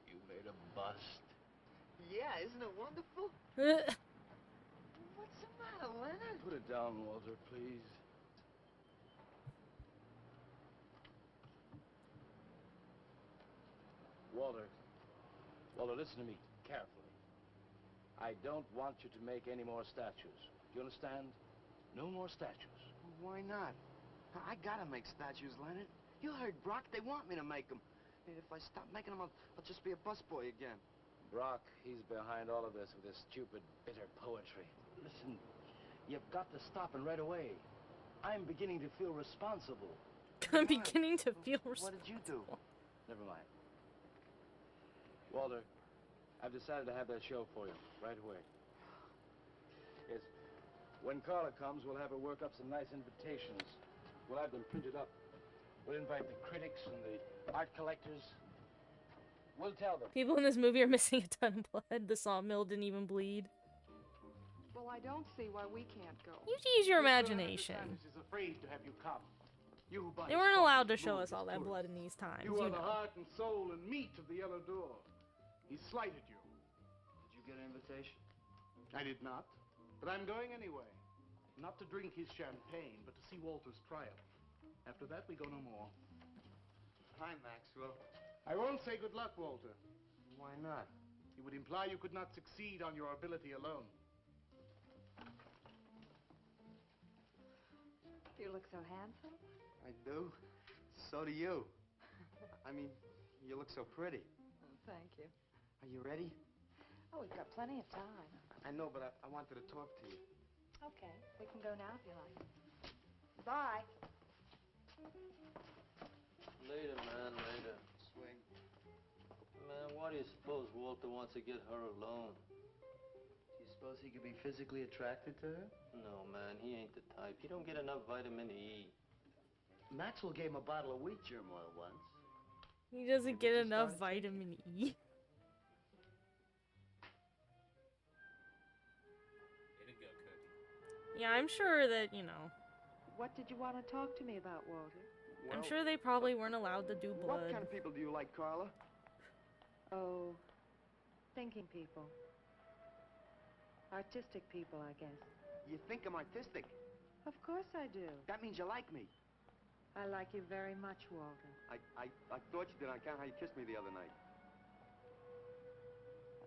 You made a bust. Yeah, isn't it wonderful? What's the matter, Leonard? Put it down, Walter, please. Walter, listen to me carefully. I don't want you to make any more statues. Do you understand? No more statues. Why not? I gotta make statues, Leonard. You heard Brock. They want me to make them. If I stop making them, I'll just be a busboy again. Brock, he's behind all of this with his stupid, bitter poetry. Listen, you've got to stop and right away. I'm beginning to feel responsible. I'm beginning to feel responsible. What did you do? Never mind. Walter, I've decided to have that show for you right away. Yes. When Carla comes, we'll have her work up some nice invitations. We'll have them printed up. We'll invite the critics and the art collectors. We'll tell them. People in this movie are missing a ton of blood. The sawmill didn't even bleed. Well, I don't see why we can't go. You use your imagination. Is afraid to have you come. You They weren't allowed to show us all that blood in these times. You are the heart and soul and meat of the Yellow Door. He slighted you. Did you get an invitation? I did not, but I'm going anyway. Not to drink his champagne, but to see Walter's triumph. After that, we go no more. Hi, Maxwell. I won't say good luck, Walter. Why not? It would imply you could not succeed on your ability alone. You look so handsome. I do. So do you. I mean, you look so pretty. Thank you. Are you ready? Oh, we've got plenty of time. I know, but I wanted to talk to you. Okay, we can go now if you like. Bye. Later, man, later. Swing. Man, why do you suppose Walter wants to get her alone? Do you suppose he could be physically attracted to her? No, man, he ain't the type. He don't get enough vitamin E. Maxwell gave him a bottle of wheat germ oil once. He doesn't get enough vitamin E. Way to go, Cookie. Yeah, I'm sure that, you know. What did you want to talk to me about, Walter? I'm sure they probably weren't allowed to do blood. What kind of people do you like, Carla? Oh, thinking people. Artistic people, I guess. You think I'm artistic? Of course I do. That means you like me. I like you very much, Walter. I thought you did on account how you kissed me the other night.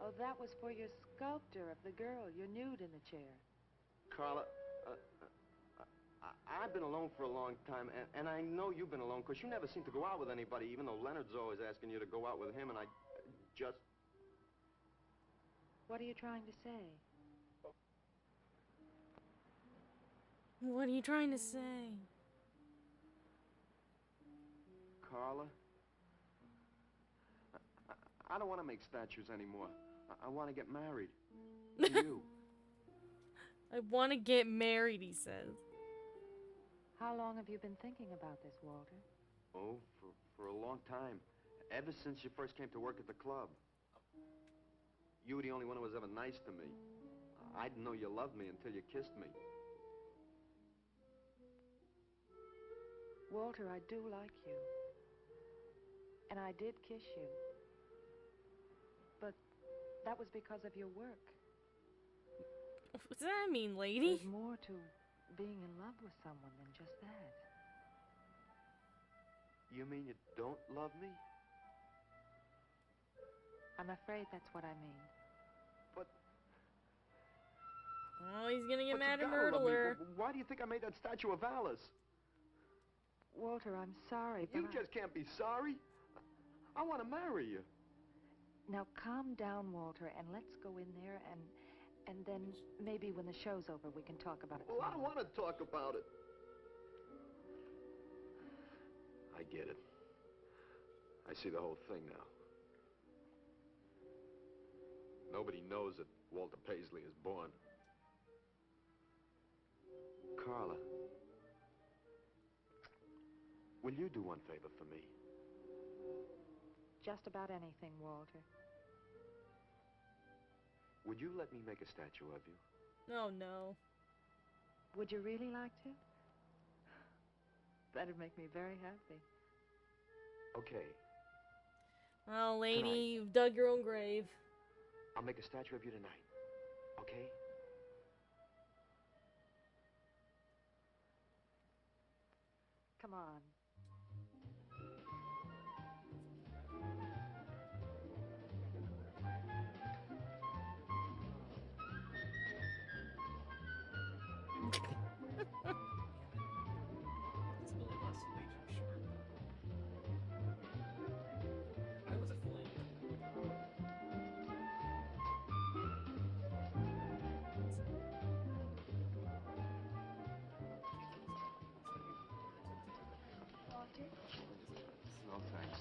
Oh, that was for your sculptor of the girl. You're nude in the chair. Carla, I've been alone for a long time, and I know you've been alone, because you never seem to go out with anybody, even though Leonard's always asking you to go out with him, and I just... What are you trying to say? What are you trying to say? Carla, I don't want to make statues anymore. I want to get married. To you. I want to get married, he says. How long have you been thinking about this, Walter? Oh, for a long time. Ever since you first came to work at the club. You were the only one who was ever nice to me. I didn't know you loved me until you kissed me. Walter, I do like you. And I did kiss you. But that was because of your work. What does that mean, lady? There's more to being in love with someone than just that. You mean you don't love me? I'm afraid that's what I mean. But... Oh, he's gonna get mad you at gotta love me. Myrtler. Why do you think I made that statue of Alice? Walter, I'm sorry, but You just can't be sorry. I want to marry you. Now calm down, Walter, and let's go in there and then maybe when the show's over we can talk about it. Well, I don't want to talk about it. I get it. I see the whole thing now. Nobody knows that Walter Paisley is born. Carla, will you do one favor for me? Just about anything, Walter. Would you let me make a statue of you? Oh, no. Would you really like to? That'd make me very happy. Okay. Well, lady, Tonight. you've dug your own grave. I'll make a statue of you tonight. Okay? Come on. It's a little less laser sharp. That was a flame. No, thanks.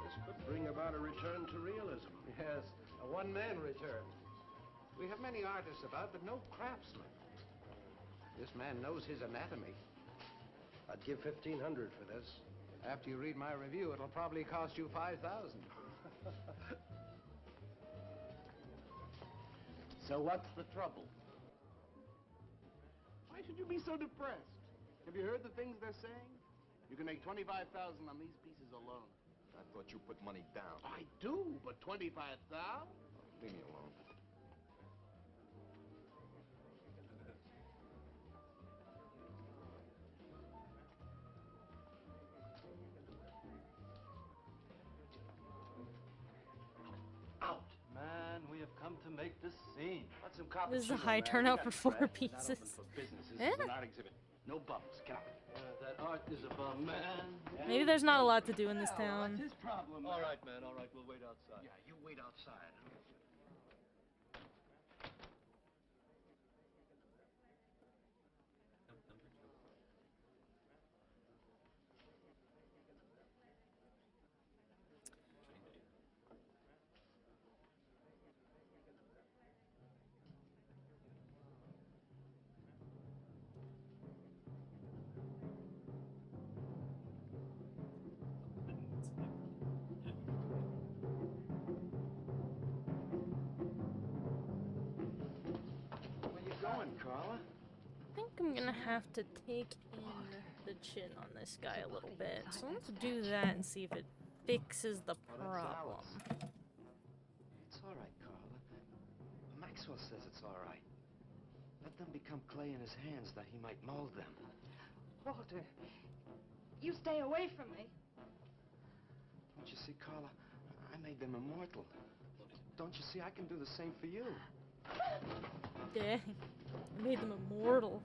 This could bring about a return to realism. Yes, a one-man return. We have many artists about, but no craftsmen. This man knows his anatomy. I'd give $1,500 for this. After you read my review, it'll probably cost you $5,000. So what's the trouble? Why should you be so depressed? Have you heard the things they're saying? You can make $25,000 on these pieces alone. I thought you put money down. I do, but $25,000? Leave me alone. Out! Man, we have come to make the scene. Want some This is a cappuccino, high man? turnout We for got 4 trash. Not pieces. open for business. This Eh? is an art exhibit. No bumps. Get out. That art is a bum, man. Maybe there's not a lot to do in this town. What's his problem? All right, man, all right, we'll wait outside. Yeah, you wait outside. Where you going, Carla? I think I'm gonna have to take in the chin on this guy a little bit. So let's do that and see if it fixes the problem. It's all right, Carla. Maxwell says it's all right. Let them become clay in his hands that he might mold them. Walter, you stay away from me. Don't you see, Carla? I made them immortal. Don't you see? I can do the same for you. Dang. Made them immortal.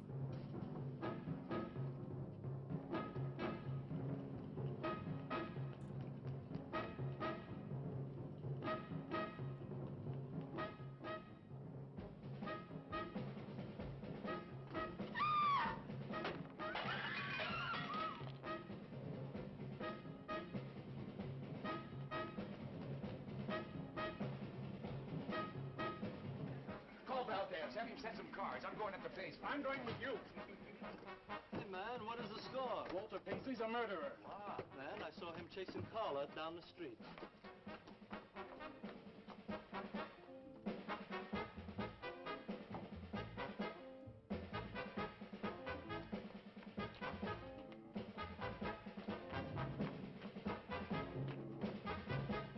Call Valdez. Have him send some cars. I'm going up the basement. I'm going with you. Hey, man, what is the score? Walter Paisley's a murderer. Ah, man, I saw him chasing Carla down the street.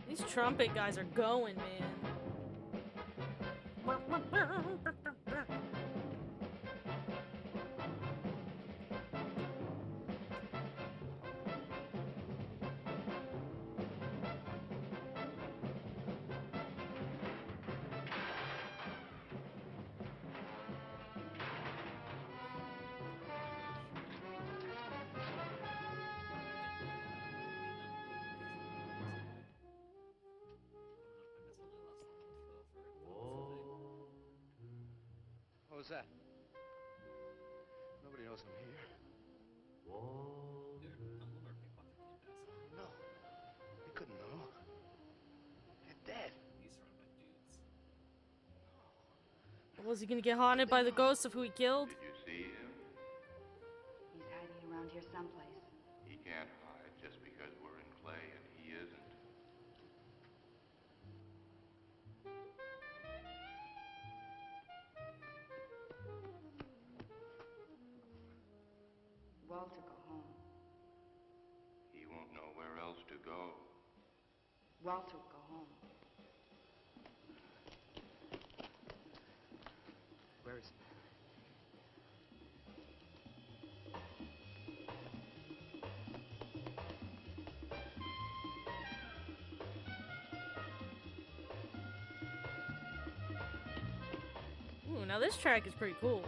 These trumpet guys are going, man. What was that? Nobody knows I'm here. No. They couldn't know. They're dead. Was he gonna get haunted by the ghosts of who he killed? Did you see him? He's hiding around here someplace. He can't hide just because we're in clay and he isn't. Walter would go home. Where is he? Ooh, now this track is pretty cool.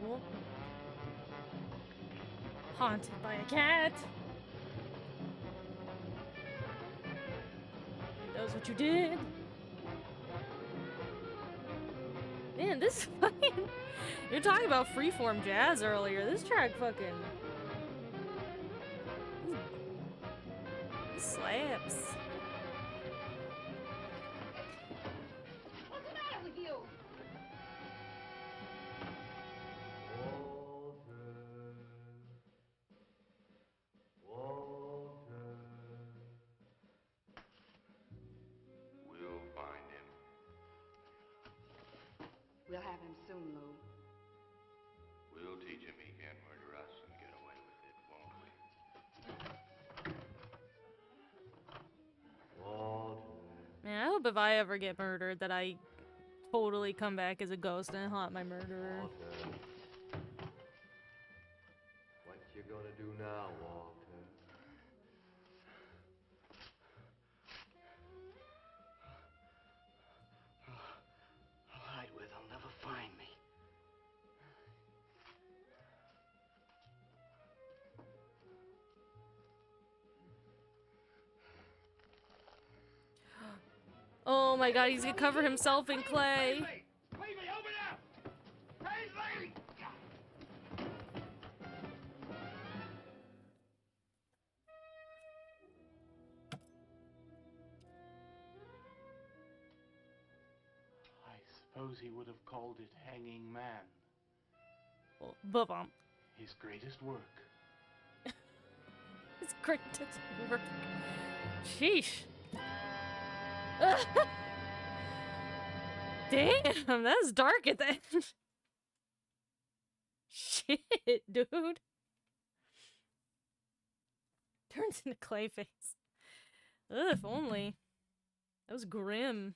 Ooh. Haunted by a cat. He knows what you did. Man, this fucking... You're talking about freeform jazz earlier. This track fucking... This slaps. What's the matter with you? We'll find him. We'll have him soon, Lou. We'll teach him he can't murder us and get away with it, won't we? Man, I hope if I ever get murdered that I totally come back as a ghost and haunt my murderer. What you gonna do now, Walter? I'll hide where they'll never find me. Oh my god, he's gonna cover himself in clay. Paisley, open up! Paisley! I suppose he would have called it Hanging Man. Bum. His greatest work. His greatest work. Sheesh. Damn, that's dark at the end. Shit, dude. Turns into Clayface. Ugh, if only. That was grim.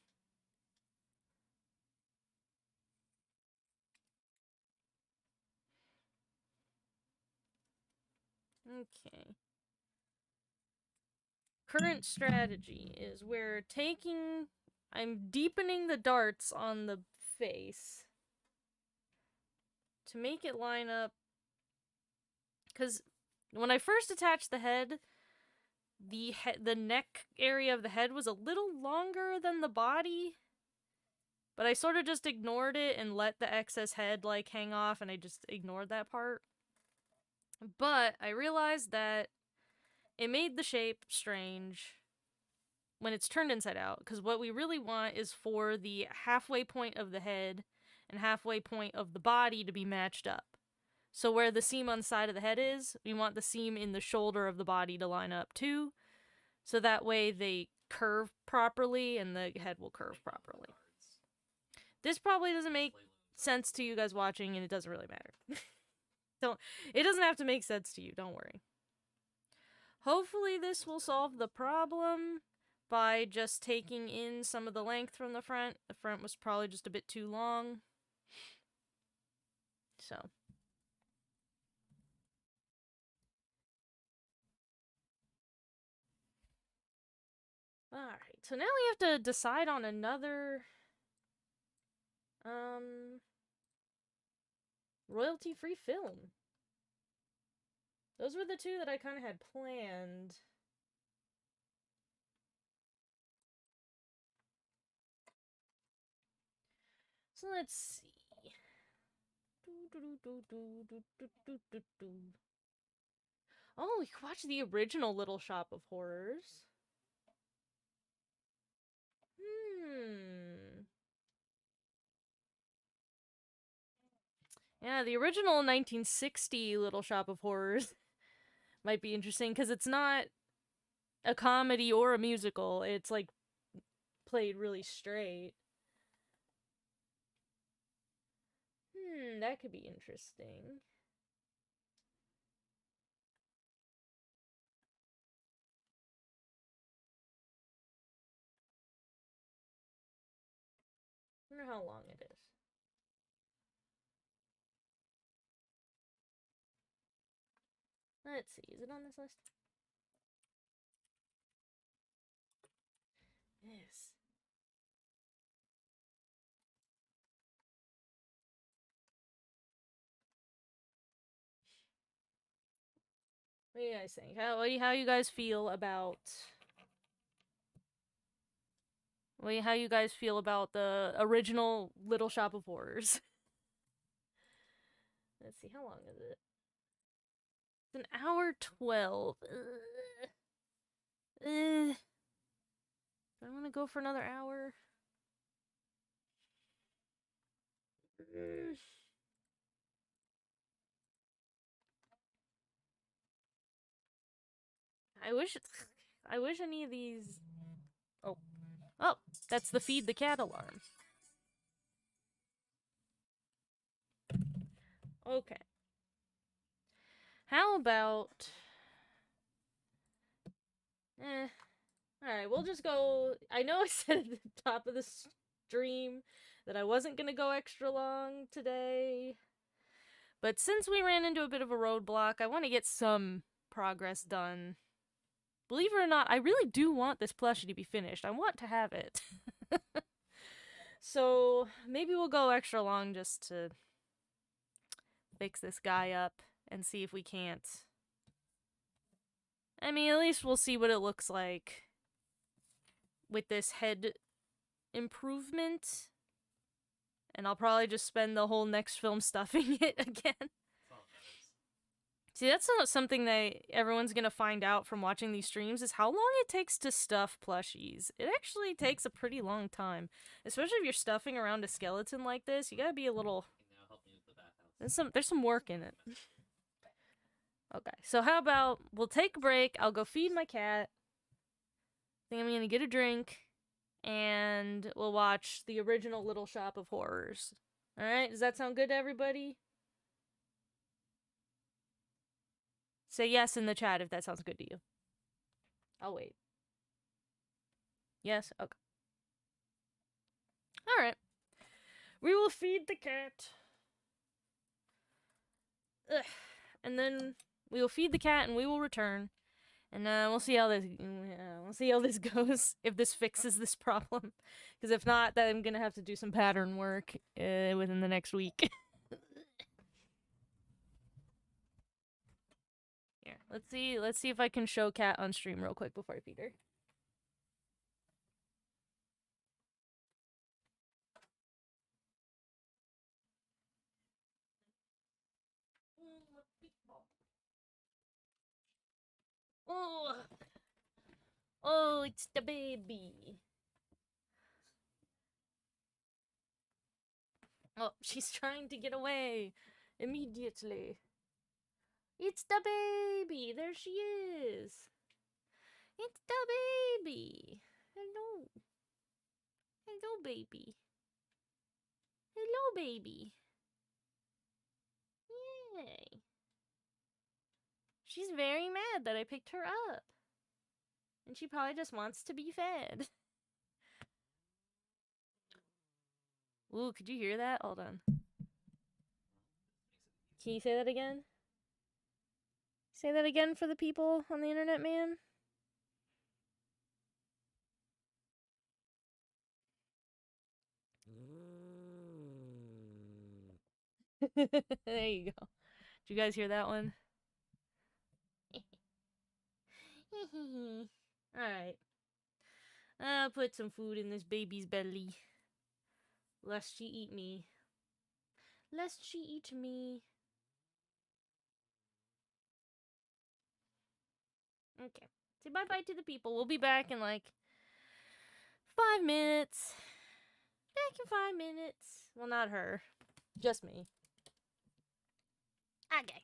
Okay. Current strategy is I'm deepening the darts on the face to make it line up, because when I first attached the head, the neck area of the head was a little longer than the body, but I sort of just ignored it and let the excess head like hang off, and I just ignored that part. But I realized that it made the shape strange when it's turned inside out, because what we really want is for the halfway point of the head and halfway point of the body to be matched up. So where the seam on the side of the head is, we want the seam in the shoulder of the body to line up too, so that way they curve properly and the head will curve properly. This probably doesn't make sense to you guys watching, and it doesn't really matter. It doesn't have to make sense to you, don't worry. Hopefully this will solve the problem by just taking in some of the length from the front. The front was probably just a bit too long. So. Alright, so now we have to decide on another royalty-free film. Those were the two that I kind of had planned. So let's see. Oh, we can watch the original Little Shop of Horrors. Yeah, the original 1960 Little Shop of Horrors might be interesting because it's not a comedy or a musical. It's like played really straight. That could be interesting. I wonder how long it is. Let's see, is it on this list? Yes. What do you guys think? How you guys feel about... how you guys feel about the original Little Shop of Horrors? Let's see, how long is it? It's an hour 12. Do I want to go for another hour? I wish any of these... Oh, that's the feed the cat alarm. Okay. How about... Alright, we'll just go... I know I said at the top of the stream that I wasn't gonna go extra long today. But since we ran into a bit of a roadblock, I want to get some progress done. Believe it or not, I really do want this plushie to be finished. I want to have it. So, maybe we'll go extra long just to fix this guy up and see if we can't. I mean, at least we'll see what it looks like with this head improvement. And I'll probably just spend the whole next film stuffing it again. See, that's not something that everyone's gonna find out from watching these streams, is how long it takes to stuff plushies. It actually takes a pretty long time. Especially if you're stuffing around a skeleton like this, you gotta be a little... There's some work in it. Okay, so how about we'll take a break, I'll go feed my cat. I think I'm gonna get a drink, and we'll watch the original Little Shop of Horrors. Alright, does that sound good to everybody? Say yes in the chat if that sounds good to you. I'll wait. Yes? Okay. Alright. We will feed the cat. Ugh. And then we will feed the cat and we will return. And we'll see how this goes, if this fixes this problem. Because if not, then I'm gonna have to do some pattern work within the next week. Here, let's see if I can show Cat on stream real quick before I feed her. Oh, it's the baby. Oh, she's trying to get away immediately. It's the baby. There she is. It's the baby. Hello. Hello, baby. Hello, baby. Yay. She's very mad that I picked her up. And she probably just wants to be fed. Ooh, could you hear that? Hold on. Can you say that again? Say that again for the people on the internet, man. There you go. Did you guys hear that one? Alright. I'll put some food in this baby's belly. Lest she eat me. Lest she eat me. Okay. Say bye-bye to the people. We'll be back in like 5 minutes. Back in 5 minutes. Well, not her. Just me. Okay.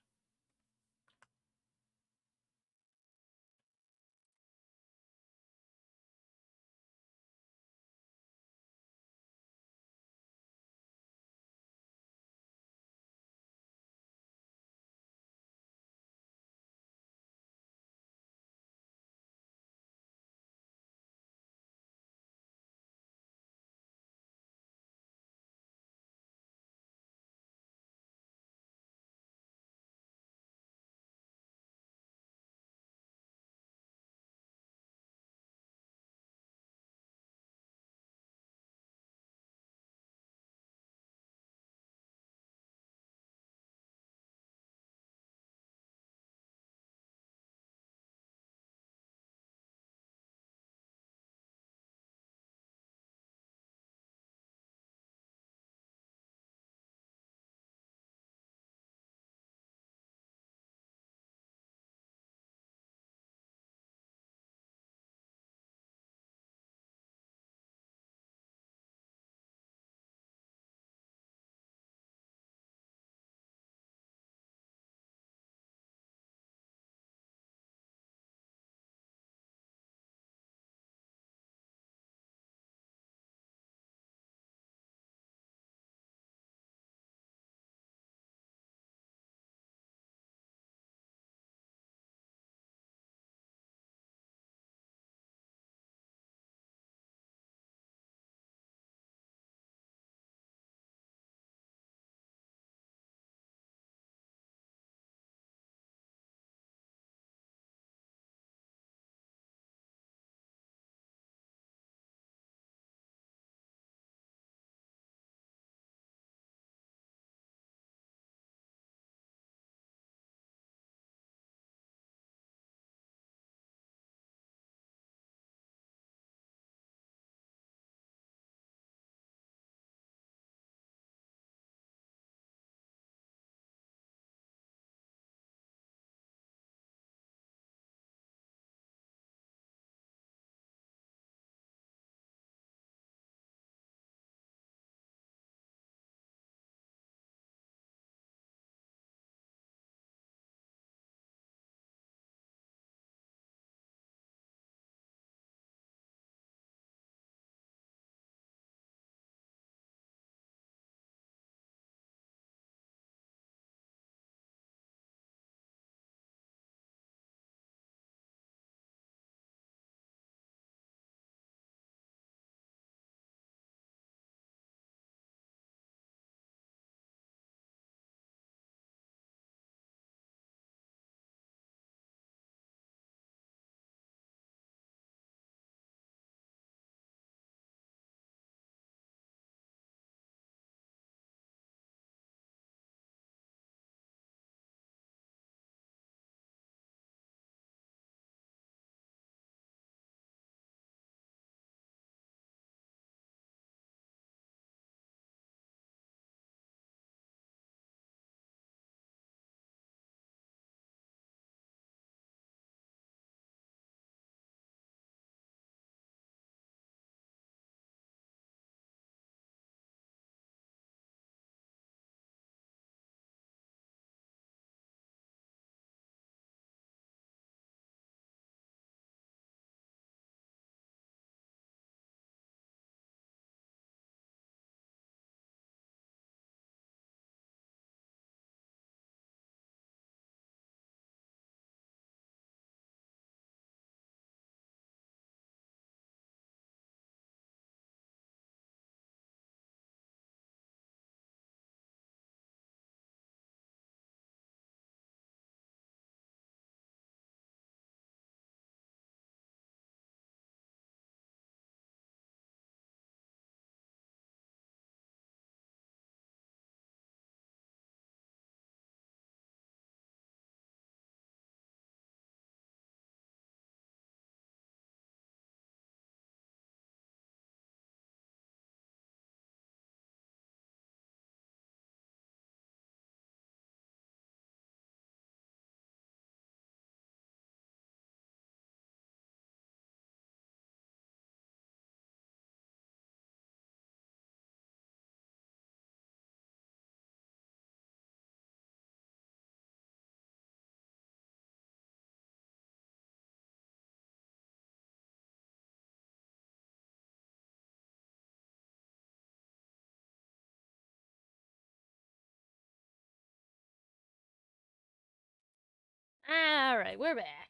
Alright, we're back.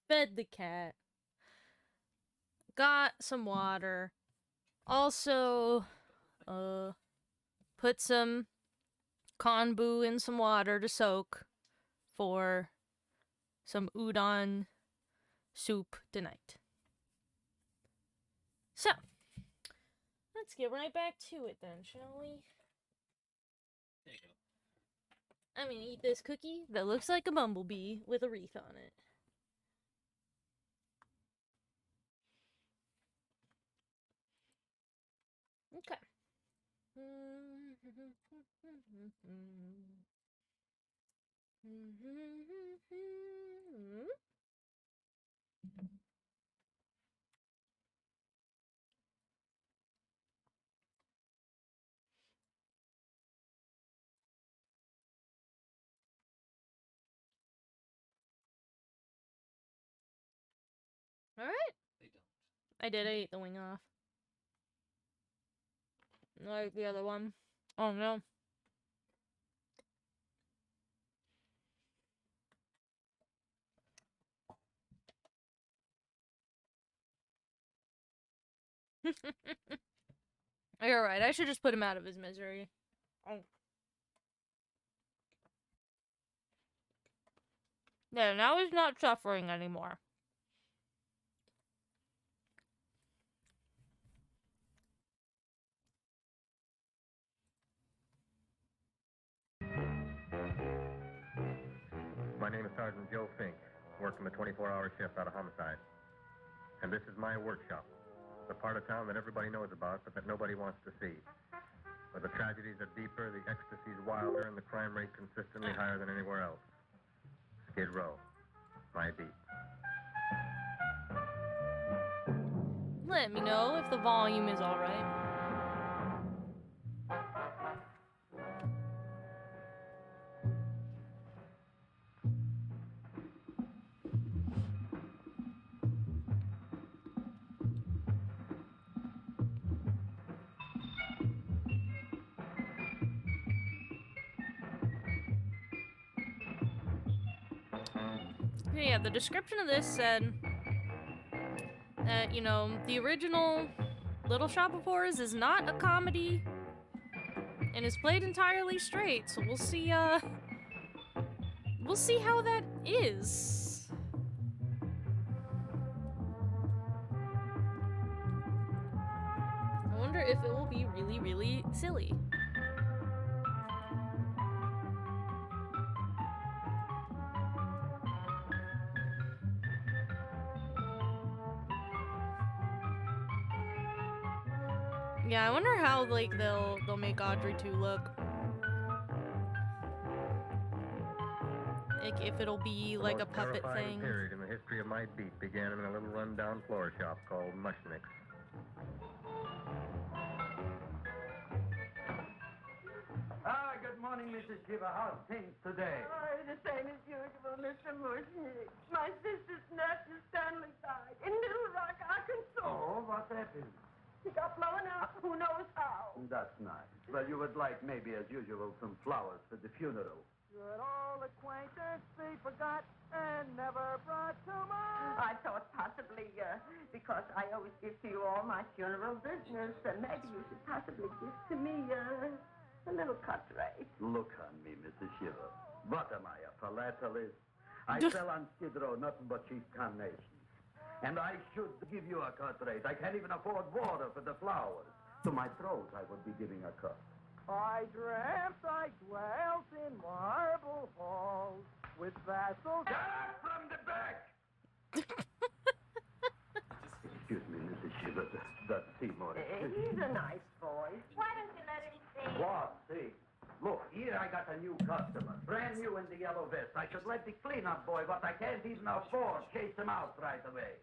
Fed the cat. Got some water. Also, put some konbu in some water to soak for some udon soup tonight. So, let's get right back to it then, shall we? There you go. I'm gonna eat this cookie that looks like a bumblebee with a wreath on it. Okay. Alright. They don't. I did. I ate the wing off. Like the other one. Oh no. You're right. I should just put him out of his misery. Oh. Yeah, now he's not suffering anymore. My name is Sergeant Joe Fink, working the 24-hour shift out of homicide. And this is my workshop, the part of town that everybody knows about, but that nobody wants to see. Where the tragedies are deeper, the ecstasy's wilder, and the crime rate consistently higher than anywhere else. Skid Row, my beat. Let me know if the volume is alright. Yeah, the description of this said that, you know, the original Little Shop of Horrors is not a comedy and is played entirely straight, so we'll see how that is. I wonder if it will be really, really silly. Yeah, I wonder how, like, they'll make Audrey 2 look. Like, if it'll be like a puppet thing. The most terrifying period in the history of my beat began in a little run-down floor shop called Mushnick's. Good morning, Mrs. Shiva. How's things today? Oh, the same as usual, Mr. Mushnick. My sister's nephew Stanley died in Little Rock, Arkansas. Oh, what happened? He got blown up. Who knows how? That's nice. Well, you would like, maybe as usual, some flowers for the funeral. Should old acquaintance be forgot and never brought to mind? I thought possibly, because I always give to you all my funeral business, maybe you should possibly give to me, a little cut rate. Look on me, Mrs. Shiva. What am I, a philatelist? I sell on Skid Row nothing but cheap carnations. And I should give you a cut rate. I can't even afford water for the flowers. To my throat, I would be giving a cut. I dreamt I dwelt in marble halls with vassals. From the back! Excuse me, Mrs. Shiva. That's Seymour. He's a nice boy. Why don't you let him see? What? See? Look, here I got a new customer. Brand new in the yellow vest. I should let the cleanup boy, but I can't even afford, chase him out right away.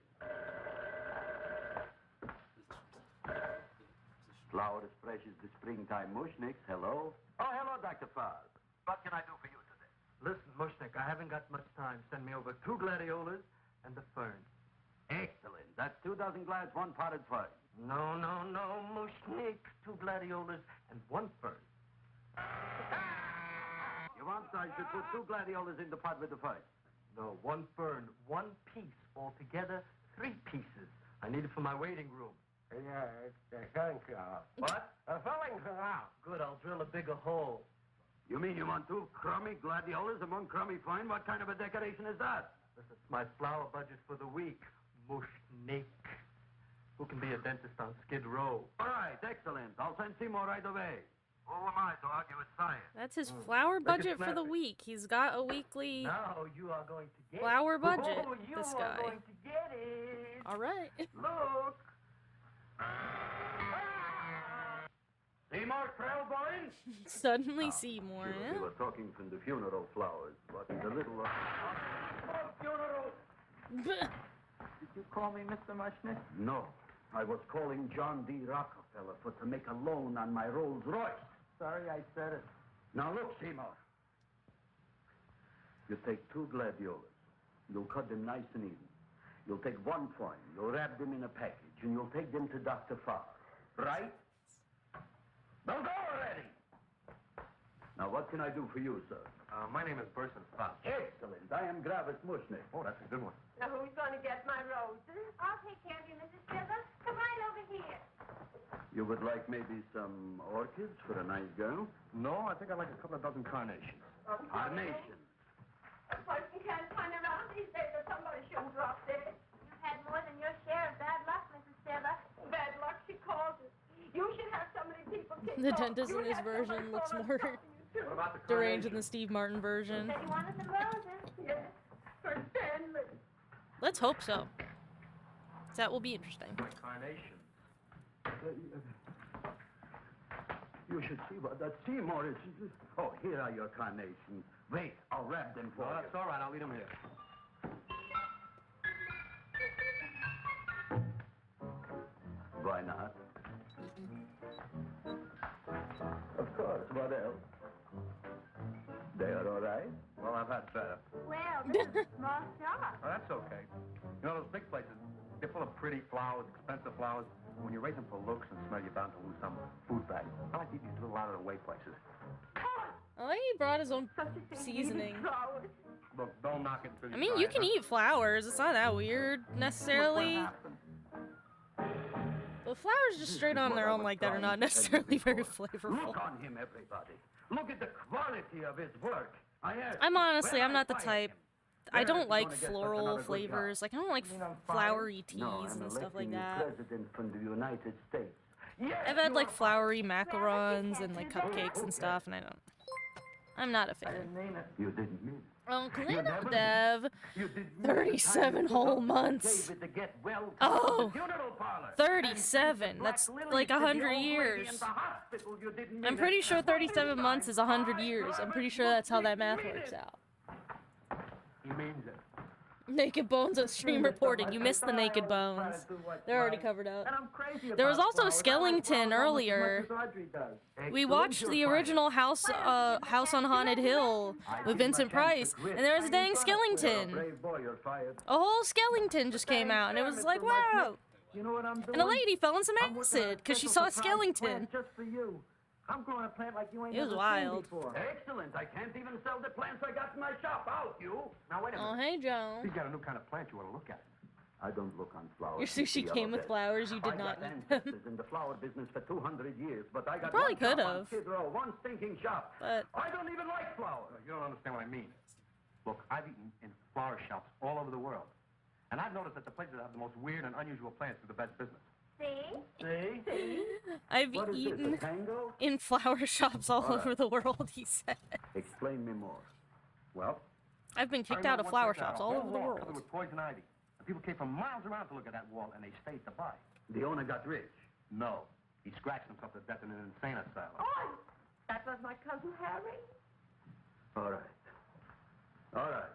Flower as fresh as the springtime Mushnicks. Hello? Oh, hello, Dr. Fars. What can I do for you today? Listen, Mushnick, I haven't got much time. Send me over 2 gladiolas and the fern. Excellent. That's 2 dozen glads, 1 potted fern. No, Mushnick. 2 gladiolas and 1 fern. You want I should put 2 gladiolas in the pot with the first? No, 1 fern, 1 piece. Altogether, 3 pieces. I need it for my waiting room. Yeah, thank you. What? Filling for now. Good, I'll drill a bigger hole. You mean you want 2 crummy gladiolas and 1 crummy fern? What kind of a decoration is that? This is my flower budget for the week. Mushnik. Who can be a dentist on Skid Row? All right, excellent. I'll send Seymour right away. Who am I to argue with science? That's his flower budget for the week. He's got a weekly Now you are going to get flower it. budget, Oh, you this are guy. going to get it. All right. Look. Seymour Trailboy? Suddenly Seymour, We yeah? were talking from the funeral flowers, but the little... Did you call me Mr. Mushnick? No. I was calling John D. Rockefeller to make a loan on my Rolls Royce. Sorry I said it. Now look, Seymour. You take 2 gladiolas. You'll cut them nice and even. You'll take 1 coin. You'll wrap them in a package, and you'll take them to Dr. Farr. Right? Now go already! Now, what can I do for you, sir? My name is Burson Fox. Excellent. I am Gravis Mushnick. Oh, that's a good one. Now, who's going to get my roses? I'll take care of you, Mrs. Silver. Come right over here. You would like maybe some orchids for a nice girl? No, I think I'd like a couple of dozen carnations. Carnations. A person can't find around these days that somebody shouldn't drop dead. You've had more than your share of bad luck, Mrs. Silver. Bad luck, she calls it. You should have so many people kicked The off. dentist in You his have version somebody looks call more us What about the deranged than the Steve Martin version. Said you wanted some roses. Yes, for Stanley. Let's hope so. That will be interesting. Carnations. You should see what that Seymour is. Oh, here are your carnations. Wait, I'll wrap them for No, you. that's all right. I'll leave them here. Why not? Of course, what else? They are all right? Well, I've had better. Well, this is a small shop. Oh, that's okay. You know, those big places, they're full of pretty flowers, expensive flowers. When you raise them for looks and smell, you're bound to lose some food value. I like these little out-of-the-way places. I like he brought his own seasoning. Look, don't knock it until I mean, you can eat flowers. It's not that weird, necessarily. But flowers just straight on their own like that are not necessarily very flavorful. Look on him, everybody. Look at the quality of his work. I'm not the type. I don't like floral flavors. Like, I don't like flowery teas and stuff like that. President from the United States. I've had like flowery macarons and like cupcakes and stuff, and I'm not a fan. You didn't mean it. Oh, clean up, Dev. 37 whole months. Oh, 37. That's like 100 years. I'm pretty sure 37 months is 100 years. I'm pretty sure that's how that math works out. He means it. Naked Bones on stream reporting. You missed the Naked Bones. They're already covered up. There was also a Skellington earlier. We watched the original House on Haunted Hill with Vincent Price, and there was a dang Skellington. A whole Skellington just came out, and it was like, wow. And a lady fell in some acid because she saw a Skellington. I'm growing a plant like you ain't It was never wild. seen before. Excellent. I can't even sell the plants I got in my shop. Out, you. Now, wait a minute. Oh, hey, Joe. You got a new kind of plant you want to look at. I don't look on flowers. Your sushi came with flowers. You did not I eat got them. ancestors in the flower business for 200 years, but I got Probably one shop could on have. Skid Row, one stinking shop. But I don't even like flowers. You don't understand what I mean. Look, I've eaten in flower shops all over the world. And I've noticed that the places that have the most weird and unusual plants do the best business. See? I've eaten in flower shops all over the world, he said. Explain me more. Well? I've been kicked out of flower shops all over the world. Covered with poison ivy. And people came from miles around to look at that wall, and they stayed to buy. The owner got rich? No. He scratched himself to death in an insane asylum. Oh, that was my cousin Harry. All right. All right.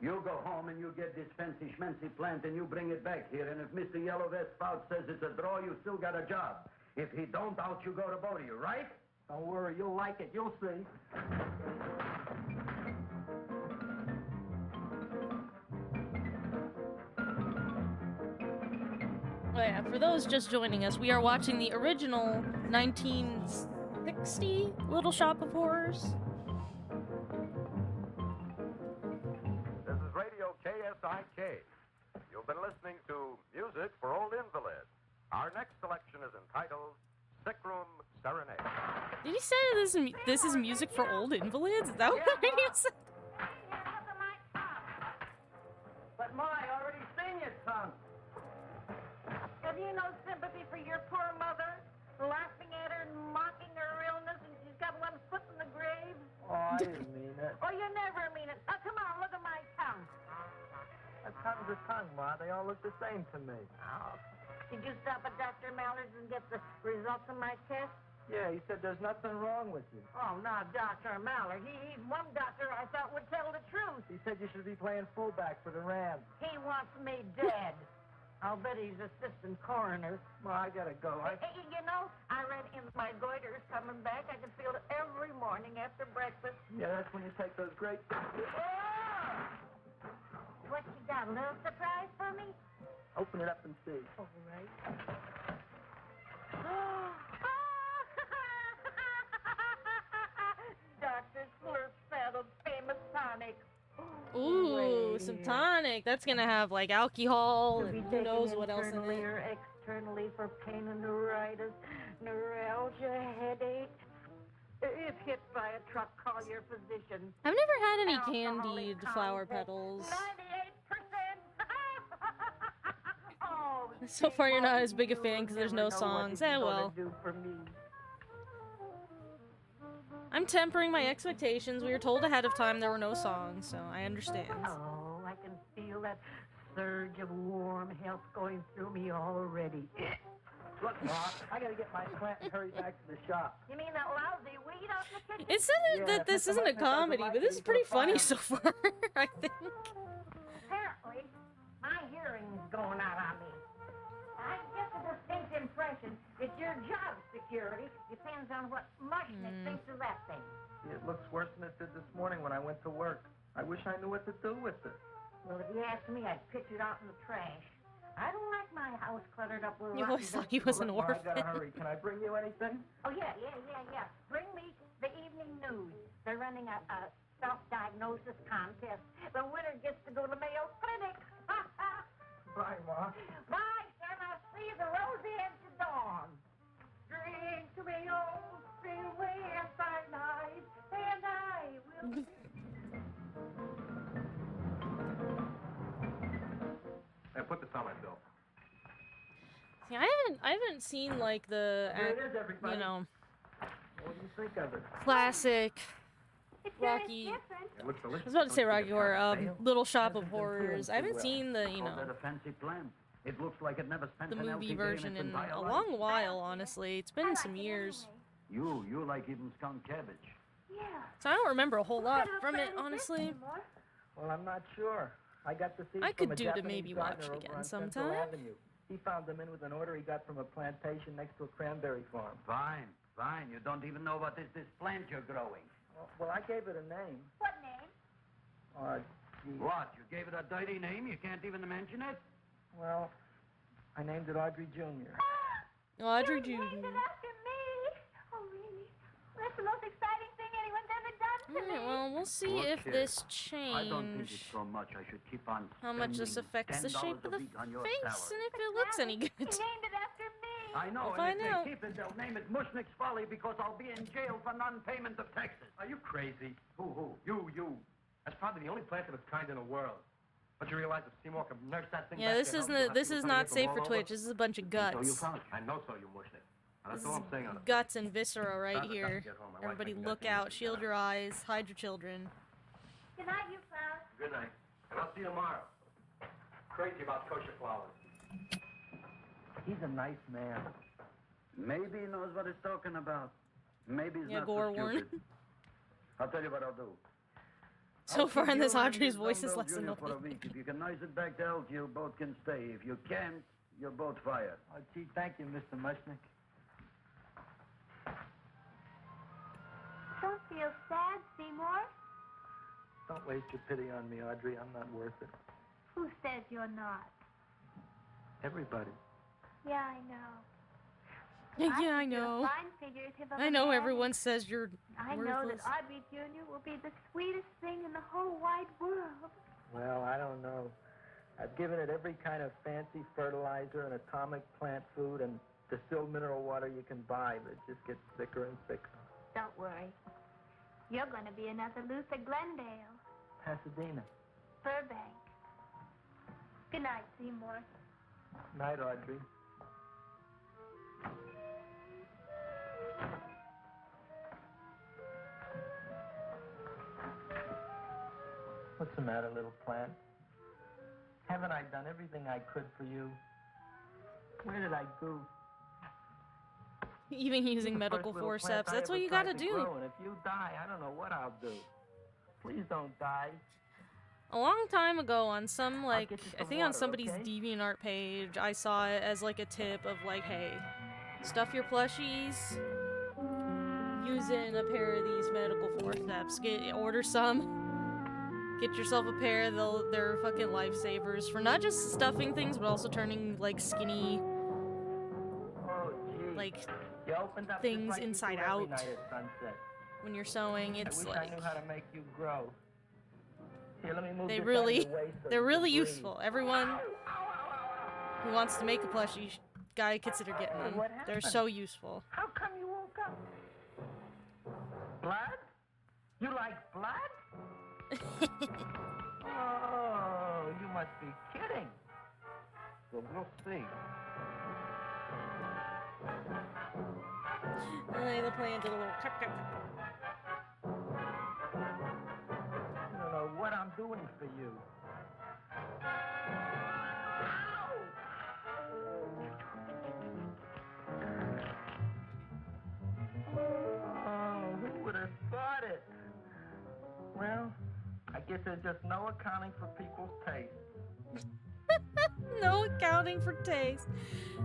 You go home and you get this fancy schmancy plant and you bring it back here. And if Mr. Yellow Vest Spout says it's a draw, you still got a job. If he don't, out you go to Bodie, right? Don't worry, you'll like it. You'll see. Oh yeah, for those just joining us, we are watching the original 1960 Little Shop of Horrors. listening to Music for Old Invalids. Our next selection is entitled Sick Room Serenade. Did he say this is music for old invalids? Is that what he said? But Ma, I already seen your tongue. Have you no sympathy for your poor mother? Laughing at her and mocking her illness, and she's got one foot in the grave? Oh, I didn't mean it. Oh, you never mean it. Oh, come on, look at my tongue. A tongue's a tongue, Ma. They all look the same to me. Oh. Did you stop at Dr. Mallard's and get the results of my test? Yeah, he said there's nothing wrong with you. Oh, not Dr. Mallard. He's one doctor I thought would tell the truth. He said you should be playing fullback for the Rams. He wants me dead. I'll bet he's assistant coroner. Ma, I gotta go. Hey, you know, I read in my goiter's coming back. I can feel it every morning after breakfast. Yeah, that's when you take those great... What you got, a little surprise for me? Open it up and see. All right. Dr. Slurp saddled famous tonic. Ooh, some tonic. That's gonna have like alcohol To and be who taken knows what else in internally it. or externally for pain and neuritis, neuralgia, headache. If hit by a truck, call your physician. I've never had any Alcoholic candied flower petals. 98%. Oh, So far, you're not as big a fan because there's no never know what songs. he's Eh, gonna well. do for me. I'm tempering my expectations. We were told ahead of time there were no songs, so I understand. Oh, I can feel that surge of warm health going through me already. Look, Ma, I gotta get my plant and hurry back to the shop. You mean that lousy weed out in the kitchen? It said that this isn't a comedy, but this is pretty funny so far, I think. Apparently, my hearing's going out on me. I get the distinct impression that your job security depends on what Mushnick thinks of that thing. It looks worse than it did this morning when I went to work. I wish I knew what to do with it. Well, if you ask me, I'd pitch it out in the trash. I don't like my house cluttered up with You always thought he was an Look, Ma, I orphan. gotta hurry. Can I bring you anything? Oh, yeah. Bring me the evening news. They're running a self-diagnosis contest. The winner gets to go to Mayo Clinic. Bye, Ma. Bye, son. I'll see you the rosy edge of dawn. Drink to me, old freeway by night, and I will... Hey, put this on myself. See, I haven't seen like the Here it is, everybody. you know, What do you think of it? classic Rocky. It looks I delicious. was about to say Rocky Horror, Little Shop of Horrors. I haven't seen the, you Call know, that a fancy plan? It looks like it never spent the an movie LTD version its in entire a life. long while, honestly. It's been some years. You like even skunk cabbage. Yeah. So I don't remember a whole lot from it, honestly. Well, I'm not sure. I got the seeds I could from a do to Japanese maybe watch gardener it over again on Central sometime. Avenue. He found them in with an order he got from a plantation next to a cranberry farm. Fine. You don't even know what is this plant you're growing. Well, I gave it a name. What name? Gee. What? You gave it a dirty name? You can't even mention it? Well, I named it Audrey Jr. Audrey You named Jr. it after me. Oh, really? That's the most exciting thing anyone's ever done to me. Alright, well, we'll see Look if here, this I don't think change it's so much. I should keep on how much this spending affects the $10 shape of a the week on your face salary. and if it looks any good. He named it after me. I know, We'll and find if out. they keep it, they'll name it Mushnick's Folly because I'll be in jail for non-payment of taxes. Are you crazy? Who? You. That's probably the only plant of its kind in the world. Don't you realize if Seymour can nurse that thing Yeah, back this there, isn't how many this is people not coming in safe from for all Twitch. over? This is a bunch of So guts. you found it. I know so, you Mushnick. That's This all is I'm saying on it. guts and viscera right Time to here. get home. My wife Everybody making look that out, dinner. shield your eyes, hide your children. Good night, you fellas. Good night. And I'll see you tomorrow. Crazy about kosher flowers. He's a nice man. Maybe he knows what he's talking about. Maybe he's Yeah, not Gore so warn. stupid. I'll tell you what I'll do. So I'll far keep in this, you and Audrey's this voice is dumbbell less junior for a annoying. week. If you can nice it back to health, you both can stay. If you can't, you're both fired. Oh, gee, thank you, Mr. Mushnick. Don't feel sad, Seymour. Don't waste your pity on me, Audrey. I'm not worth it. Who says you're not? Everybody. Yeah, I know. Yeah, I know. I know everyone says you're I worthless. know that Audrey Jr. will be the sweetest thing in the whole wide world. Well, I don't know. I've given it every kind of fancy fertilizer and atomic plant food and distilled mineral water you can buy, but it just gets thicker and thicker. Don't worry. You're going to be another Luther Glendale. Pasadena. Burbank. Good night, Seymour. Night, Audrey. What's the matter, little plant? Haven't I done everything I could for you? Where did I goof? Even using medical forceps, that's what you gotta do. And if you die, I don't know what I'll do. Please don't die. A long time ago on some, like, I think on somebody's DeviantArt page, I saw it as, like, a tip of, like, hey, stuff your plushies using a pair of these medical forceps. Order some. Get yourself a pair. They're fucking lifesavers for not just stuffing things, but also turning, like, skinny, like, things inside out. When you're sewing, it's like... I knew how to make you grow. Here, let me move they're really useful. Everyone who wants to make a plushie gotta consider getting them. They're so useful. How come you woke up? Blood? You like blood? Oh, you must be kidding. Well, we'll see. The plant did a little cut. I don't know what I'm doing for you. Oh, who would have thought it? Well, I guess there's just no accounting for people's taste. No accounting for taste.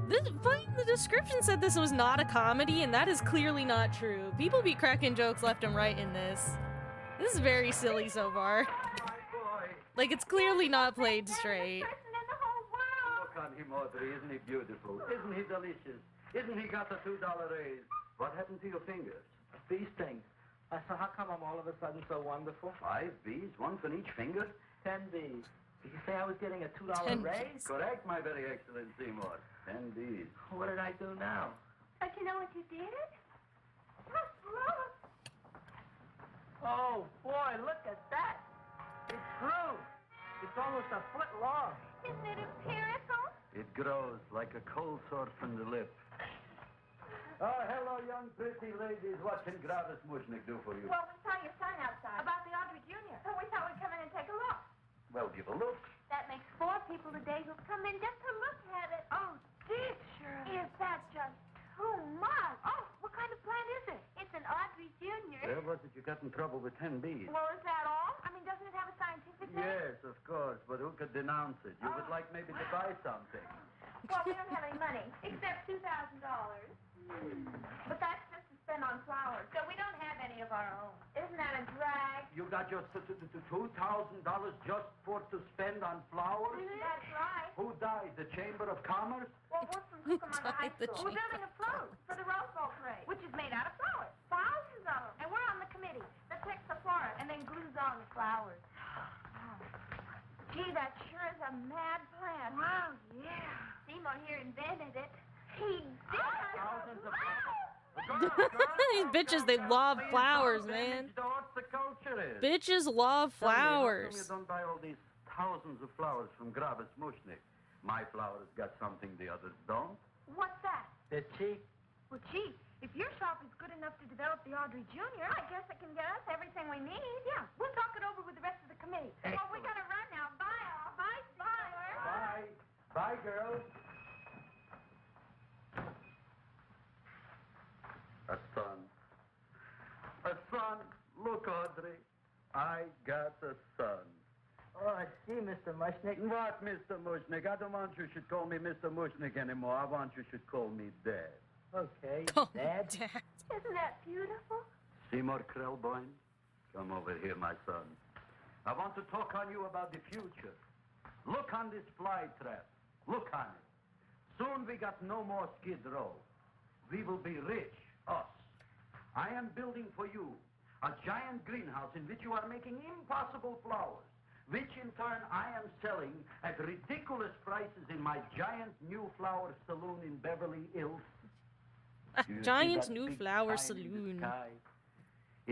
The description said this was not a comedy, and that is clearly not true. People be cracking jokes left and right in this. This is very silly so far. Like, it's clearly not played straight. Look on him, Audrey. Isn't he beautiful? Isn't he delicious? Isn't he got the $2 raise? What happened to your fingers? Bee stings. So how come I'm all of a sudden so wonderful? 5 bees, one for each finger? 10 bees. Did you say I was getting a $2 raise? Correct, my very excellent Seymour. 10 bees. What did I do now? Don't you know what you did? Oh, boy, look at that. It grew. It's almost a foot long. Isn't it empirical? It grows like a cold sore from the lip. Oh, hello, young pretty ladies. What can Gravis Mushnick do for you? Well, we saw your sign outside about the Audrey Jr. So we thought we'd come in and take a look. Well, give a look. That makes 4 people today who've come in just to look at it. Oh, dear, Shirley. Is that just too much? Oh, what kind of plant is it? It's an Audrey Jr. Where was it you got in trouble with 10 bees? Well, is that all? I mean, doesn't it have a scientific name? Yes, of course, but who could denounce it? You would like maybe to buy something. Well, we don't have any money, except $2,000. But that's just to spend on flowers, so we don't have any of our own. Isn't that a drag? You got just $2,000 just to spend on flowers? That's right. Who died? The Chamber of Commerce? Well, we're from Cucamonga High School. We're building a float for the Rose Bowl parade, which is made out of flowers. Thousands of them. And we're on the committee that picks the flora and then glues on the flowers. Gee, that sure is a mad plant. Wow, yeah. Seymour here invented it. He did. Thousands of flowers. These bitches, they love flowers, man. What the culture is. Bitches love flowers. How come you don't buy all these thousands of flowers from Gravis Mushnick? My flowers got something the others don't. What's that? They're cheap. Well, gee, if your shop is good enough to develop the Audrey Jr., I guess it can get us everything we need. Yeah, we'll talk it over with the rest of the committee. Excellent. Well, we gotta run now. Bye, all. Bye, Seymour. Bye. Bye, girls. A son. A son. Look, Audrey. I got a son. Oh, gee, Mr. Mushnick. What, Mr. Mushnick? I don't want you should call me Mr. Mushnick anymore. I want you should call me Dad. Okay, Dad. Isn't that beautiful? Seymour Krellboyne, come over here, my son. I want to talk on you about the future. Look on this fly trap. Look on it. Soon we got no more Skid Row. We will be rich, us. I am building for you a giant greenhouse in which you are making impossible flowers. which in turn I am selling at ridiculous prices in my giant new flower saloon in Beverly Hills. Giant new flower saloon. I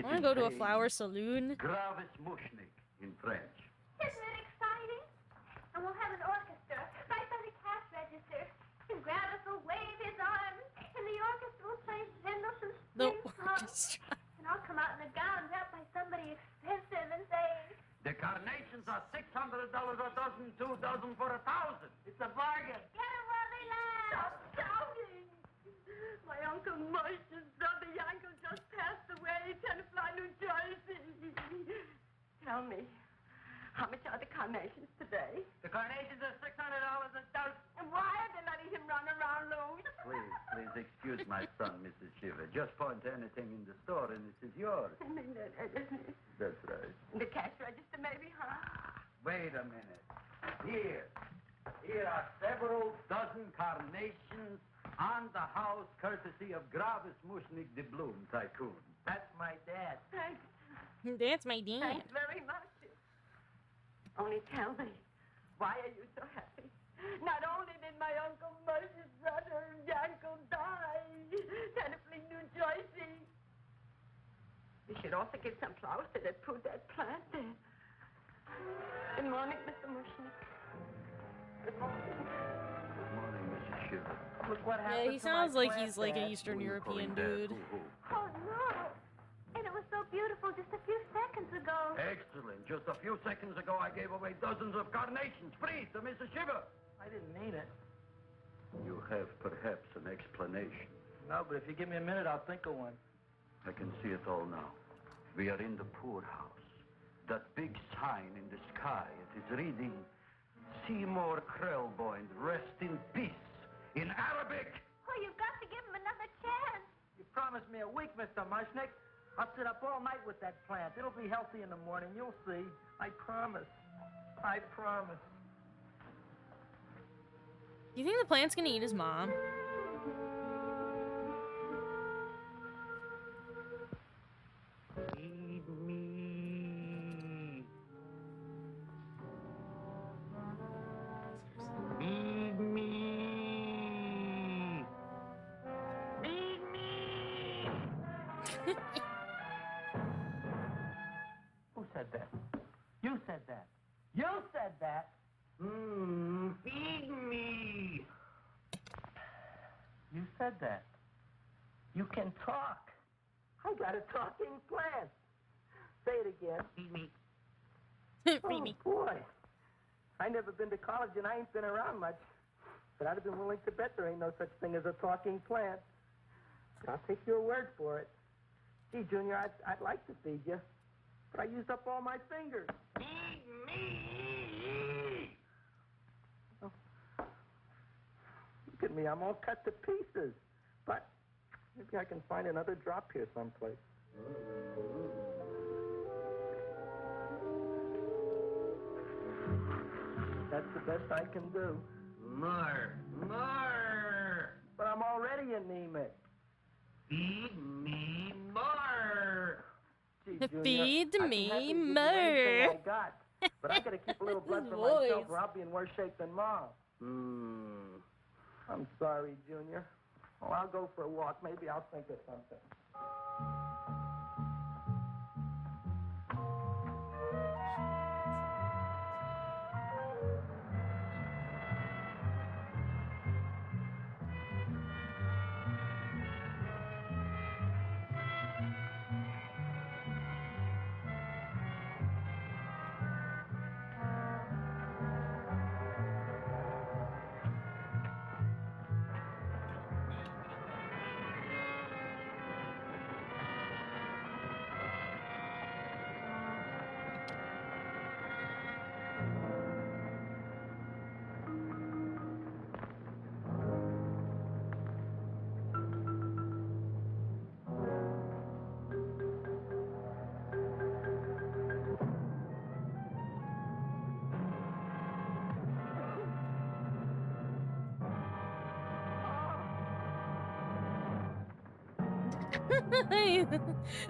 want to go to a flower saloon. Gravis Mushnik in French. Isn't it exciting? And we'll have an orchestra right by the cash register. And Gravis will wave his arms, and the orchestra will play Mendelssohn's songs. And I'll come out in a gown wrapped by somebody expensive and say, "The carnations are $600 a dozen, 2 dozen for $1,000. It's a bargain." "Get 'em while they last." Stop shouting! My Uncle Moshe's brother Yankel just passed away in Tenafly, New Jersey. Tell me, how much are the carnations today? The carnations are $600 a dozen. And why are they letting him run around loose? Please excuse my son, Mrs. Shiver. Just point to anything in the store and it is yours. I mean, That's right. the cash register maybe, huh? Wait a minute. Here are several dozen carnations on the house courtesy of Gravis Mushnik, the Bloom Tycoon. That's my dad. Thanks. That's my dad. Thanks very much. Only tell me, why are you so happy? Not only did my Uncle Moshe's brother Yankel die, Tenafly, New Jersey. You should also give some flowers to that poor dead plant there. Good morning, Mr. Mushnik. Good morning. Good morning, Mrs. Shiver. Look what Yeah, happened he to sounds my like plant, he's like an Dad. Eastern Who are you European calling Dad? dude. Who? "Oh, no. And it was so beautiful just a few seconds ago." Excellent. Just a few seconds ago, I gave away dozens of carnations free to Mrs. Shiver. I didn't mean it. You have perhaps an explanation. No, but if you give me a minute, I'll think of one. I can see it all now. We are in the poorhouse. That big sign in the sky, it is reading, "Seymour Krelboyne, rest in peace," in Arabic. "Oh, you've got to give him another chance." You promised me a week, Mr. Mushnik. I'll sit up all night with that plant. It'll be healthy in the morning. You'll see. I promise. I promise. You think the plant's gonna eat his mom? Feed me. Feed me. Feed me. Who said that? You said that. You said that. Feed me. You said that. You can talk. I got a talking plant. Say it again. Feed me. Feed me. Oh, boy. I never been to college and I ain't been around much. But I'd have been willing to bet there ain't no such thing as a talking plant. But I'll take your word for it. Gee, Junior, I'd like to feed you. But I used up all my fingers. Feed me. Oh. Look at me, I'm all cut to pieces. But maybe I can find another drop here someplace. That's the best I can do. More. But I'm already anemic. Feed me more. Gee, Junior, Feed I'd be me happy to give you more. anything I got. But I gotta keep a little blood for Voice. myself or I'll be in worse shape than Mom. I'm sorry, Junior. Oh, I'll go for a walk. Maybe I'll think of something.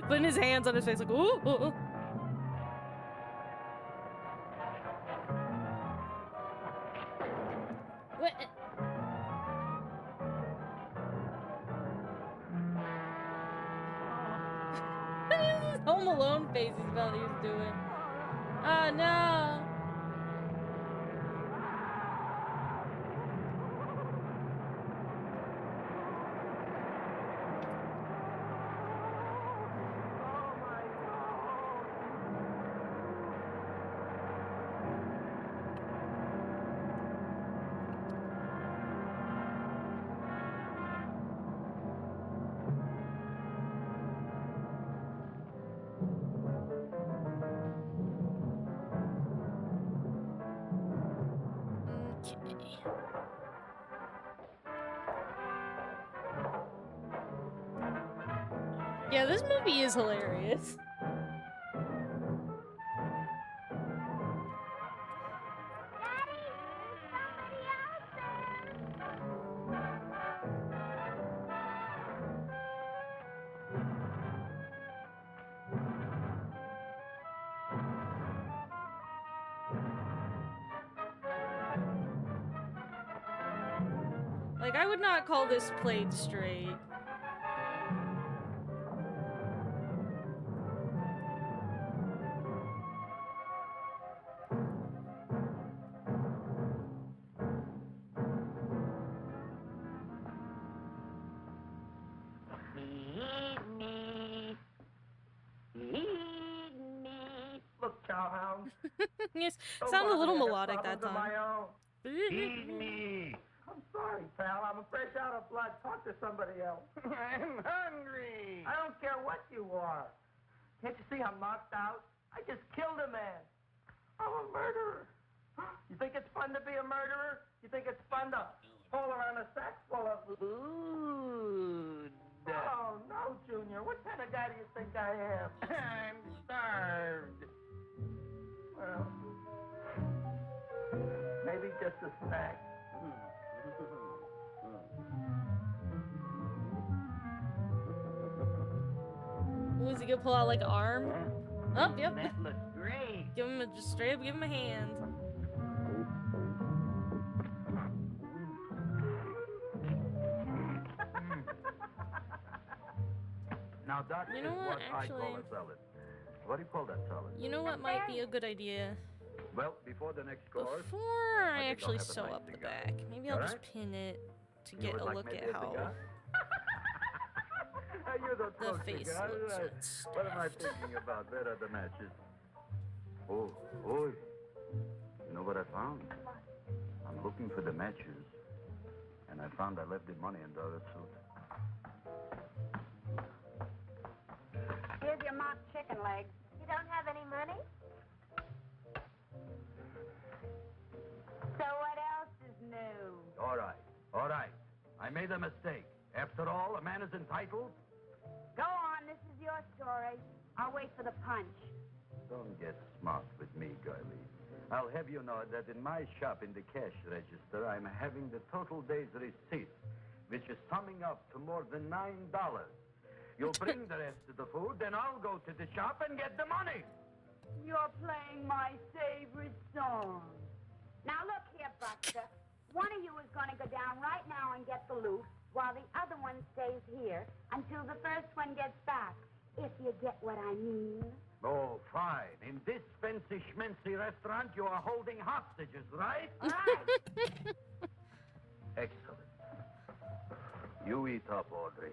Putting his hands on his face like, ooh. alone face he's about he's doing. Oh no! Yeah, this movie is hilarious. Like, I would not call this played straight. Look, cowhound. Yes, Don't sound a bother little me, I got melodic that problems of time. my own. Feed me. I'm sorry, pal. I'm fresh out of blood. Talk to somebody else. I'm hungry. I don't care what you are. Can't you see I'm knocked out? I just killed a man. I'm a murderer. You think it's fun to be a murderer? You think it's fun to haul around a sack full of food? Oh, no, Junior. What kind of guy do you think I am? I'm starved. Well, maybe just a snack. Ooh, is he gonna pull out like an arm? Oh, yep. That looks great. Give him a, just straight up give him a hand. Now that You know is what, what I call actually- a salad. What do you call that salad? You know what might be a good idea? Well, before the next course, Before I I think actually I'll have a sew nice up the cigar. back, maybe I'll All just right? pin it to You get would a like look maybe at a how cigar? You don't the smoke face cigars, looks right? and stuff. What am I thinking about? Where are the matches? Oh, you know what I found? I'm looking for the matches, and I found I left the money in the other suit. Here's your mock chicken legs. You don't have any money? So what else is new? All right. I made a mistake. After all, a man is entitled. Go on, this is your story. I'll wait for the punch. Don't get smart with me, girlie. I'll have you know that in my shop in the cash register, I'm having the total day's receipt, which is summing up to more than $9. You'll bring the rest of the food, then I'll go to the shop and get the money. You're playing my favorite song. Now look here, Buster. One of you is going to go down right now and get the loot, while the other one stays here until the first one gets back, if you get what I mean. Oh, fine. In this fancy schmancy restaurant, you are holding hostages, right? Right. Excellent. You eat up, Audrey.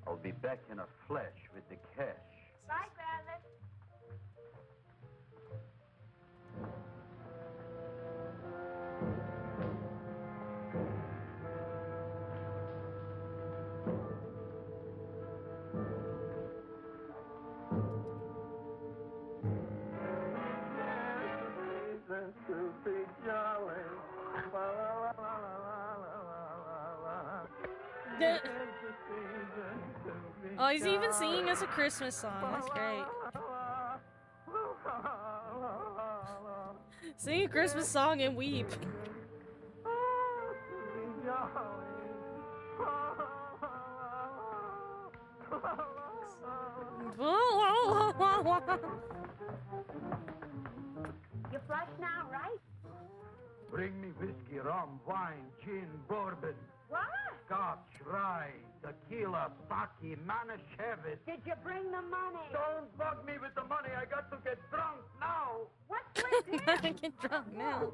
I'll be back in a flash with the cash. Bye, Travis. Oh, he's even singing us a Christmas song. That's great. Sing a Christmas song and weep. You flush now, right? Bring me whiskey, rum, wine, gin, bourbon. What? scotch, rye, tequila, sake, manischewitz. Did you bring the money? Don't bug me with the money. I got to get drunk now. What's with him? Get drunk now.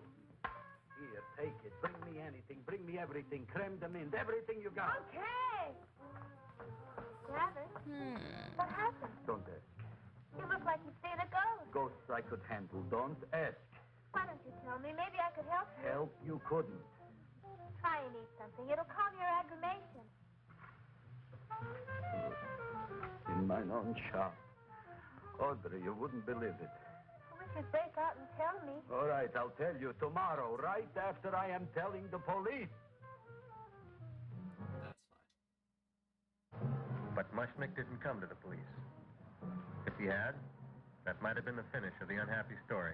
Here, take it. Bring me anything. Bring me everything. Creme de mint. Everything you got. Okay. Travis, what happened? Don't ask. You look like you've seen a ghost. Ghosts I could handle. Don't ask. Why don't you tell me? Maybe I could help you. Help you couldn't. Try and eat something. It'll calm your aggravation. In mine own shop. Audrey, you wouldn't believe it. I wish you'd break out and tell me. All right, I'll tell you tomorrow, right after I am telling the police. That's fine. But Mushnick didn't come to the police. If he had, that might have been the finish of the unhappy story.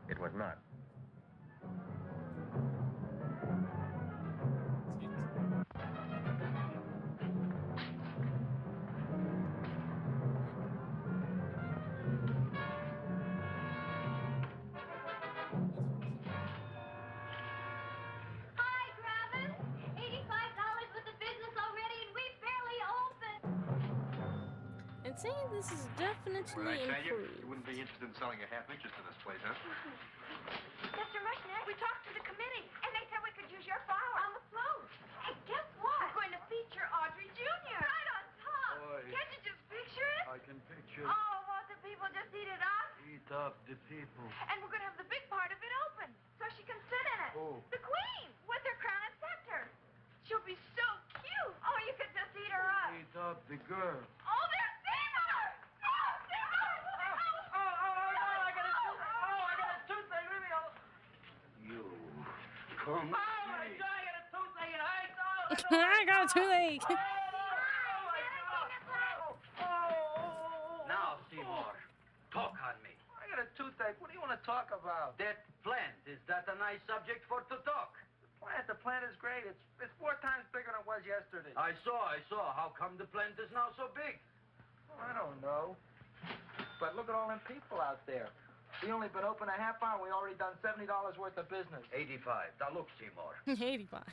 It was not. Hi, Travis. $85 with the business already, and we barely opened. It's saying this is definitely improved. You wouldn't be interested in selling a half interest in this place, huh? Mr. Mushnick, we talked to the committee, and they said we could use your flower on the float. And guess what? We're going to feature Audrey Jr. right on top. Boy. Can't you just picture it? I can picture. Oh, won't the people just eat it up? Eat up the people. And we're going to have the big part of it open, so she can sit in it. Who? The queen, with her crown and scepter. She'll be so cute. Oh, you could just eat her up. Eat up the girl. Oh, there's Seymour! Oh, Seymour! I got a toothache. Leave me alone. You come. Oh, my God, I got a toothache and I I got a toothache. Now, Seymour, talk on me. I got a toothache. What do you want to talk about? That plant, is that a nice subject for to talk? The plant is great. It's 4 times bigger than it was yesterday. I saw. How come the plant is now so big? I don't know. But look at all them people out there. We only been open a half hour. We already done $70 worth of business. 85. Now look, Seymour. 85.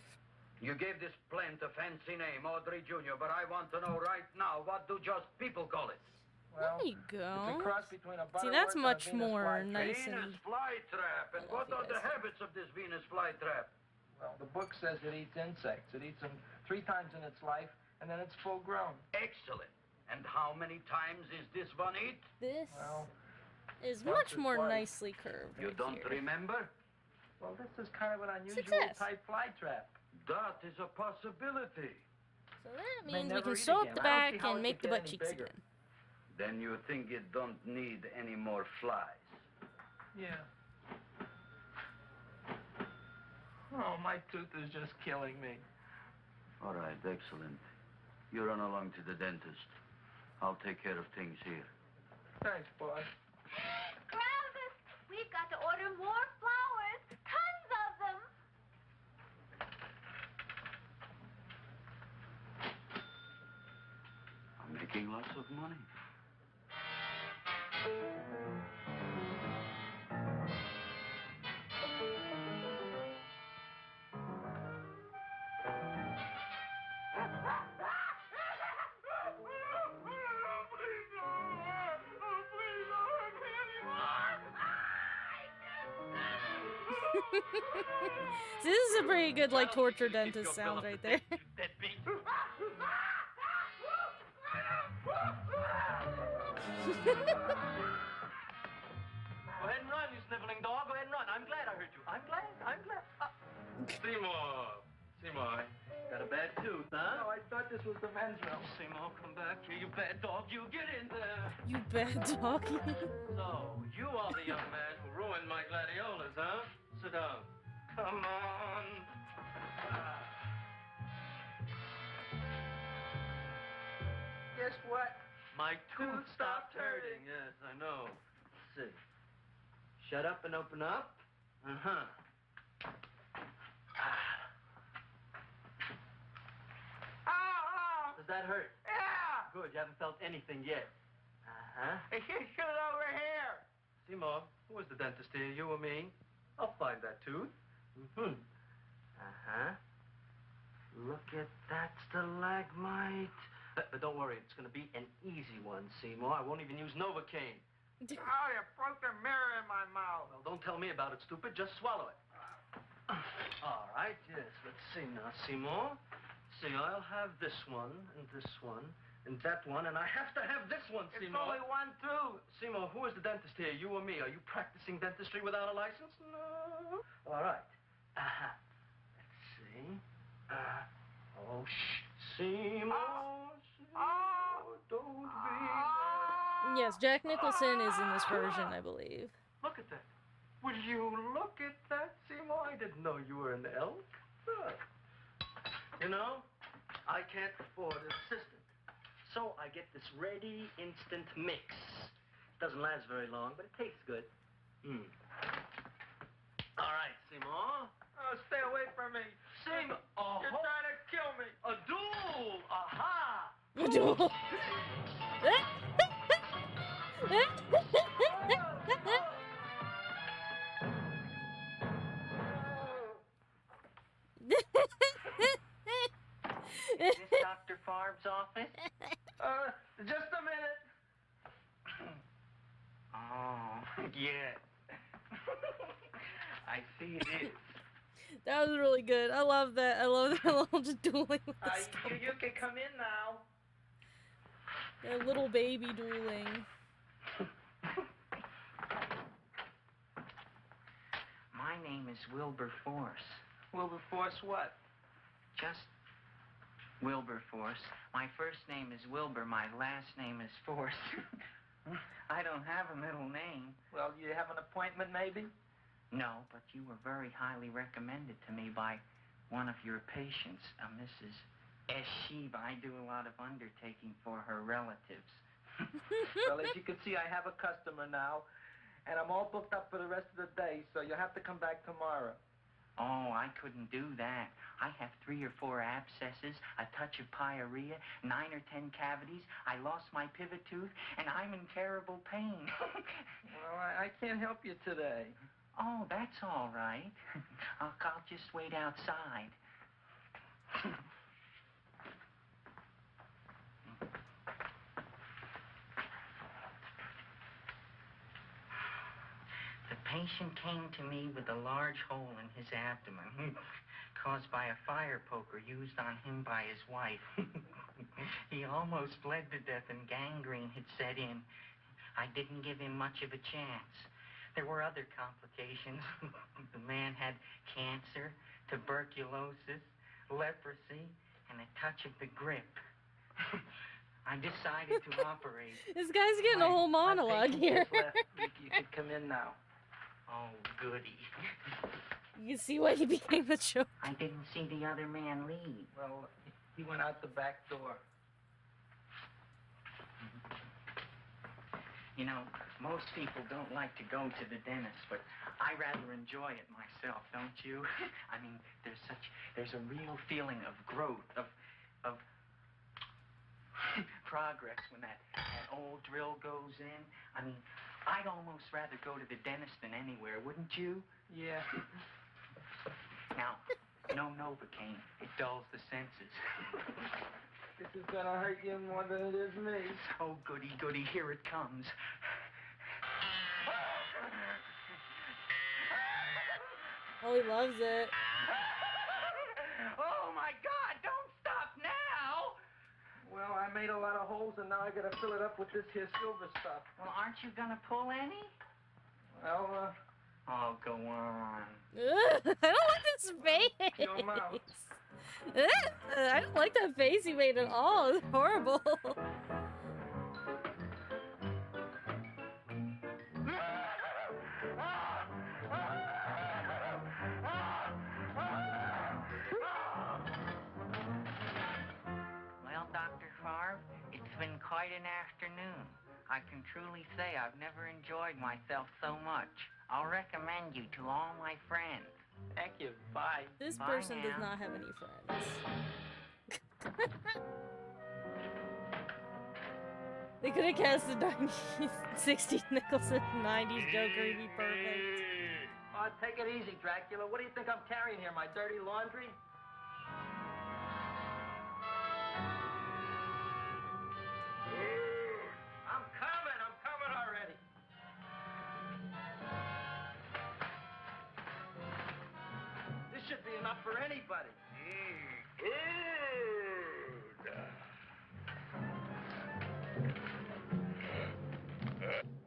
You gave this plant a fancy name, Audrey Jr., but I want to know right now, what do just people call it? Well, There you go. it's a cross between a See, that's butterworth and a much Venus more flytrap. nice Venus and... flytrap. And what are the habits of this Venus flytrap? Well, the book says it eats insects. It eats them 3 times in its life, and then it's full grown. Excellent. And how many times is this one eat? This Well, is once much or more twice. nicely curved. You right don't here. remember? well, this is kind of an unusual Success. type fly trap. That is a possibility. So that May means we never can eat sew up again. the I don't back see how and it make could the get butt any cheeks bigger. again. Then you think it don't need any more flies. Yeah. Oh, my tooth is just killing me. All right, excellent. You run along to the dentist. I'll take care of things here. Thanks, boss. Travis, we've got to order more flowers. Tons of them. I'm making lots of money. See, this is a pretty good, like, torture dentist sound right there. Go ahead and run, you sniveling dog. Go ahead and run. I'm glad I heard you. I'm glad. Seymour, got a bad tooth, huh? No, I thought this was the men's room. Seymour, come back here, you bad dog. You get in there. You bad dog. So, you are the young man who ruined my gladiolas, huh? Sit down. Come on. Guess what? My tooth stopped hurting. Yes, I know. Let's see. Shut up and open up. Uh-huh. Oh, Does that hurt? yeah! Good, you haven't felt anything yet. Uh-huh. Hey, shoot over here! Seymour, who is the dentist here, you or me? I'll find that tooth. Mm-hmm. Uh-huh. Look Look at that stalagmite. But don't worry, it's going to be an easy one, Seymour. I won't even use Novocaine. Oh, you broke the mirror in my mouth. Well, don't tell me about it, stupid. Just swallow it. All right, yes. Let's see now, Seymour. See, I'll have this one, and that one, and I have to have this one, It's Seymour. only one, too. Seymour, who is the dentist here, you or me? Are you practicing dentistry without a license? No. All right. Let's see. Oh, shh. Seymour, Seymour, don't be... Yes, Jack Nicholson is in this version, I believe. Look at that. Will you look at that, Seymour? I didn't know you were an elk. Look. You know, I can't afford an assistant. So I get this ready instant mix. Doesn't last very long, but it tastes good. All right, Seymour. Oh, stay away from me. Seymour. You're trying to kill me. A duel. Aha. A duel. Is this Dr. Farb's office? Just a minute. Oh, yeah. I see it is. That was really good. I love that. I love that little just dueling with the You can come in now. That little baby dueling. My name is Wilberforce. Wilberforce what? Just Wilberforce. My first name is Wilbur. My last name is Force. I don't have a middle name. Well, you have an appointment, maybe? No, but you were very highly recommended to me by one of your patients, Mrs. S. Sheeva. I do a lot of undertaking for her relatives. Well, as you can see, I have a customer now, and I'm all booked up for the rest of the day, so you'll have to come back tomorrow. Oh, I couldn't do that. I have 3 or 4 abscesses, a touch of pyorrhea, 9 or 10 cavities. I lost my pivot tooth, and I'm in terrible pain. Well, I can't help you today. Oh, that's all right. I'll just wait outside. The patient came to me with a large hole in his abdomen, caused by a fire poker used on him by his wife. He almost bled to death and gangrene had set in. I didn't give him much of a chance. There were other complications. The man had cancer, tuberculosis, leprosy, and a touch of the grip. I decided to operate. This guy's getting a whole monologue here. You could come in now. Oh, goody. You see why he became a joke. I didn't see the other man leave. Well, he went out the back door. You know, most people don't like to go to the dentist, but I rather enjoy it myself, don't you? I mean, there's a real feeling of growth, of progress when that old drill goes in. I mean, I'd almost rather go to the dentist than anywhere, wouldn't you? Yeah. Now, no Novocaine. It dulls the senses. This is gonna hurt you more than it is me. Oh, goody, goody, here it comes. Oh, he loves it. Oh, my God, don't stop now! Well, I made a lot of holes, and now I gotta fill it up with this here silver stuff. Well, aren't you gonna pull any? Well, Oh, go on. I don't like this face. Your mouth. I don't like that face he made at all. It's horrible. Well, Dr. Favre, it's been quite an afternoon. I can truly say I've never enjoyed myself so much. I'll recommend you to all my friends. Thank you. Bye. This Bye person now. does not have any friends. They could have cast the 60s Nicholson 90s Joker. He'd be perfect. Oh, take it easy, Dracula. What do you think I'm carrying here? My dirty laundry? enough for anybody.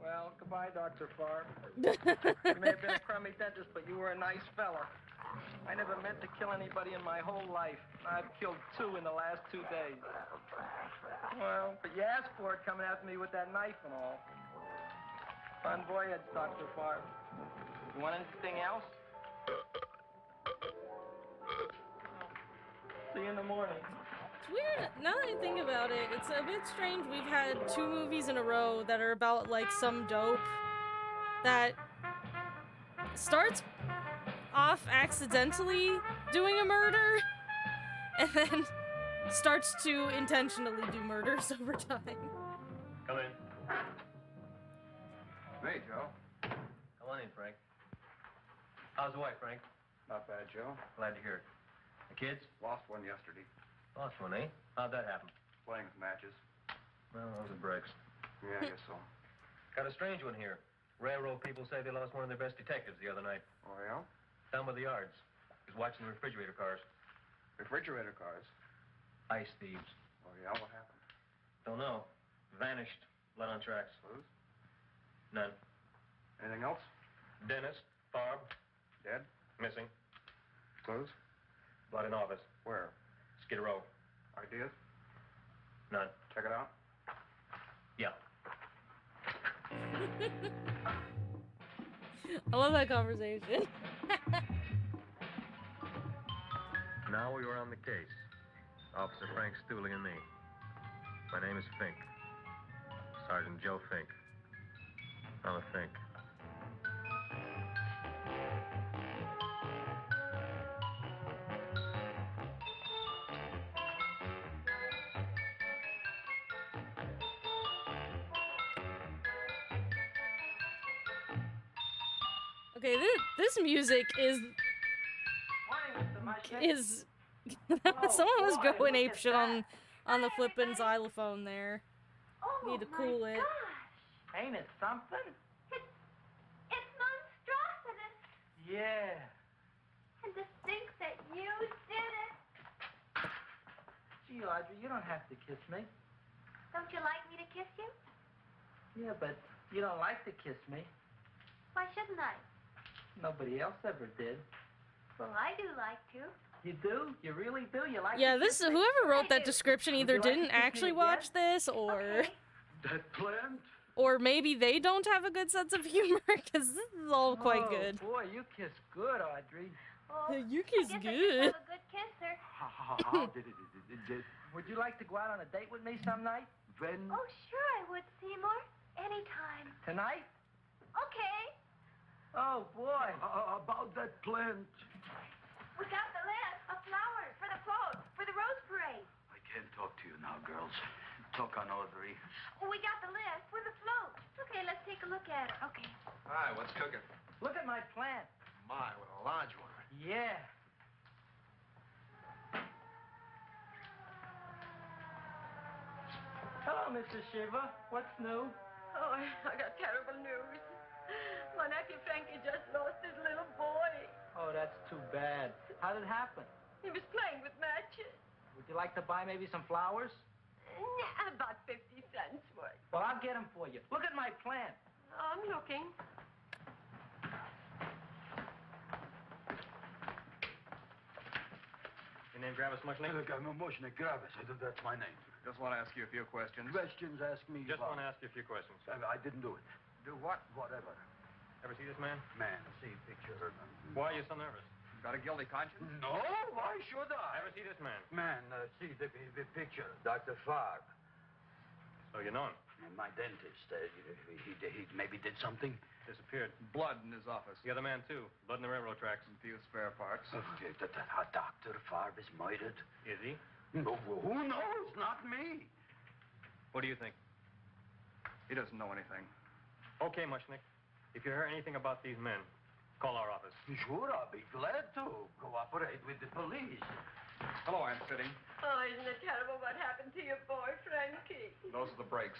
Well, goodbye, Dr. Farr. You may have been a crummy dentist, but you were a nice fella. I never meant to kill anybody in my whole life. I've killed 2 in the last 2 days. Well, but you asked for it coming after me with that knife and all. Bon voyage, Dr. Farr. You want anything else? See you in the morning. It's weird, now that I think about it, it's a bit strange we've had 2 movies in a row that are about, like, some dope that starts off accidentally doing a murder and then starts to intentionally do murders over time. Come in. Hey, Joe. Come on in, Frank. How's the wife, Frank? Not bad, Joe. Glad to hear it. The kids? Lost one yesterday. Lost one, eh? How'd that happen? Playing with matches. Well, those are breaks. Yeah, I guess so. Got a strange one here. Railroad people say they lost one of their best detectives the other night. Oh, yeah? Down by the yards. He was watching the refrigerator cars. Refrigerator cars? Ice thieves. Oh, yeah? What happened? Don't know. Vanished. Blood on tracks. Clues? None. Anything else? Dennis. Barb. Dead? Missing. Clues? Blood in office. Where? Skid Row. Ideas? None. Check it out. Yeah. I love that conversation. Now we were on the case. Officer Frank Stooley and me. My name is Fink. Sergeant Joe Fink. I'm a Fink. Okay, this music is someone was going apeshit on the flippin' xylophone there. Oh, Need to cool it. Gosh. Ain't it something? It's monstrosity. Yeah. And to think that you did it. Gee, Audrey, you don't have to kiss me. Don't you like me to kiss you? Yeah, but you don't like to kiss me. Why shouldn't I? Nobody else ever did. Well, I do like to. You do? You really do? You like Yeah, to this kiss me? whoever wrote that description either Would you like didn't to kiss me actually again? watch this That plant? or maybe they don't have a good sense of humor because this is all quite good. Oh, boy, you kiss good, Audrey. Oh, You kiss I guess good. I just have a good kisser. How did it? Would you like to go out on a date with me some night? When? Oh, sure I would, Seymour. Anytime. Tonight? Okay. Oh, boy. About that plant. We got the list of flowers for the float, for the rose parade. I can't talk to you now, girls. Talk on Audrey. We got the list for the float. Okay, let's take a look at it. Okay. Hi, what's cooking? Look at my plant. My, what a large one. Yeah. Hello, Mrs. Shiva. What's new? Oh, I got terrible news. My nephew Frankie just lost his little boy. Oh, that's too bad. How did it happen? He was playing with matches. Would you like to buy maybe some flowers? About 50 cents worth. Well, I'll get them for you. Look at my plant. I'm looking. Your name Gravis Mushnick? Look, I'm a Mushnick Gravis. That's my name. Just want to ask you a few questions. Questions, ask me. Just about- want to ask you a few questions. I didn't do it. Do what? Whatever. Ever see this man? Man, see picture. Why are you so nervous? Got a guilty conscience? No, why should I? Ever see this man? Man, see the picture. Dr. Farr. So you know him? My dentist. He maybe did something. Disappeared. Blood in his office. The other man, too. Blood in the railroad tracks. A few spare parts. Dr. Farr is murdered. Is he? No, who knows? Not me. What do you think? He doesn't know anything. Okay, Mushnick. If you hear anything about these men, call our office. Sure, I'll be glad to cooperate with the police. Hello, Aunt Fitting. Oh, isn't it terrible what happened to your boy, Frankie? Those are the brakes.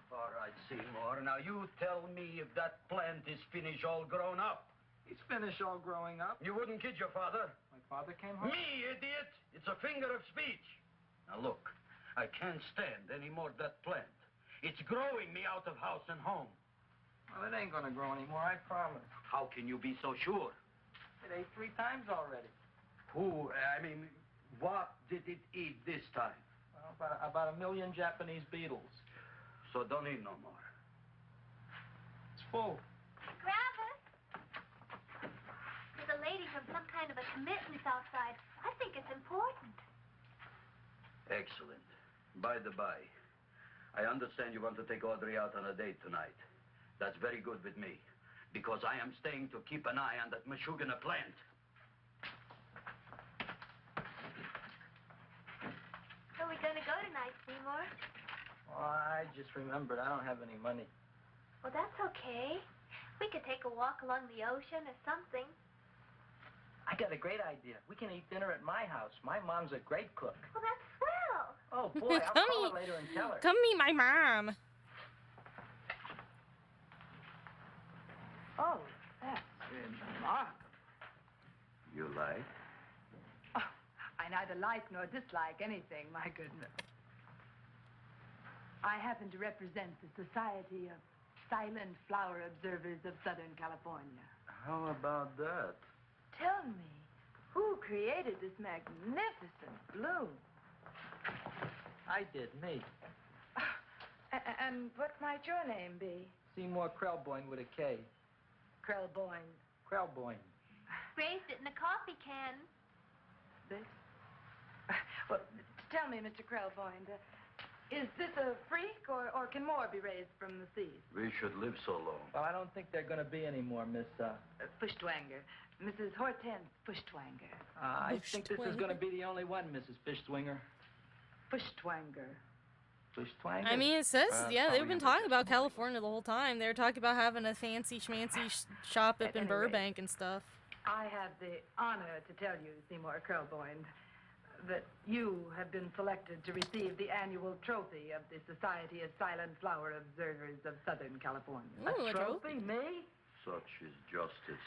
Farr, I right, Seymour. Now you tell me if that plant is finished all grown up. He's finished all growing up. You wouldn't kid your father. My father came home. Me, idiot! It's a figure of speech. Now look, I can't stand any more of that plant. It's growing me out of house and home. Well, it ain't gonna grow anymore, I promise. How can you be so sure? It ate 3 times already. What did it eat this time? Well, about 1 million Japanese beetles. So don't eat no more. It's full. Grab us. There's a lady from some kind of a commitment outside. I think it's important. Excellent. By the by, I understand you want to take Audrey out on a date tonight. That's very good with me, because I am staying to keep an eye on that Meshuggah plant. Where are we going to go tonight, Seymour? Oh, I just remembered I don't have any money. Well, that's okay. We could take a walk along the ocean or something. I got a great idea. We can eat dinner at my house. My mom's a great cook. Well, that's swell. Oh, boy, I'll call her later and tell her. Come meet my mom. Oh, that's remarkable. You like? Oh, I neither like nor dislike anything, my goodness. I happen to represent the Society of Silent Flower Observers of Southern California. How about that? Tell me, who created this magnificent bloom? I did, me. And what might your name be? Seymour Krelboyne with a K. Krelboyne. Krelboyne. Raised it in a coffee can. This? Well, tell me, Mr. Krelboyne, is this a freak, or can more be raised from the seas? We should live so long. Well, I don't think they're going to be any more, Miss, Fuschtwanger. Mrs. Hortense Fuschtwanger. I think this is going to be the only one, Mrs. Fuschtwanger. Fuschtwanger. Fuschtwanger? I mean, it says, yeah, they've been talking about California the whole time. They were talking about having a fancy schmancy shop up in Burbank and stuff. I have the honor to tell you, Seymour Krelboyne, that you have been selected to receive the annual trophy of the Society of Silent Flower Observers of Southern California. Ooh, a trophy? Me? Such is justice.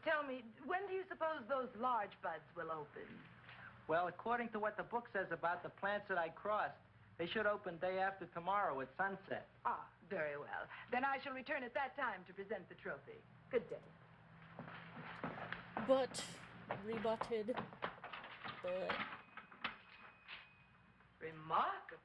Tell me, when do you suppose those large buds will open? Well, according to what the book says about the plants that I crossed, they should open day after tomorrow at sunset. Ah, very well. Then I shall return at that time to present the trophy. Good day. But, rebutted. But. Remarkable.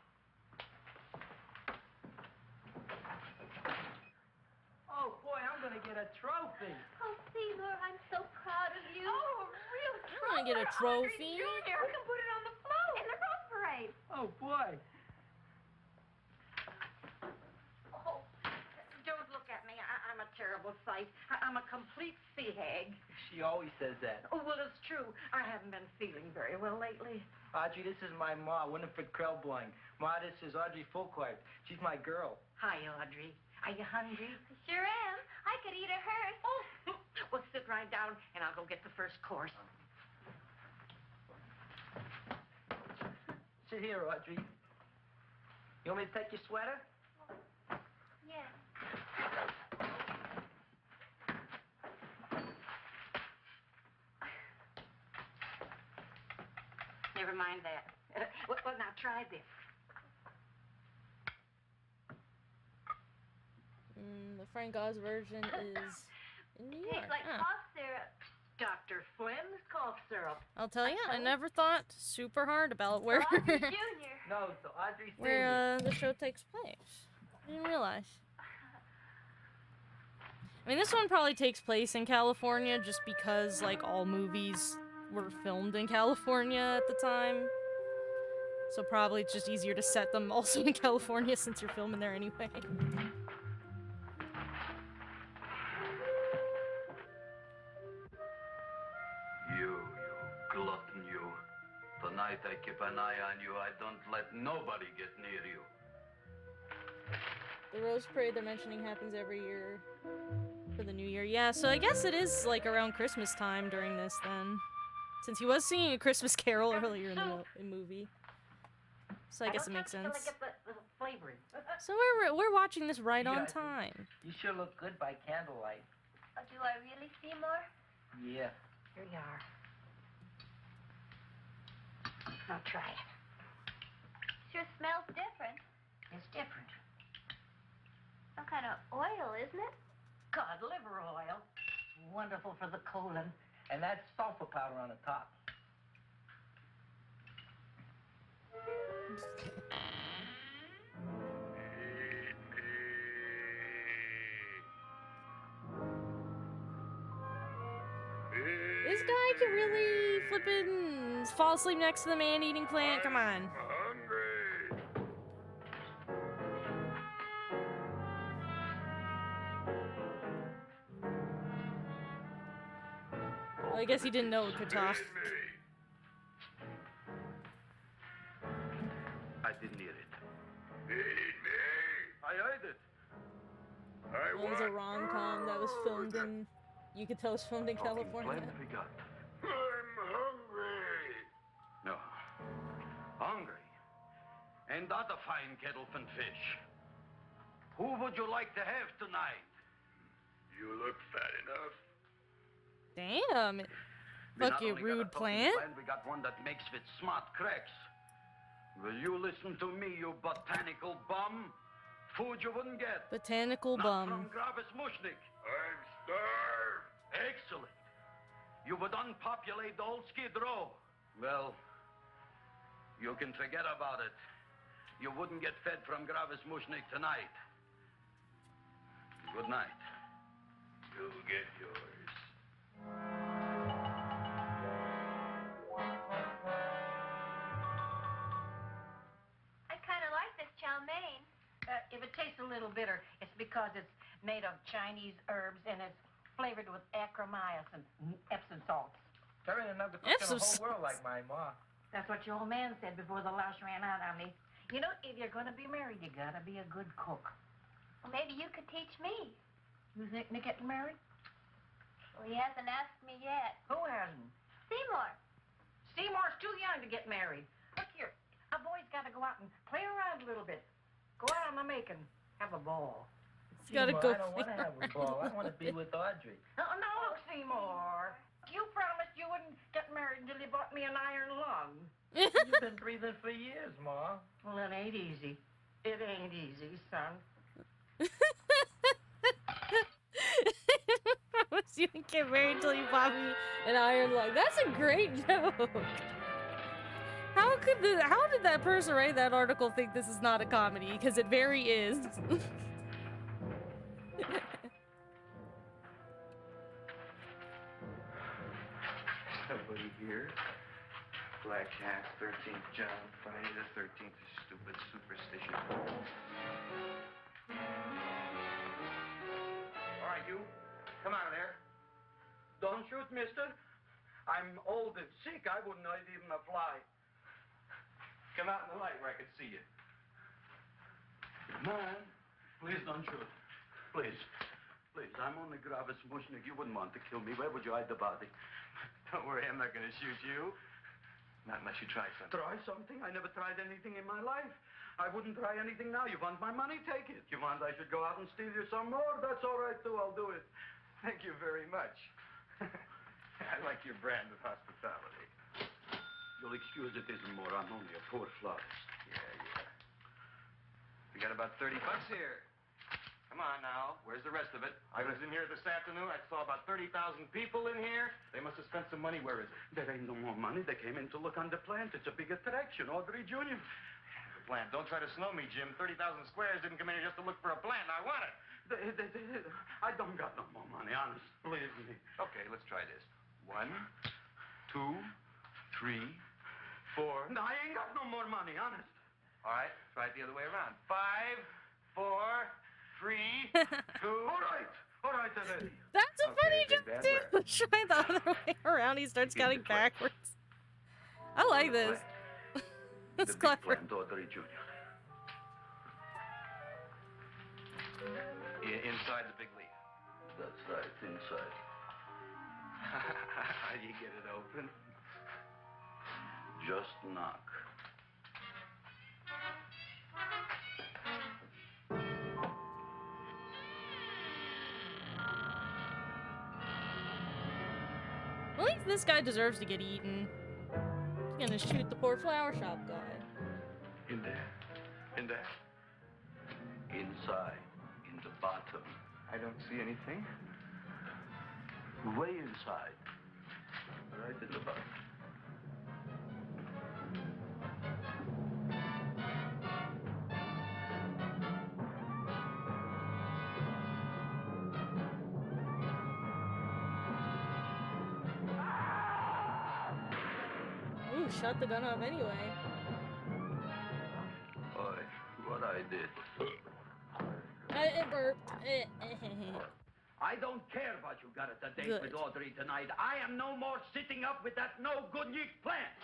Oh, boy, I'm going to get a trophy. Oh, Seymour, I'm so proud of you. Oh, a real I want to get a trophy. Junior, we can put it on the float in the rose parade. Oh, boy. Oh, don't look at me. I'm a terrible sight. I'm a complete sea hag. She always says that. Oh, well, it's true. I haven't been feeling very well lately. Audrey, this is my ma, Winifred Krelboyne. Ma, this is Audrey Fulcourt. She's my girl. Hi, Audrey. Are you hungry? I sure am. I could eat a hearse. Oh, well, sit right down, and I'll go get the first course. Sit here, Audrey. You want me to take your sweater? Yeah. Never mind that. Well, now try this. The Frank Oz version is in New York. Tastes like cough syrup. Dr. Flynn's cough syrup. I'll tell you, I never thought super hard about where Audrey Jr. No, so Audrey where the show takes place. I didn't realize. I mean, this one probably takes place in California just because, like, all movies were filmed in California at the time. So probably it's just easier to set them also in California since you're filming there anyway. You glutton, you. Tonight I keep an eye on you. I don't let nobody get near you. The Rose Parade they're mentioning happens every year for the New Year. Yeah, so I guess it is like around Christmas time during this then. Since he was singing A Christmas Carol earlier in the movie. So I guess it makes sense. Till I get the flavored. So we're watching this right on Yeah, time. You sure look good by candlelight. Oh, do I really, Seymour? Yeah. Here you are. Now try it. Sure smells different. It's different. Some kind of oil, isn't it? Cod liver oil. Wonderful for the colon. And that's sulfur powder on the top. This guy can really flippin' fall asleep next to the man-eating plant. Come on. Well, I guess he didn't know it could talk. I didn't hear it. I heard it. That was a rom-com that was filmed in... You could tell it was filmed in California. I'm hungry. No. Hungry? Ain't that a fine kettle of fish? Who would you like to have tonight? You look fat enough. Damn. We Fuck not you, only got a rude talking plant. We got one that makes with smart cracks. Will you listen to me, you botanical bum? Food you wouldn't get. Botanical Not bum. from Gravis Mushnik. I'm starved. Excellent. You would unpopulate the whole Skid Row. Well, you can forget about it. You wouldn't get fed from Gravis Mushnik tonight. Good night. You'll get yours. I kind of like this chow mein. If it tastes a little bitter, it's because it's made of Chinese herbs and it's flavored with acromycin, Epsom salts. There ain't another cook in the whole world like my ma. That's what your old man said before the louse ran out on me. You know, if you're going to be married, you got to be a good cook. Well, maybe you could teach me. You think Nick getting married? Well, he hasn't asked me yet. Who hasn't? Seymour. Seymour's too young to get married. Look here, a boy's got to go out and play around a little bit. Go out on the making. Have a ball. He's got to go I don't want to have a ball. I want to be with Audrey. No, look, Seymour. You promised you wouldn't get married until you bought me an iron lung. You've been breathing for years, Ma. Well, it ain't easy. It ain't easy, son. You didn't get married until you bought me an iron lung. That's a great joke. How did that person write that article think this is not a comedy? Because it very is. Somebody here. Black Jack, 13th John, Friday the 13th is stupid superstition. All right, you. Come out of there. Don't shoot, mister. I'm old and sick. I wouldn't hurt even a fly. Come out in the light where I can see you. Man, please don't shoot. Please. Please, I'm only Gravis Mushnik. You wouldn't want to kill me. Where would you hide the body? Don't worry, I'm not going to shoot you. Not unless you try something. Try something? I never tried anything in my life. I wouldn't try anything now. You want my money? Take it. You want I should go out and steal you some more? That's all right, too. I'll do it. Thank you very much. I like your brand of hospitality. You'll excuse it isn't more. I'm only a poor florist. Yeah. We got about 30 bucks here. Come on now. Where's the rest of it? I was in here this afternoon. I saw about 30,000 people in here. They must have spent some money. Where is it? There ain't no more money. They came in to look on the plant. It's a big attraction. Audrey Jr. The plant. Don't try to snow me, Jim. 30,000 squares didn't come in here just to look for a plant. I want it. I don't got no more money, honest. Believe me. Okay, let's try this. 1, 2, 3, 4. No, I ain't got no more money, honest. All right, try it the other way around. 5, 4, 3, 2. All right, Eddie. That's a funny joke, too. Try the other way around. He starts counting backwards. I like this. It's clever. Audrey Jr. Inside the big leaf. That's right, inside. How do you get it open? Just knock. At least this guy deserves to get eaten. He's gonna shoot the poor flower shop guy. In there. In there. Inside. In the bottom. I don't see anything. Way inside. Right in the bottom. Ooh, shut the gun off anyway. Boy, what I did. It burped. I don't care what you got at the date Good. with Audrey tonight. I am no more sitting up with that no-good plant.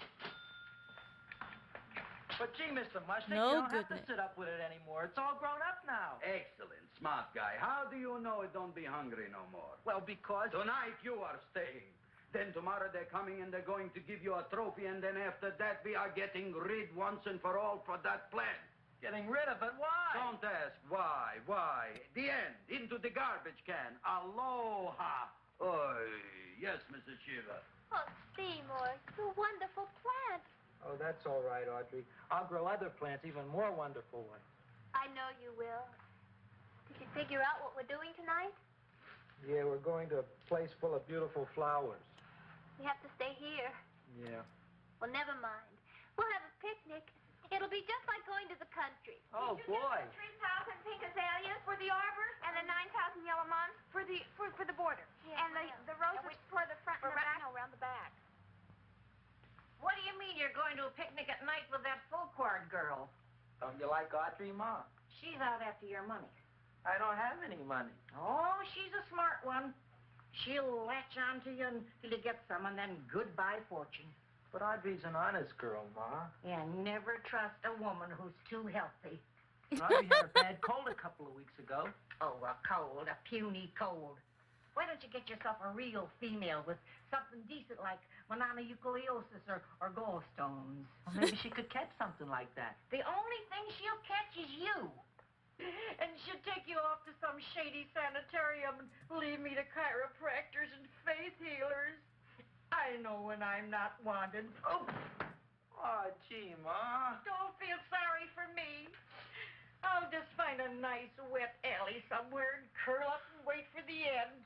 But gee, Mr. Mushnick, No you don't have to goodness. sit up with it anymore. It's all grown up now. Excellent, smart guy. How do you know it don't be hungry no more? Well, because... Tonight you are staying. Then tomorrow they're coming and they're going to give you a trophy, and then after that we are getting rid once and for all for that plant. Getting rid of it? Why? Don't ask why. Why? The end. Into the garbage can. Aloha. Oy. Yes, Mrs. Shiva. Oh, Seymour, you wonderful plant. Oh, that's all right, Audrey. I'll grow other plants, even more wonderful ones. I know you will. Did you figure out what we're doing tonight? Yeah, we're going to a place full of beautiful flowers. We have to stay here. Yeah. Well, never mind. We'll have a picnic. It'll be just like going to the country. Oh, boy. 3,000 pink azaleas for the arbor, and the 9,000 yellow mums for the border, and the roses for the front and the back. No, around the back. What do you mean you're going to a picnic at night with that full-quart girl? Don't you like Audrey, Ma? She's out after your money. I don't have any money. Oh, she's a smart one. She'll latch on to you until you get some, and then goodbye fortune. But Audrey's an honest girl, Ma. And never trust a woman who's too healthy. Audrey had a bad cold a couple of weeks ago. Oh, a cold, a puny cold. Why don't you get yourself a real female with something decent like mononucleosis or gallstones? Well, maybe she could catch something like that. The only thing she'll catch is you. And she'll take you off to some shady sanitarium and leave me to chiropractors and faith healers. I know when I'm not wanted. Oh, gee, Ma. Don't feel sorry for me. I'll just find a nice wet alley somewhere and curl up and wait for the end.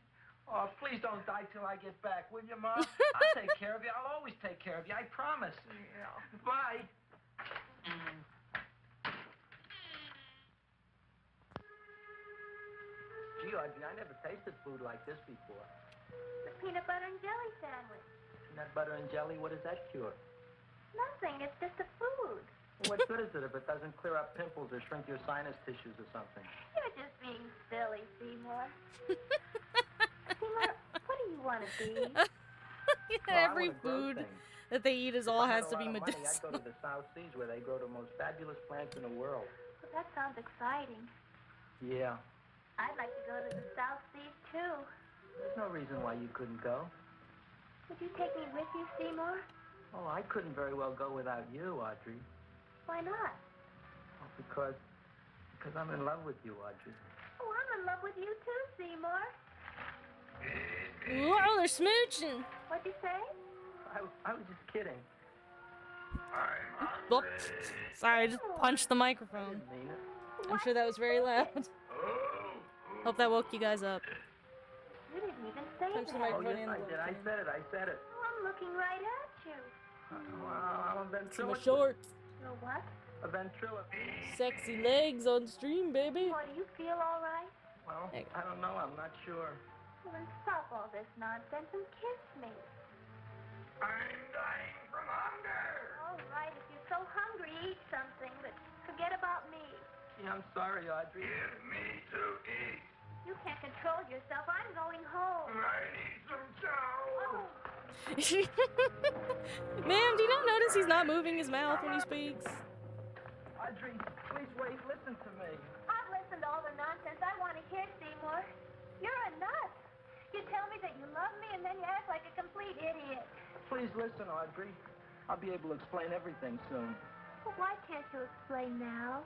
Oh, please don't die till I get back, will you, Ma? I'll take care of you. I'll always take care of you. I promise. Yeah. Bye. Gee, Audrey, I never tasted food like this before. The peanut butter and jelly sandwich. Peanut butter and jelly, what does that cure? Nothing. It's just a food. Well, what good is it if it doesn't clear up pimples or shrink your sinus tissues or something? You're just being silly, Seymour. Seymour, what do you want to be? Every food that they eat is all has to be medicinal. medicinal. I'd go to the South Seas where they grow the most fabulous plants in the world. Well, that sounds exciting. Yeah. I'd like to go to the South Seas, too. There's no reason why you couldn't go. Would you take me with you, Seymour? Oh, I couldn't very well go without you, Audrey. Why not? Oh, because I'm in love with you, Audrey. Oh, I'm in love with you, too, Seymour. Whoa, they're smooching. What'd you say? I was just kidding. Whoops. Sorry, I just punched the microphone. Mean it. I'm sure that was very loud. Hope that woke you guys up. You didn't even say Punch the that. microphone yes, in. I did. I said it. Oh, I'm looking right at you. Well, I'm a See my ventriloquist. shorts. You're what? A ventriloquist. Sexy legs on stream, baby. What, do you feel all right? Well, I don't know. I'm not sure. Well, then stop all this nonsense and kiss me. I'm dying from hunger. All right, if you're so hungry, eat something, but forget about me. Yeah, I'm sorry, Audrey. Give me to eat. You can't control yourself. I'm going home. I need some chow. Oh. Ma'am, do you not notice he's not moving his mouth when he speaks? Audrey, please wait. Listen to me. I've listened to all the nonsense I want to hear, Seymour. You're a nut. You tell me that you love me, and then you act like a complete idiot. Please listen, Audrey. I'll be able to explain everything soon. Well, why can't you explain now?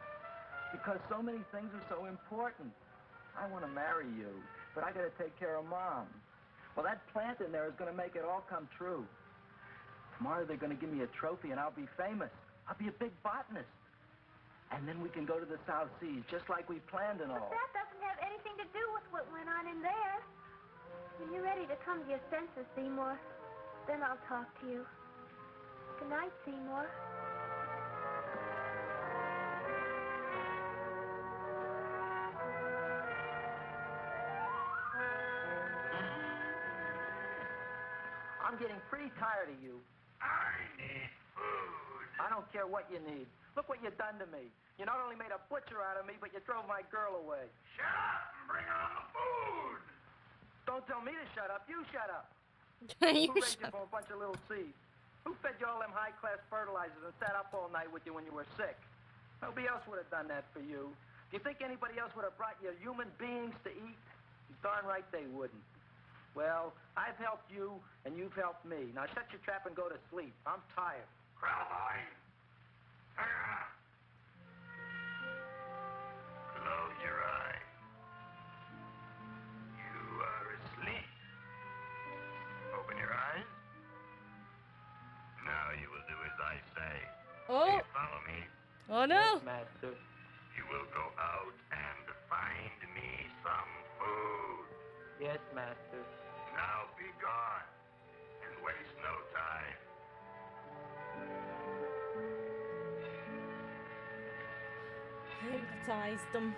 Because so many things are so important. I want to marry you, but I got to take care of Mom. Well, that plant in there is going to make it all come true. Tomorrow they're going to give me a trophy and I'll be famous. I'll be a big botanist. And then we can go to the South Seas, just like we planned and all. But that doesn't have anything to do with what went on in there. When you're ready to come to your senses, Seymour, then I'll talk to you. Good night, Seymour. I'm getting pretty tired of you. I need food. I don't care what you need. Look what you've done to me. You not only made a butcher out of me, but you drove my girl away. Shut up and bring on the food. Don't tell me to shut up. You shut up. You Who raised you shut from a bunch of little seeds? Who fed you all them high-class fertilizers and sat up all night with you when you were sick? Nobody else would have done that for you. Do you think anybody else would have brought you human beings to eat? Darn right they wouldn't. Well, I've helped you, and you've helped me. Now shut your trap and go to sleep. I'm tired. Crowline. Close your eyes. You are asleep. Open your eyes. Now you will do as I say. Oh. Follow me. Oh no. Yes, Master. You will go out and find me some food. Yes, Master. Now be gone and waste no time. Hypnotized them.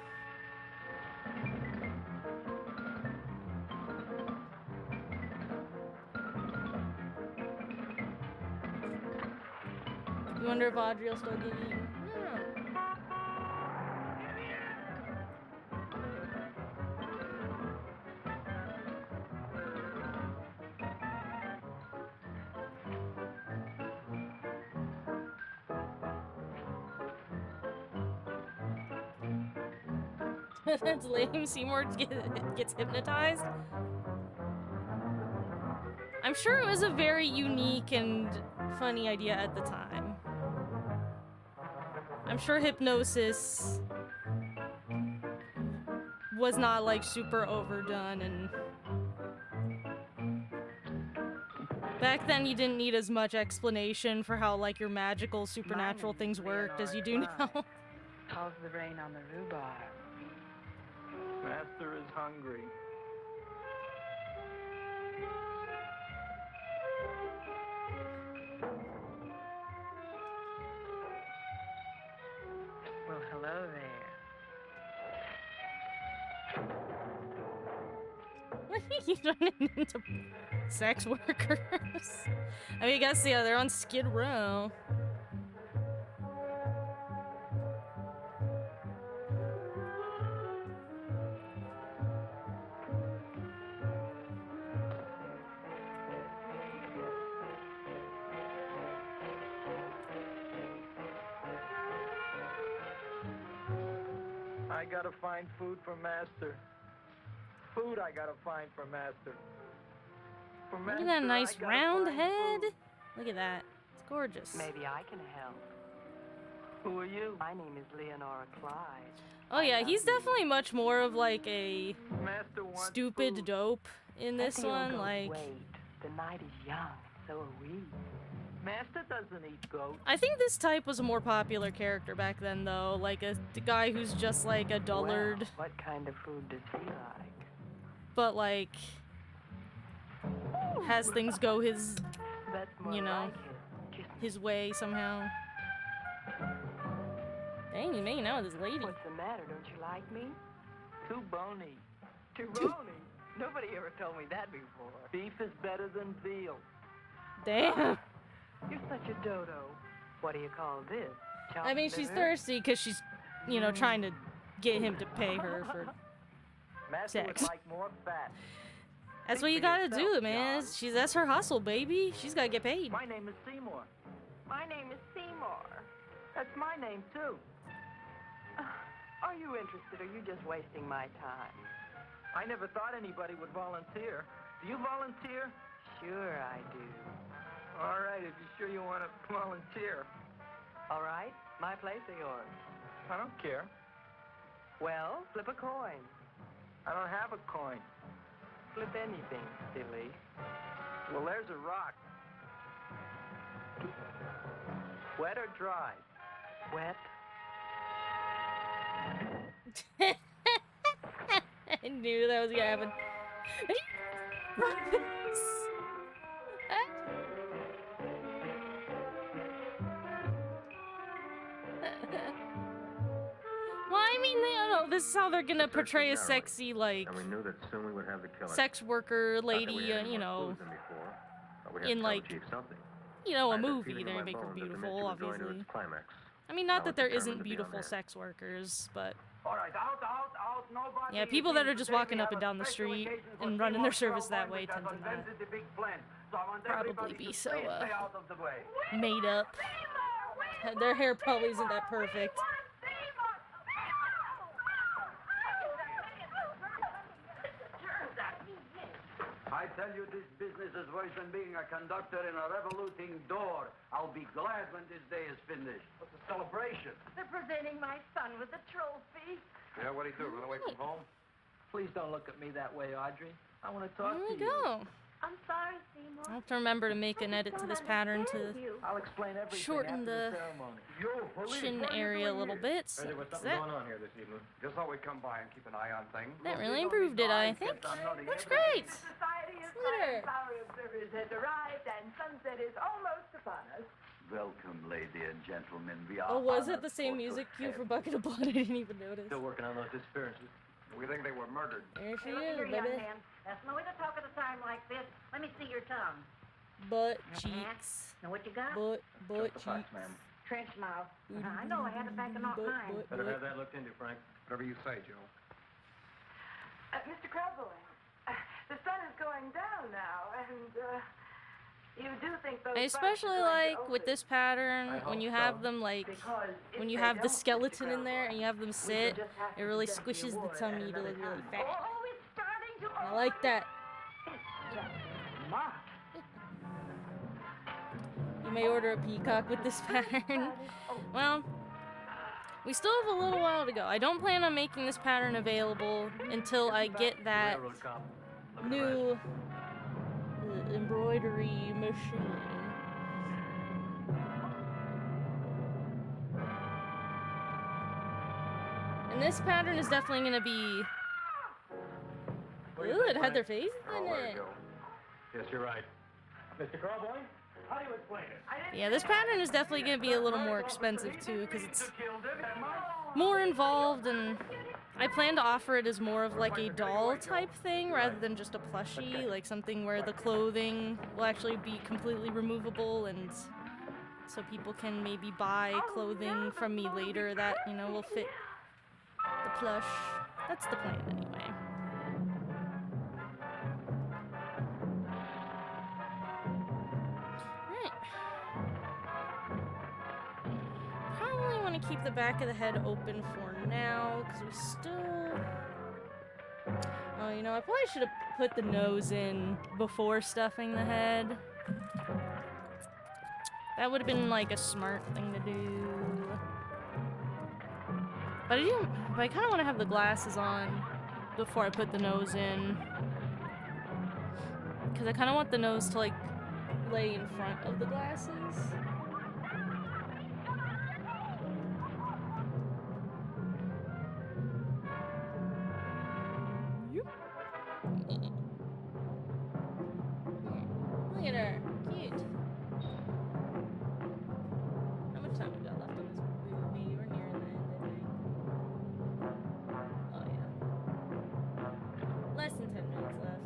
You wonder if Audrey will still get eaten? That's lame. Seymour gets hypnotized. I'm sure it was a very unique and funny idea at the time. I'm sure hypnosis was not like super overdone, and back then you didn't need as much explanation for how like your magical supernatural things worked as you do now. How's the rain on the rhubarb? Master is hungry. Well, hello there. What do you keep turning into sex workers? I mean, I guess, yeah, they're on Skid Row. I gotta find food for Master. Food I gotta find for Master. For Look at that nice round head. Look at that. It's gorgeous. Maybe I can help. Who are you? My name is Leonora Clyde. Oh yeah, he's definitely much more of like a Master wants stupid food. dope in Let this the old one. goat Like, wait. The night is young, so are we. Master doesn't eat goats. I think this type was a more popular character back then, though. Like a guy who's just like a dullard, Well, what kind of food does he like? but like has things go his, That's more you know, like it. his way somehow. Dang, you making out with this lady. What's the matter? Don't you like me? Too bony. Too bony? Nobody ever told me that before. Beef is better than veal. Damn. You're such a dodo. What do you call this? I mean, she's thirsty because she's, you know, trying to get him to pay her for Master sex. would like more fat. That's Think what you for gotta yourself, do, man. John. That's her hustle, baby. She's gotta get paid. My name is Seymour. My name is Seymour. That's my name, too. Are you interested, or are you just wasting my time? I never thought anybody would volunteer. Do you volunteer? Sure I do. All right, if you're sure you want to volunteer. All right, my place or yours? I don't care. Well, flip a coin. I don't have a coin. flip anything, silly. Well, there's a rock. Wet or dry? Wet. I knew that was gonna happen. Well, I mean, they don't know. This is how they're gonna portray a sexy, like, And we knew that soon we would have the killer. sex worker Not that lady, we had any you more know, clues than before, but we had in, to tell like, the chief something. you know, I a had that movie. feeling in They my make her bones that the beautiful, mystery was going to obviously. its climax. I mean, not I that was there determined isn't to be on beautiful that. sex workers, but All right, out, nobody. yeah, people that are just walking up and down the street and running their service that way tend to not probably be so made up. Their hair probably isn't that perfect. I tell you, this business is worse than being a conductor in a revoluting door. I'll be glad when this day is finished. What's the celebration? They're presenting my son with a trophy. Yeah, what'd he do? Run away from home? Please don't look at me that way, Audrey. I want to talk There to we you. go. I'm sorry, Seymour. I'll have to remember to make an edit to this pattern to I'll explain everything shorten after the ceremony. chin area a little bit. So There was something that, going on here this evening. Just thought we'd come by and keep an eye on things. that really improved it, I think. Looks great. Society of Look at her. Flower Observers has arrived, and sunset is almost upon us. Welcome, lady and gentlemen. We are Oh, was it honored the same for music to cue for Bucket of Blood? I didn't even notice. Still working on those disappearances. We think they were murdered. There she Look is, here, young baby. man. That's no way to talk at a time like this. Let me see your tongue. Butt cheeks. Know what you got? Butt Just the facts, cheeks. ma'am. Trench mouth. I know. I had it back in Butt, 09. butt, Better butt. have that looked into, Frank. Whatever you say, Joe. Mr. Crabboy, the sun is going down now, and you do think those I especially like with this pattern when you have them like when you have the skeleton in there and you have them sit, it really squishes the tummy to look really fat. Oh, it's starting to. I like that. You may order a peacock with this pattern. Well, we still have a little while to go. I don't plan on making this pattern available until I get that Railroad cop. new embroidery machine. And this pattern is definitely going to be... Ooh, it had their faces in it. Yes, you're right. Mr. Crowboy, how do you explain it? Yeah, this pattern is definitely going to be a little more expensive too, because it's more involved, and I plan to offer it as more of like a doll type thing rather than just a plushie, like something where the clothing will actually be completely removable, and so people can maybe buy clothing from me later that, you know, will fit the plush. That's the plan anyway. Probably want to keep the back of the head open for now, because we still... Oh, you know, I probably should have put the nose in before stuffing the head. That would have been, like, a smart thing to do. But I kind of want to have the glasses on before I put the nose in. Because I kind of want the nose to, like, lay in front of the glasses. Look at her. Cute. How much time we got left on this movie? We're nearing the end, I think. Oh, yeah. Less than 10 minutes left.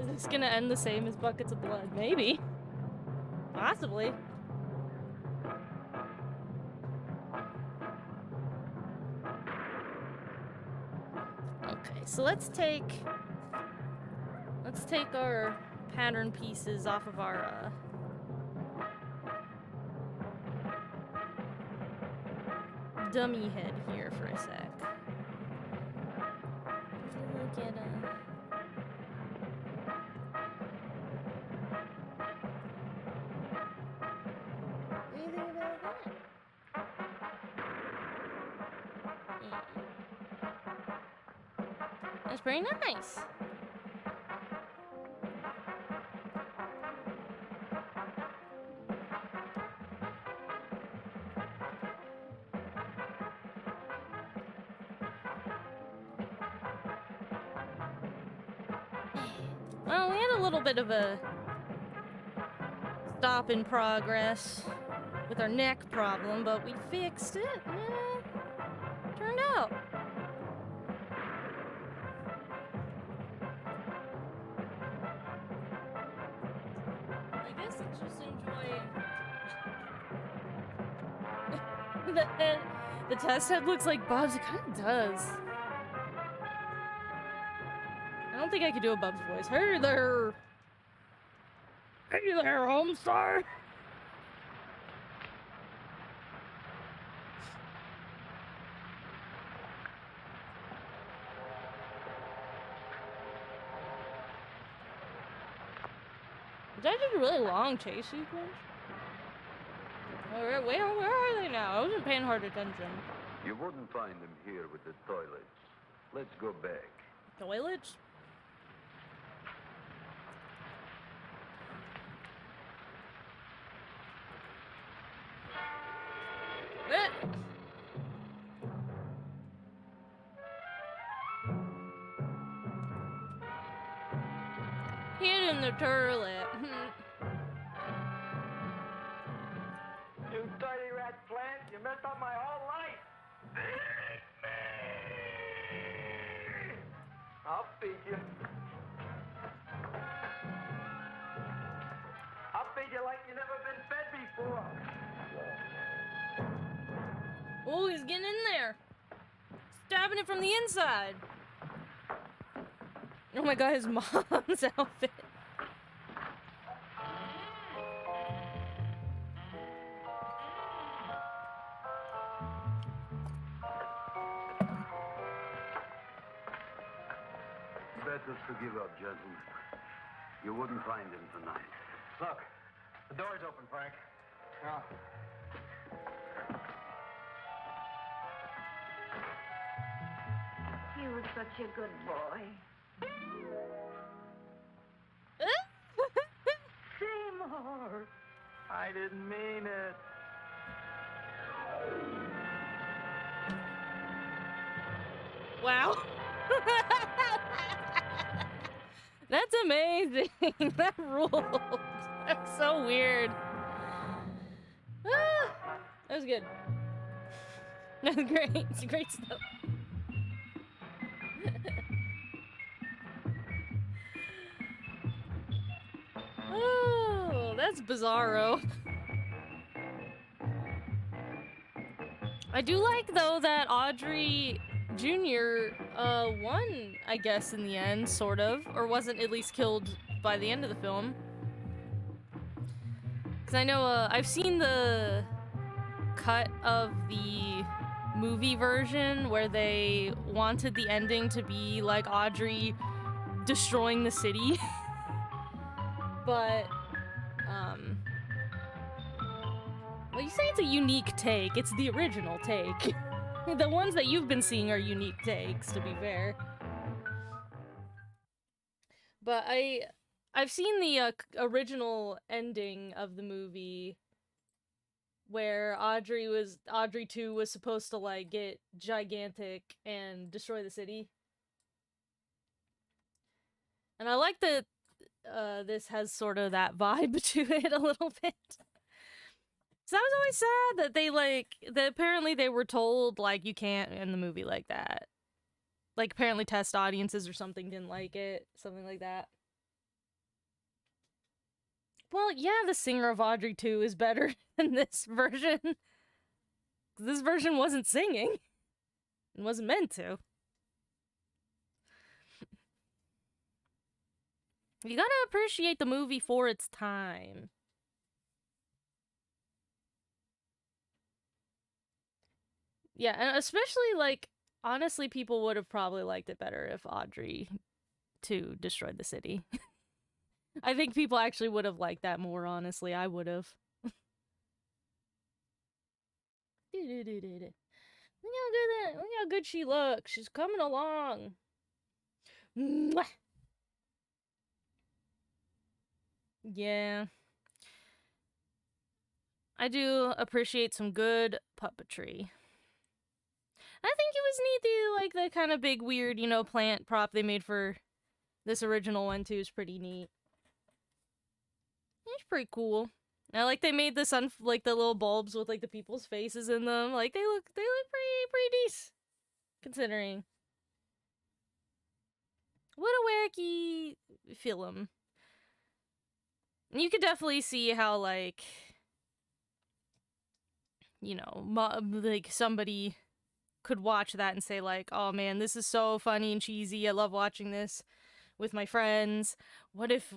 Is this gonna end the same as Buckets of Blood? Maybe. Possibly. Okay, so let's take our pattern pieces off of our dummy head here for a sec. Look at That's pretty nice. Well, we had a little bit of a stop in progress with our neck problem, but we fixed it. Yeah, turned out. I guess I just enjoy the test head looks like Bubs. It kind of does. I don't think I could do a Bubs voice. Hey there! Hey there, Homestar! Did I do a really long chase sequence? Alright, where are they now? I wasn't paying hard attention. You wouldn't find them here with the toilets. Let's go back. Toilets? Hid in the toilet. You dirty rat plant, you messed up my whole life. I'll feed you. I'll feed you like you've never been fed before. Oh, he's getting in there. Stabbing it from the inside. Oh my god, his mom's outfit. Better to give up, gentlemen. You wouldn't find him tonight. Look, the door's open, Frank. Now, You were such a good boy. Seymour! I didn't mean it. Wow. That's amazing. That ruled. That's so weird. Ah, that was good. That was great. It's great stuff. Oh, that's bizarro. I do like, though, that Audrey Jr. Won, I guess, in the end, sort of. Or wasn't at least killed by the end of the film. Because I know, I've seen the cut of the movie version where they wanted the ending to be like Audrey destroying the city. But, well, you say it's a unique take. It's the original take. The ones that you've been seeing are unique takes, to be fair. But I've seen the original ending of the movie where Audrey 2 was supposed to, like, get gigantic and destroy the city. And I like that this has sort of that vibe to it a little bit. So that was always sad that they, like, that apparently they were told, like, you can't end the movie like that. Like, apparently test audiences or something didn't like it. Something like that. Well, yeah, the singer of Audrey 2 is better than this version. This version wasn't singing. It wasn't meant to. You gotta appreciate the movie for its time. Yeah, and especially, like, honestly, people would have probably liked it better if Audrey 2 destroyed the city. I think people actually would have liked that more, honestly. I would have. Look how good that. Look how good she looks. She's coming along. Mwah! Yeah. I do appreciate some good puppetry. I think it was neat, like, the kind of big, weird, you know, plant prop they made for this original one, too, is pretty neat. It's pretty cool. I like they made this on, like, the little bulbs with, like, the people's faces in them. Like, they look pretty decent, considering. What a wacky film. You could definitely see how, like, you know, like, somebody could watch that and say, like, oh man, this is so funny and cheesy, I love watching this with my friends. What if,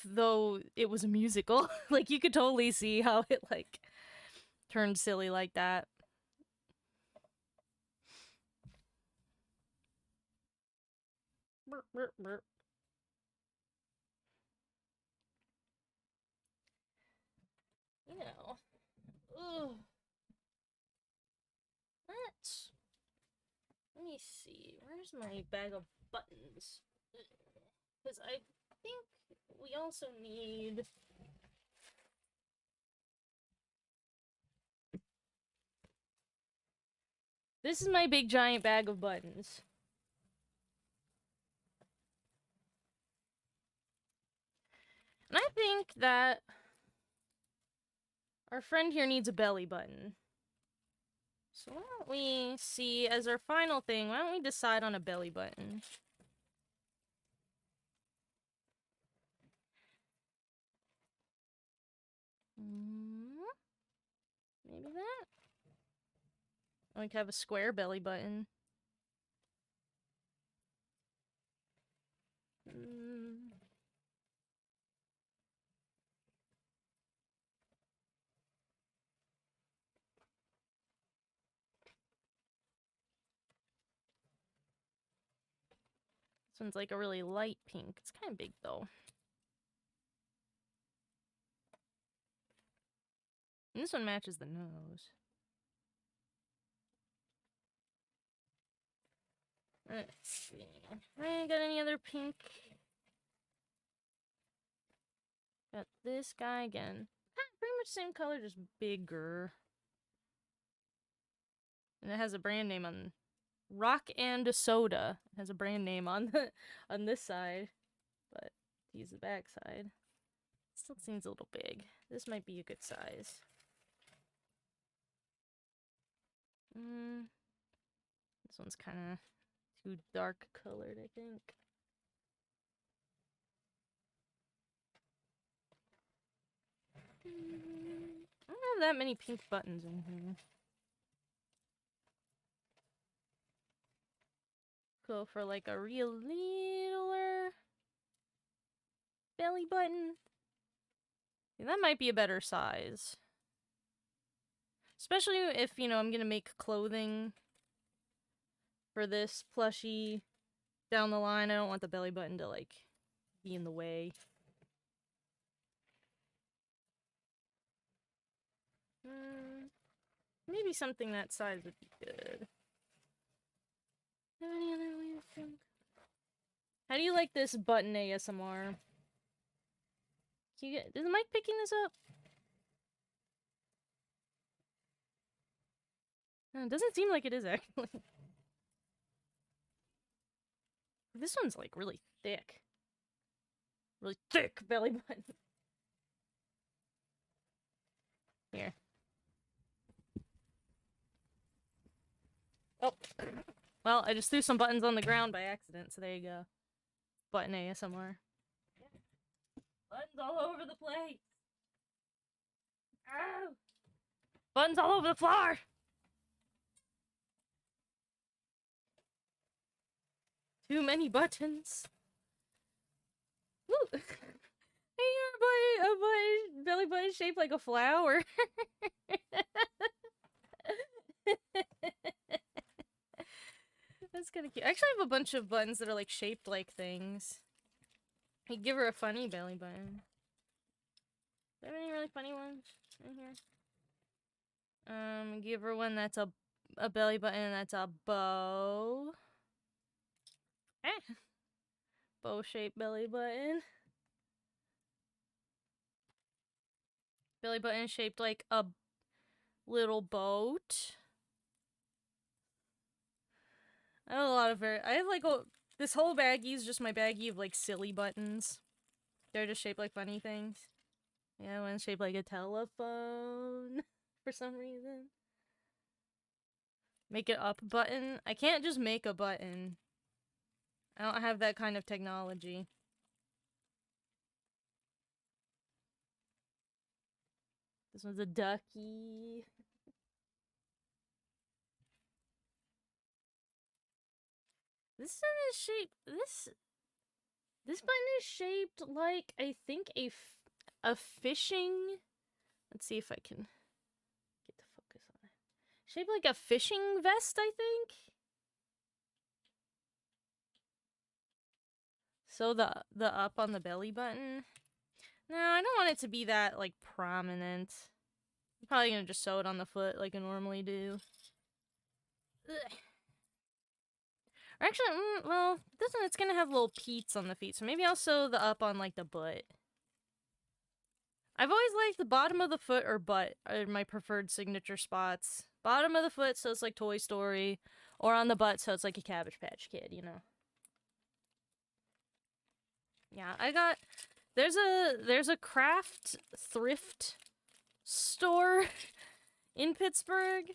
though, it was a musical? Like, you could totally see how it, like, turned silly like that. Burp, burp, burp. You know. Ugh. Let me see. Where's my bag of buttons? Because I think we also need... This is my big giant bag of buttons. And I think that our friend here needs a belly button. So why don't we see, as our final thing, why don't we decide on a belly button? Maybe that? I like to have a square belly button. This one's like a really light pink. It's kind of big though. And this one matches the nose. Let's see. I got any other pink? Got this guy again. Pretty much same color, just bigger. And it has a brand name on Rock and Soda. It has a brand name on the on this side, but to use the back side. Still seems a little big. This might be a good size. This one's kind of too dark colored, I think. I don't have that many pink buttons in here. Go for like a real littler belly button. Yeah, that might be a better size. Especially if, you know, I'm gonna make clothing for this plushie down the line. I don't want the belly button to, like, be in the way. Maybe something that size would be good. Have any other way to think? How do you like this button ASMR? Can you get, is the mic picking this up? It doesn't seem like it is, actually. This one's, like, really thick. Really thick belly button. Here. Oh. Well, I just threw some buttons on the ground by accident, so there you go. Button ASMR. Buttons all over the place. Ow! Buttons all over the floor! Too many buttons. Woo! Hey, a belly button shaped like a flower. That's kind of cute. I actually have a bunch of buttons that are like shaped like things. I give her a funny belly button. Do I have any really funny ones in here? Give her one that's a belly button that's a bow. Eh. bow-shaped belly button. Belly button shaped like a little boat. I have a lot of I have like this whole baggie is just my baggie of like silly buttons. They're just shaped like funny things. Yeah, one's shaped like a telephone for some reason. Make it up button. I can't just make a button. I don't have that kind of technology. This one's a ducky. This one is shaped. This button is shaped like, I think, a fishing. Let's see if I can get the focus on it. Shaped like a fishing vest, I think. So the up on the belly button. No, I don't want it to be that like prominent. I'm probably gonna just sew it on the foot like I normally do. Ugh. Or actually, well, this one it's gonna have little pleats on the feet, so maybe I'll sew the up on like the butt. I've always liked the bottom of the foot or butt are my preferred signature spots. Bottom of the foot so it's like Toy Story, or on the butt so it's like a Cabbage Patch Kid, you know. Yeah, I got there's a craft thrift store in Pittsburgh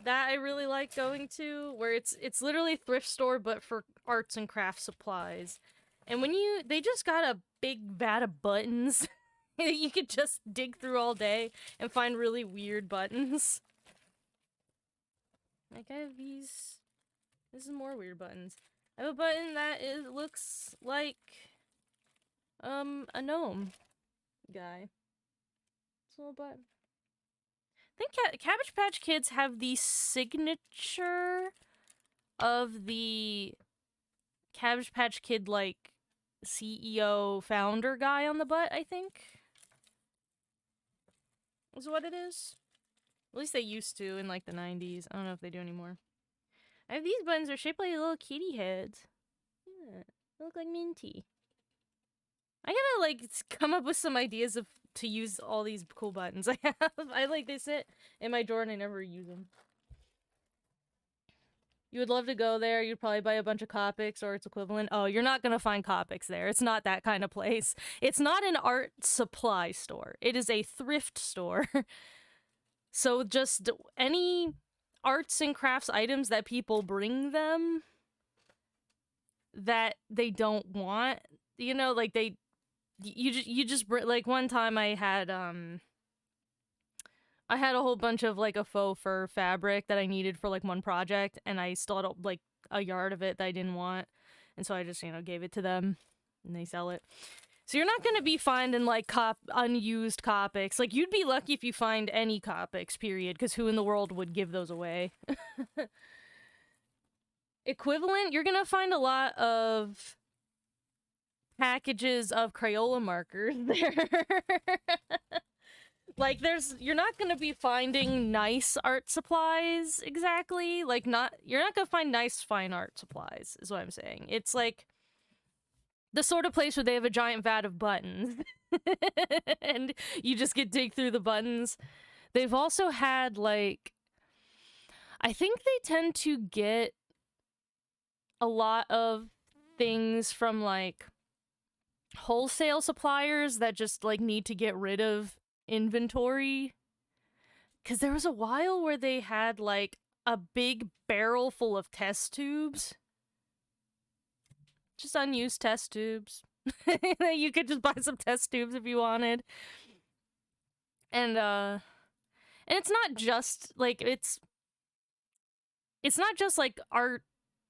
that I really like going to, where it's literally a thrift store but for arts and craft supplies. And when they just got a big vat of buttons that you could just dig through all day and find really weird buttons. Like I have these. This is more weird buttons. I have a button that looks like a gnome guy. It's a little button. I think Cabbage Patch Kids have the signature of the Cabbage Patch Kid, like, CEO founder guy on the butt, I think. Is what it is. At least they used to in, like, the 90s. I don't know if they do anymore. I have these buttons. They're shaped like little kitty heads. Yeah, they look like Minty. I gotta, like, come up with some ideas to use all these cool buttons I have. They sit in my drawer and I never use them. You would love to go there. You'd probably buy a bunch of Copics or its equivalent. Oh, you're not gonna find Copics there. It's not that kind of place. It's not an art supply store. It is a thrift store. So just any arts and crafts items that people bring them that they don't want, you know, like you just like one time I had a whole bunch of like a faux fur fabric that I needed for like one project, and I still had like a yard of it that I didn't want, and so I just, you know, gave it to them and they sell it. So you're not gonna be finding like unused Copics. Like you'd be lucky if you find any Copics, period, because who in the world would give those away? Equivalent, you're gonna find a lot of packages of Crayola markers there. Like you're not gonna be finding nice art supplies exactly. Like you're not gonna find nice fine art supplies is what I'm saying. It's like the sort of place where they have a giant vat of buttons and you just get dig through the buttons. They've also had like, I think they tend to get a lot of things from like wholesale suppliers that just like need to get rid of inventory. Because there was a while where they had like a big barrel full of test tubes. Just unused test tubes. You could just buy some test tubes if you wanted. And it's not just like it's not just like art,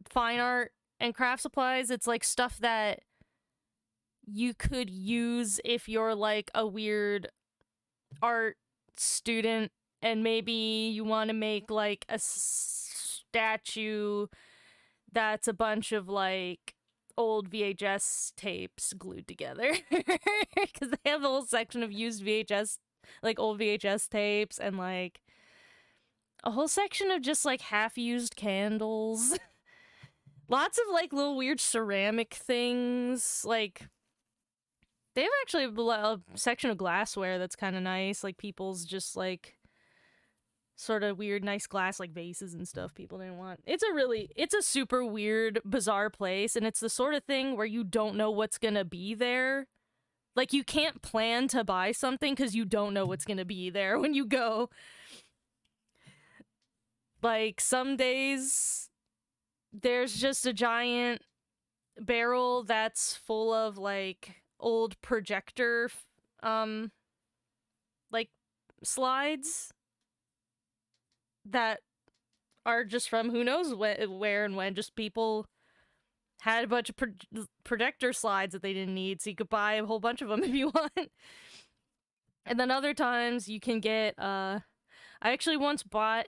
fine art and craft supplies. It's like stuff that you could use if you're like a weird art student and maybe you want to make like a statue that's a bunch of like old VHS tapes glued together. Because they have a whole section of used VHS, like old VHS tapes, and like a whole section of just like half-used candles. Lots of, like, little weird ceramic things. Like, they have actually a section of glassware that's kind of nice. Like, people's just, like, sort of weird, nice glass, like, vases and stuff people didn't want. It's a super weird, bizarre place, and it's the sort of thing where you don't know what's gonna be there. Like, you can't plan to buy something because you don't know what's gonna be there when you go. Like, some days, there's just a giant barrel that's full of, like, old projector, like, slides that are just from who knows where and when. Just people had a bunch of projector slides that they didn't need, so you could buy a whole bunch of them if you want. And then other times you can get, I actually once bought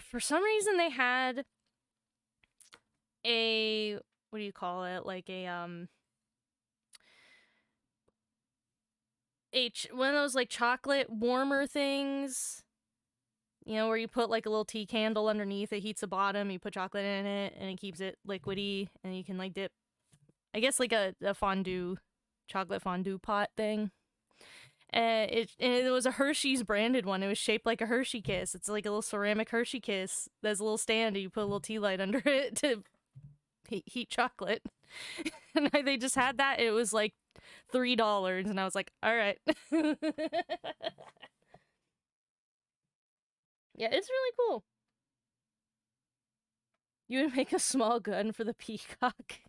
for some reason they had what do you call it? Like one of those, like, chocolate warmer things. You know, where you put, like, a little tea candle underneath, it heats the bottom, you put chocolate in it, and it keeps it liquidy, and you can, like, dip, I guess, like a chocolate fondue pot thing. It was a Hershey's branded one. It was shaped like a Hershey Kiss. It's like a little ceramic Hershey Kiss. There's a little stand, and you put a little tea light under it to heat chocolate. And they just had that. It was like $3, and I was like, all right. Yeah, it's really cool. You would make a small gun for the peacock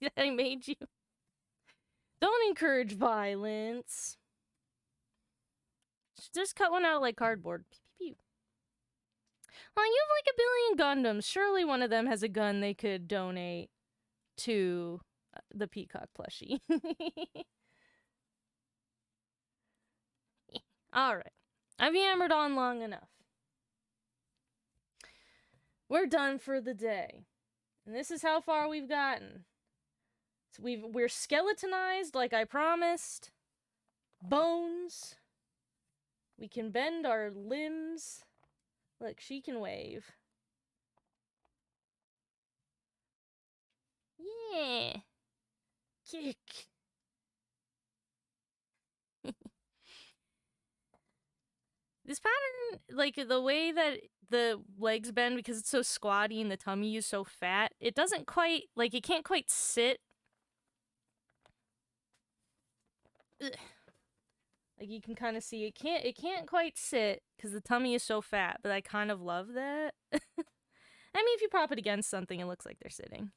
that I made you. Don't encourage violence. Just cut one out like cardboard. Pew, pew, pew. Well, you have like 1 billion Gundams. Surely one of them has a gun they could donate to the peacock plushie. Alright. I've yammered on long enough. We're done for the day. And this is how far we've gotten. So we're skeletonized like I promised. Bones. We can bend our limbs. Look, she can wave. Yeah. Kick. This pattern, like, the way that the legs bend because it's so squatty and the tummy is so fat, it doesn't quite, like, it can't quite sit. Ugh. Like, you can kind of see it can't quite sit because the tummy is so fat, but I kind of love that. I mean, if you prop it against something, it looks like they're sitting.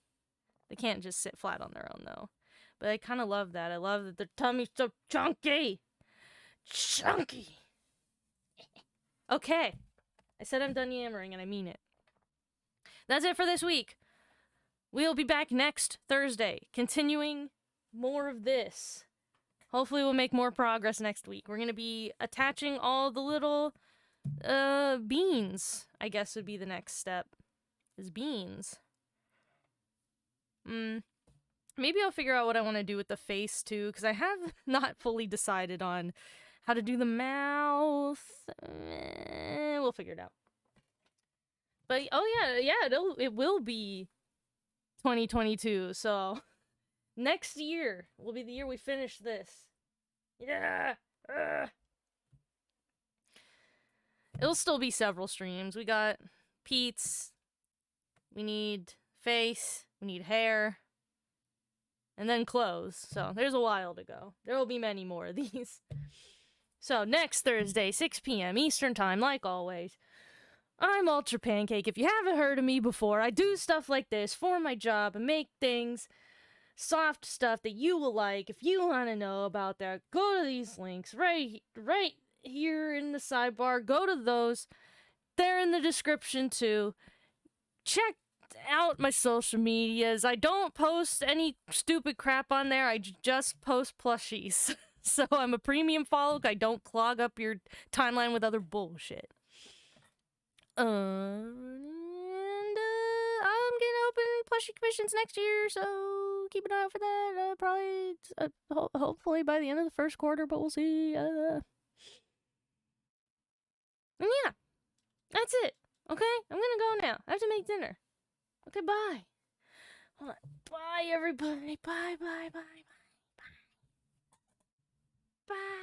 They can't just sit flat on their own, though. But I kind of love that. I love that their tummy's so chunky. Chunky. Okay. I said I'm done yammering, and I mean it. That's it for this week. We'll be back next Thursday, continuing more of this. Hopefully we'll make more progress next week. We're going to be attaching all the little beans, I guess would be the next step. Is beans. Maybe I'll figure out what I want to do with the face, too, because I have not fully decided on how to do the mouth. We'll figure it out. But, oh yeah, it will be 2022, so next year will be the year we finish this. Yeah! It'll still be several streams. We got Pete's, we need face, we need hair, and then clothes. So there's a while to go. There will be many more of these. So next Thursday, 6 p.m. Eastern Time, like always, I'm Ultra Pancake. If you haven't heard of me before, I do stuff like this for my job and make things, soft stuff that you will like. If you want to know about that, go to these links right here in the sidebar. Go to those. They're in the description too. Check out my social medias. I don't post any stupid crap on there. I just post plushies. So I'm a premium follow. I don't clog up your timeline with other bullshit. And I'm gonna open plushie commissions next year, so keep an eye out for that. Probably, hopefully by the end of the first quarter, but we'll see. And yeah, that's it. Okay, I'm gonna go now. I have to make dinner. Okay, bye. Hold on. Bye, everybody. Bye, bye, bye, bye, bye. Bye.